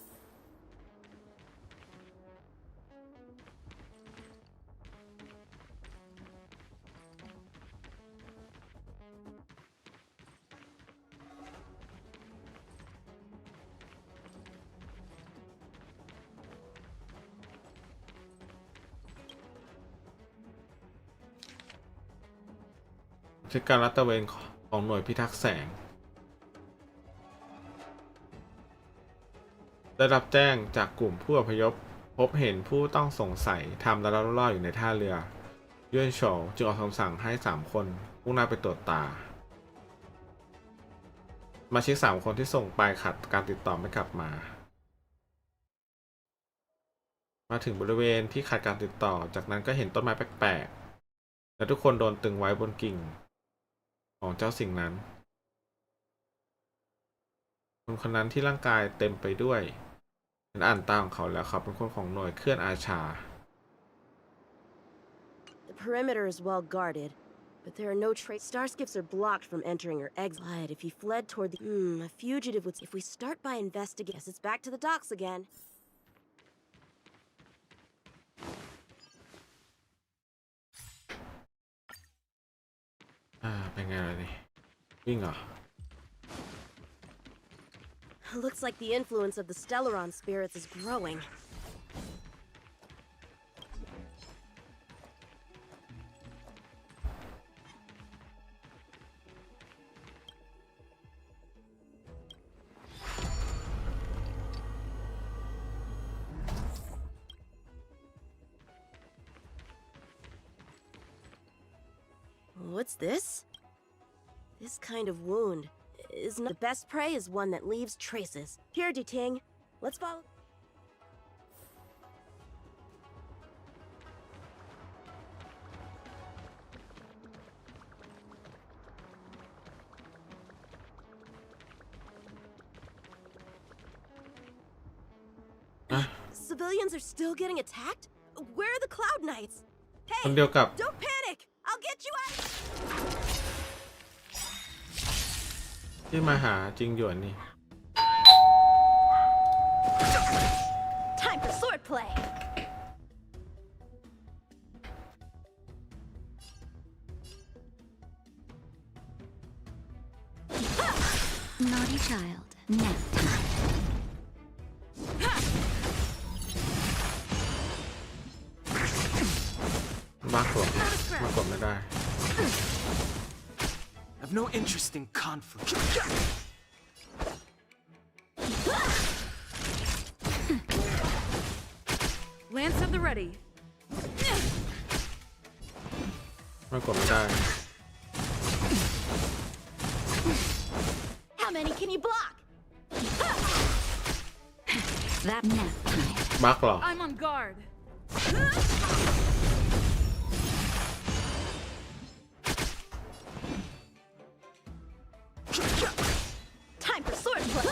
S1: เช็คการลาดตระเวนของหน่วยพิทักษ์แสงได้รับแจ้งจากกลุ่มผู้อพยพพบเห็นผู้ต้องสงสัยทำละล่ออยู่ในท่าเรือเยื่อนโฉวจึงออกคำสั่งให้3 คนมุ่งหน้าไปตรวจตามาเช็ค3 คนที่ส่งไปขัดการติดต่อไม่กลับมาถึงบริเวณที่ขาดการติดต่อจากนั้นก็เห็นต้นไม้แปลกๆและทุกคนโดนตึงไว้บนกิ่งของเจ้าสิ่งนั้นคนนั้นที่ร่างกายเต็มไปด้วยฉันอ่านตาของเขาแล้วเขาเป็นคนของหน่วยเคลื่อนอาชา
S10: The perimeter is well guarded, but there are no trace. Star skiffs are blocked from entering or exiting. If he fled toward the... a fugitive would... If we start by investigating... Yes, it's back to the docks again.
S1: เป็นไงล่ะนี่วิ่งเหรอ
S10: Looks like the influence of the Stellaron spirits is growing. What's this? This kind of wound is not... The best prey is one that leaves traces. Here, Duting. Let's follow... Civilians are still getting attacked? Where are the Cloud Knights? Hey, don't panic! I'll get you out!
S1: ที่มาหาจริงหยวนนี่
S6: Time for swordplay.
S2: Naughty child, nap time.
S1: บ้าหรอมากดไม่ได้
S3: I have no interest in conflict.
S6: Lance at the ready.
S1: มากดไม่ได้
S6: How many can you block?
S2: That nap time.
S1: บักเหรอ
S6: I'm on guard. Time for swordplay.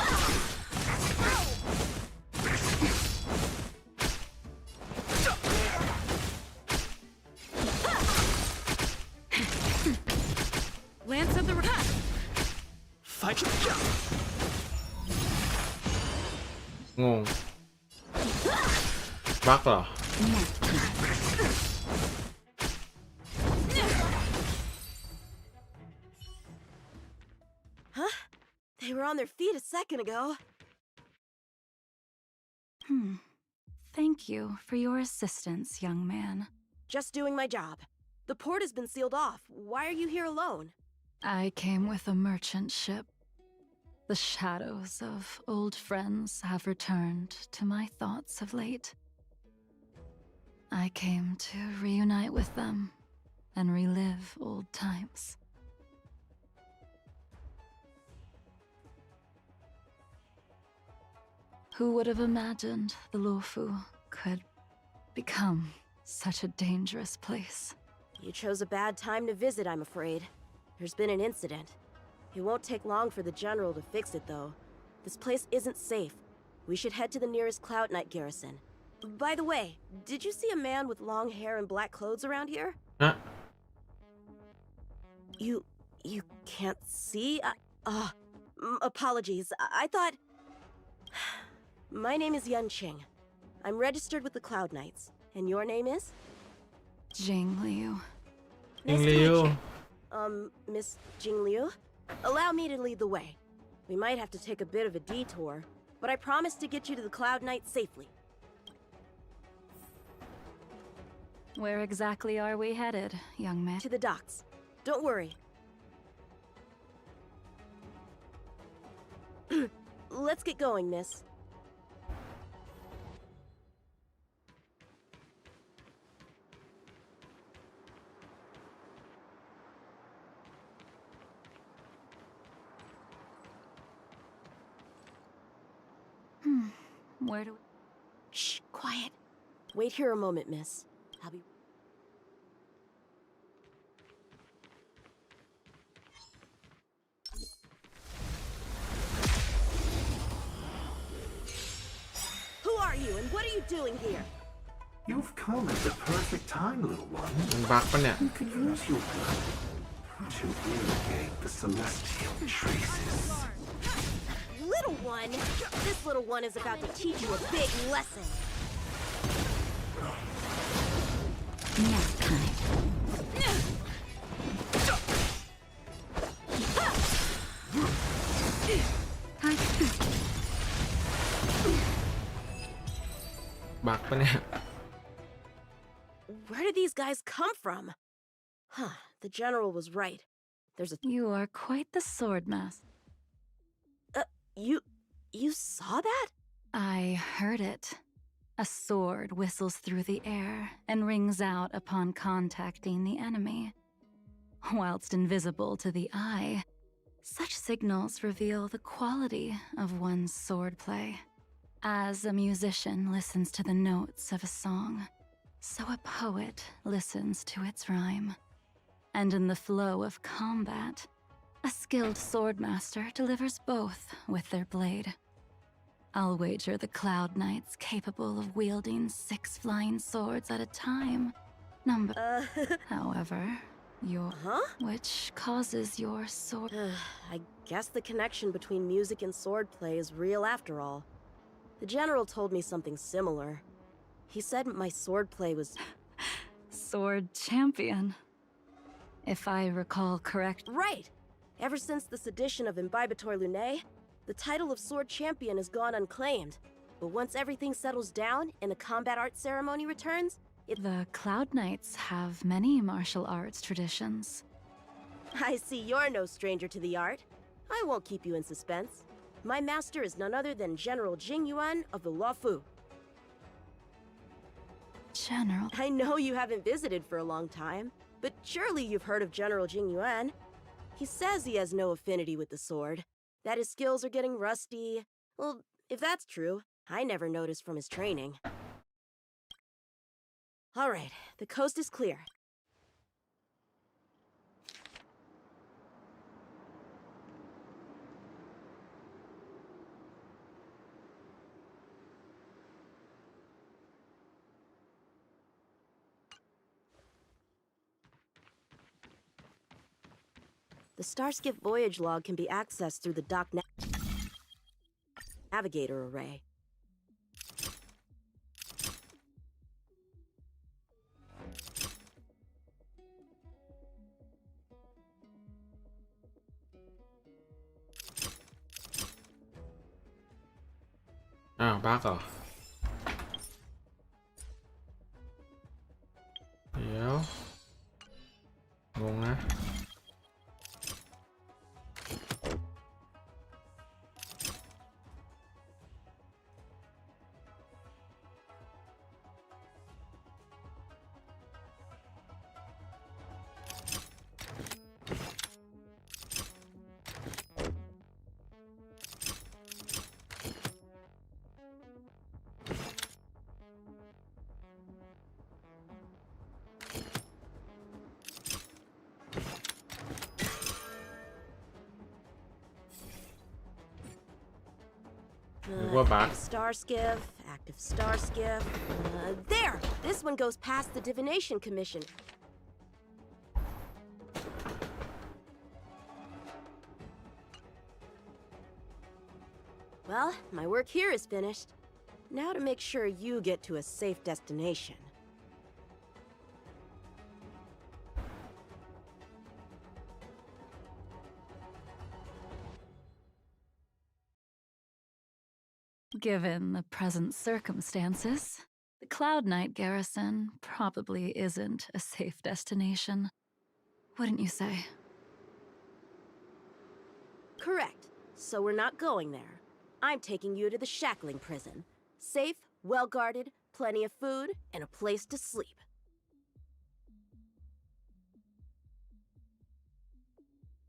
S6: Lance of the
S3: Fight.
S1: งง บักเหรอ
S10: Huh? They were on their feet a second ago.
S2: Thank
S13: thank you for your assistance, young man.
S10: Just doing my job. The port has been sealed off. Why are you here alone?
S13: I came with a merchant ship. The shadows of old friends have returned to my thoughts of late. I came to reunite with them and relive old times. Who would have imagined the Luofu could become such a dangerous place?
S10: You chose a bad time to visit, I'm afraid. There's been an incident. It won't take long for the General to fix it, though. This place isn't safe. We should head to the nearest Cloud Knight garrison. By the way, did you see a man with long hair and black clothes around here? You can't see? Apologies. I thought... My name is Yun Qing. I'm registered with the Cloud Knights. And your name is?
S13: Jing Liu.
S10: Nice to meet you. Miss Jing Liu? Allow me to lead the way. We might have to take a bit of a detour, but I promise to get you to the Cloud Knights safely.
S13: Where exactly are we headed, young man?
S10: To the docks. Don't worry. Let's get going, miss.
S13: Where do we...
S10: Shh, quiet. Wait here a moment, miss. I'll be... Who are you, and what are you doing here?
S15: You've come at the perfect time, little one.
S1: มันบั๊กปะเนี่ย
S15: You can use your blood to irrigate the celestial traces.
S10: Little one? This little one is about to teach you a big lesson.
S13: Next time.
S1: บั๊กปะเนี่ย
S10: Where did these guys come from? Huh, the General was right. There's a...
S13: You are quite the sword master.
S10: You saw that?
S13: I heard it. A sword whistles through the air and rings out upon contacting the enemy. Whilst invisible to the eye, such signals reveal the quality of one's swordplay. As a musician listens to the notes of a song, so a poet listens to its rhyme. And in the flow of combat, a skilled swordmaster delivers both with their blade. I'll wager the Cloud Knights capable of wielding 6 flying swords at a time. However, which causes your sword...
S10: I guess the connection between music and swordplay is real after all. The General told me something similar. He said my swordplay was...
S13: Sword champion. If I recall correct...
S10: Right! Ever since the sedition of Imbibitor Lunae, the title of Sword Champion has gone unclaimed. But once everything settles down and the combat arts ceremony returns,
S13: The Cloud Knights have many martial arts traditions.
S10: I see you're no stranger to the art. I won't keep you in suspense. My master is none other than General Jing Yuan of the Luofu.
S13: General...
S10: I know you haven't visited for a long time, but surely you've heard of General Jing Yuan. He says he has no affinity with the sword, that his skills are getting rusty. Well, if that's true, I never noticed from his training. All right, the coast is clear. The Starskip voyage log can be accessed through the dock navigator array.
S1: Bác à? งงนะ นึกว่าบั๊ก
S10: Star skiff, active star skiff. There! This one goes past the Divination Commission. Well, my work here is finished. Now to make sure you get to a safe destination.
S13: Given the present circumstances, the Cloud Knight garrison probably isn't a safe destination. Wouldn't you say?
S10: Correct. So we're not going there. I'm taking you to the shackling prison. Safe, well-guarded, plenty of food, and a place to sleep.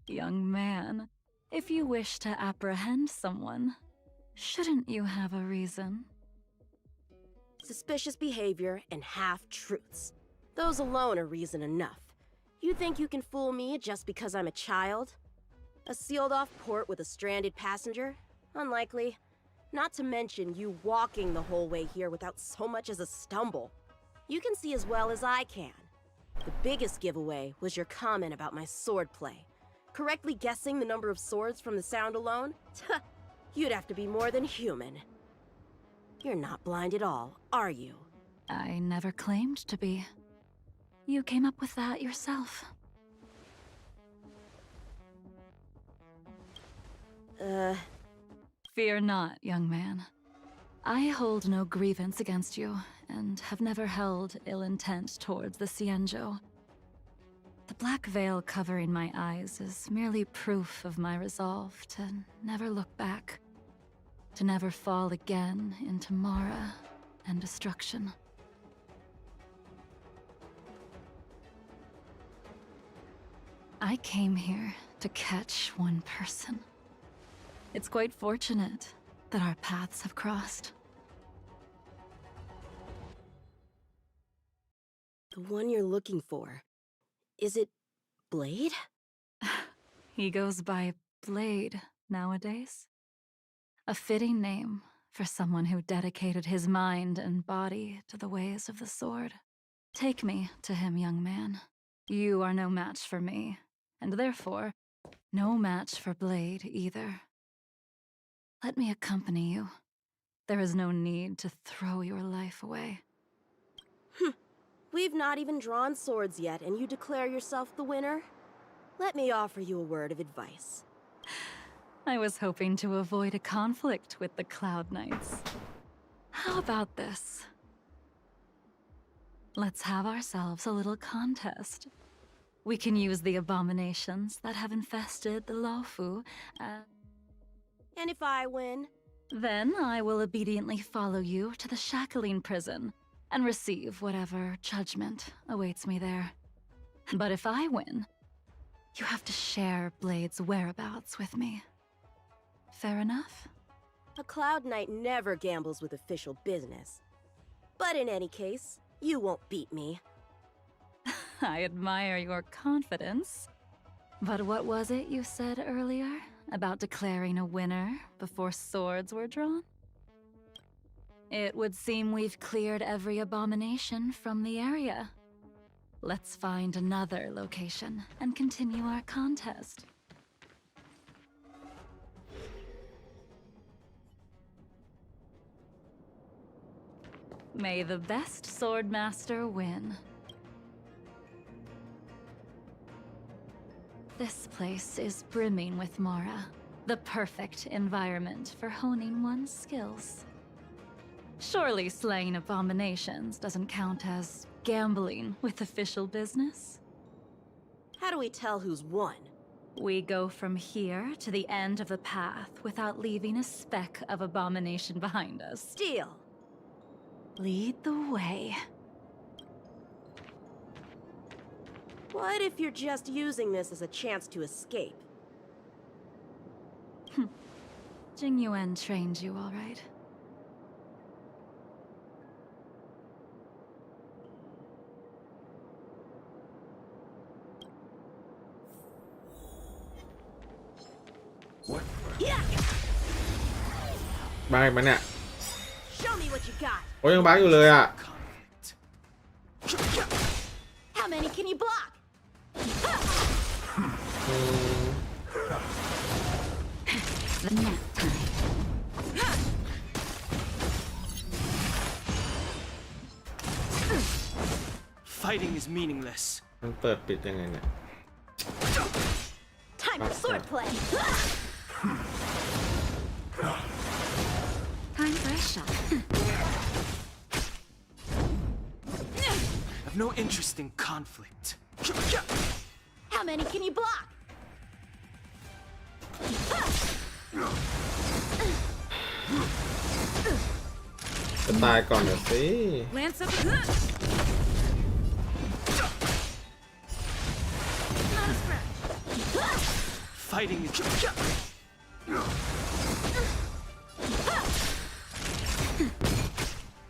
S13: Young man, if you wish to apprehend someone, shouldn't you have a reason?
S10: Suspicious behavior and half-truths. Those alone are reason enough. You think you can fool me just because I'm a child? A sealed-off port with a stranded passenger? Unlikely. Not to mention you walking the whole way here without so much as a stumble. You can see as well as I can. The biggest giveaway was your comment about my swordplay. Correctly guessing the number of swords from the sound alone? You'd have to be more than human. You're not blind at all, are you?
S13: I never claimed to be. You came up with that yourself. Fear not, young man. I hold no grievance against you, and have never held ill intent towards the Cienjo. The black veil covering my eyes is merely proof of my resolve to never look back, to never fall again into Mara and destruction. I came here to catch one person. It's quite fortunate that our paths have crossed.
S10: The one you're looking for. Is it Blade?
S13: He goes by Blade nowadays. A fitting name for someone who dedicated his mind and body to the ways of the sword. Take me to him, young man. You are no match for me, and therefore, no match for Blade either. Let me accompany you. There is no need to throw your life away.
S10: We've not even drawn swords yet, and you declare yourself the winner? Let me offer you a word of advice.
S13: I was hoping to avoid a conflict with the Cloud Knights. How about this? Let's have ourselves a little contest. We can use the abominations that have infested the Luofu,
S10: And if I win?
S13: Then I will obediently follow you to the shackling prison and receive whatever judgment awaits me there. But if I win, you have to share Blade's whereabouts with me. Fair enough?
S10: A Cloud Knight never gambles with official business. But in any case, you won't beat me.
S13: I admire your confidence. But what was it you said earlier about declaring a winner before swords were drawn? It would seem we've cleared every abomination from the area. Let's find another location and continue our contest. May the best swordmaster win. This place is brimming with Mara, the perfect environment for honing one's skills. Surely slaying abominations doesn't count as gambling with official business?
S6: How do we tell who's won?
S13: We go from here to the end of the path without leaving a speck of abomination behind us.
S6: Deal.
S13: Lead the way.
S6: What if you're just using this as a chance to escape?
S13: Jing Yuan trained you, all right?
S6: What? Yeah.
S1: บ้าอีกมั้ยเนี่ย
S6: Show me what you got.
S1: โอ้ยยังบ้าอยู่เลยอ่ะ
S6: How many can you block?
S13: The nap time.
S3: Fighting is meaningless.
S1: มันเปิดปิดยังไงเนี่ย
S6: Time for swordplay.
S13: Time for a shot.
S3: I've no interest in conflict.
S6: How many can you block?
S1: จะตายก่อนเดี๋ยวสิ
S6: Lance up.
S3: Fighting is.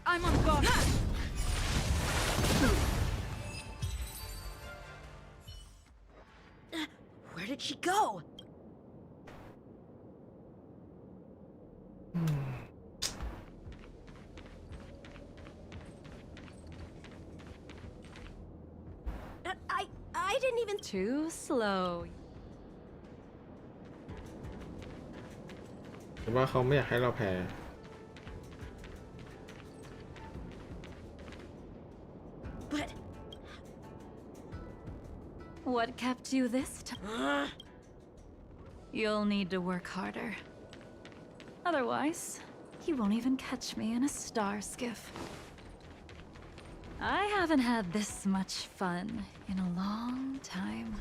S6: I'm on guard. Where did she go? I didn't even.
S13: Too slow.
S1: แต่ว่าเขาไม่อยากให้เราแพ้
S6: But
S13: What kept you this time? You'll need to work harder. Otherwise, you won't even catch me in a star skiff. I haven't had this much fun in a long time.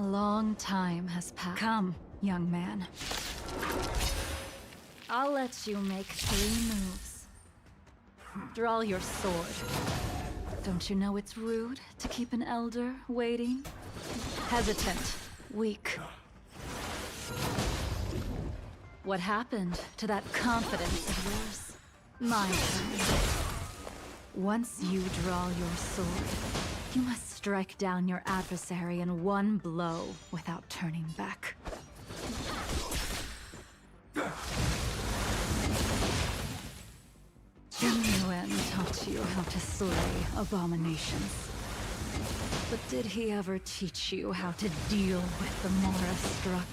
S13: A long time has passed. Come, young man. I'll let you make 3 moves. Draw your sword. Don't you know it's rude to keep an elder waiting? Hesitant, weak. What happened to that confidence of yours? My turn. Once you draw your sword, you must strike down your adversary in one blow without turning back. Jing Yuan taught you how to slay abominations. But did he ever teach you how to deal with the Mora struck?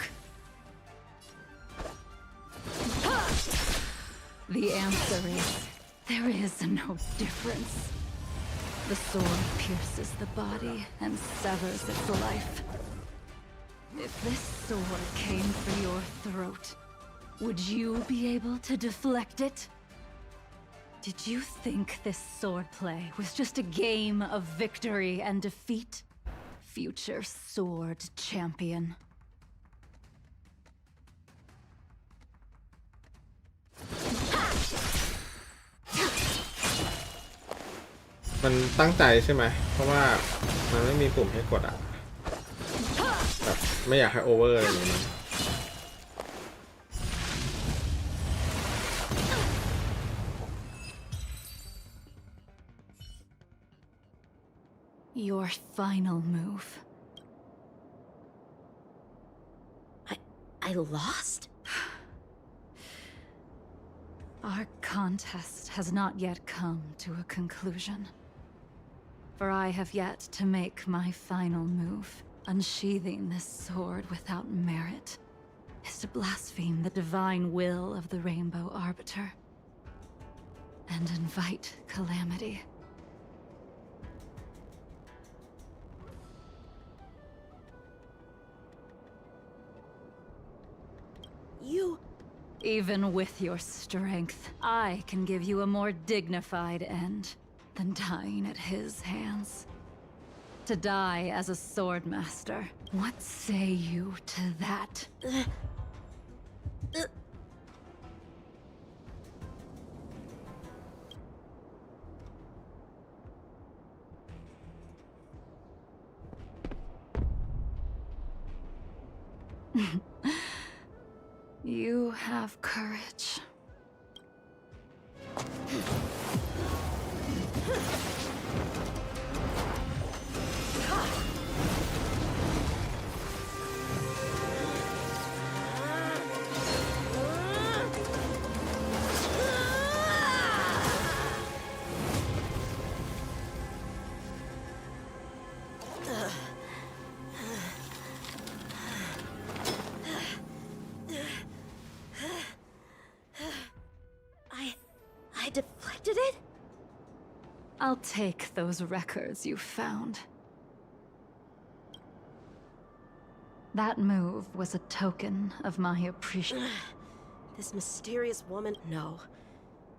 S13: The answer is, there is no difference. The sword pierces the body and severs its life. If this sword came for your throat, would you be able to deflect it? Did you think this swordplay was just a game of victory and defeat? Future sword champion.
S1: มันตั้งใจใช่ไหม เพราะว่ามันไม่มีปุ่มให้กดอ่ะ แบบไม่อยากให้โอเวอร์อะไรอย่างเงี้ย
S13: Your final move.
S6: I lost?
S13: Our contest has not yet come to a conclusion. For I have yet to make my final move. Unsheathing this sword without merit is to blaspheme the divine will of the Rainbow Arbiter and invite calamity. Even with your strength, I can give you a more dignified end than dying at his hands. To die as a swordmaster. What say you to that? You have courage.
S10: I deflected it?
S13: I'll take those records you found. That move was a token of my appreciation.
S10: This mysterious woman... No.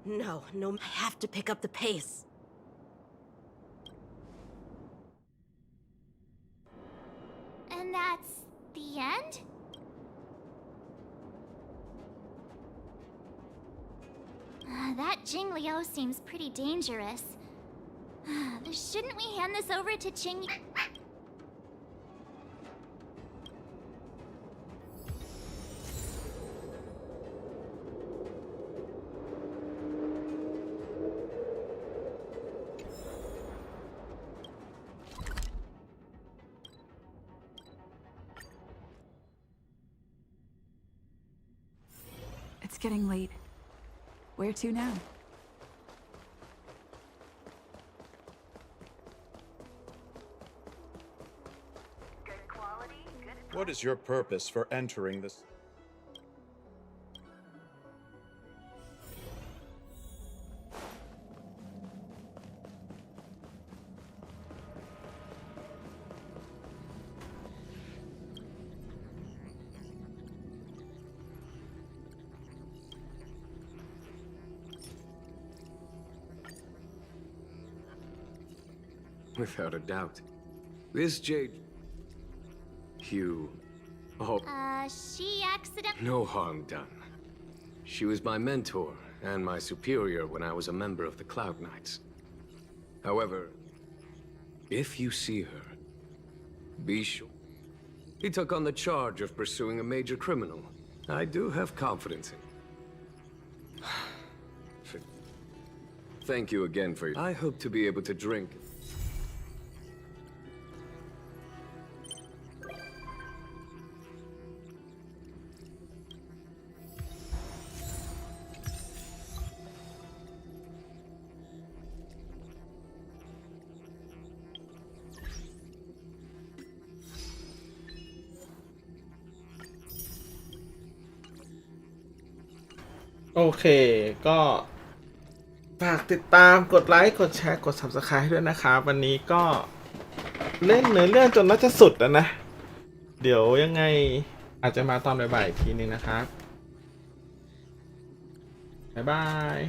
S10: No, I have to pick up the pace.
S9: And that's the end? That Jingliu seems pretty dangerous. Shouldn't we hand this over to Qing?
S8: It's getting late. Where to now?
S16: What is your purpose for entering this?
S12: Without a doubt. This Jade... Hugh... Oh,
S9: She accidentally...
S12: no harm done. She was my mentor and my superior when I was a member of the Cloud Knights. However, if you see her, be sure. He took on the charge of pursuing a major criminal. I do have confidence in him. Thank you again for... I hope to be able to drink...
S1: โอเคก็ฝากติดตามกดไลค์กดแชร์กด Subscribe ให้ด้วยนะครับวันนี้ก็เล่นเนื้อเรื่องจนน่าจะสุดแล้วนะเดี๋ยวยังไงอาจจะมาตอนบ่ายๆอีกทีนึงนะครับบ๊ายบาย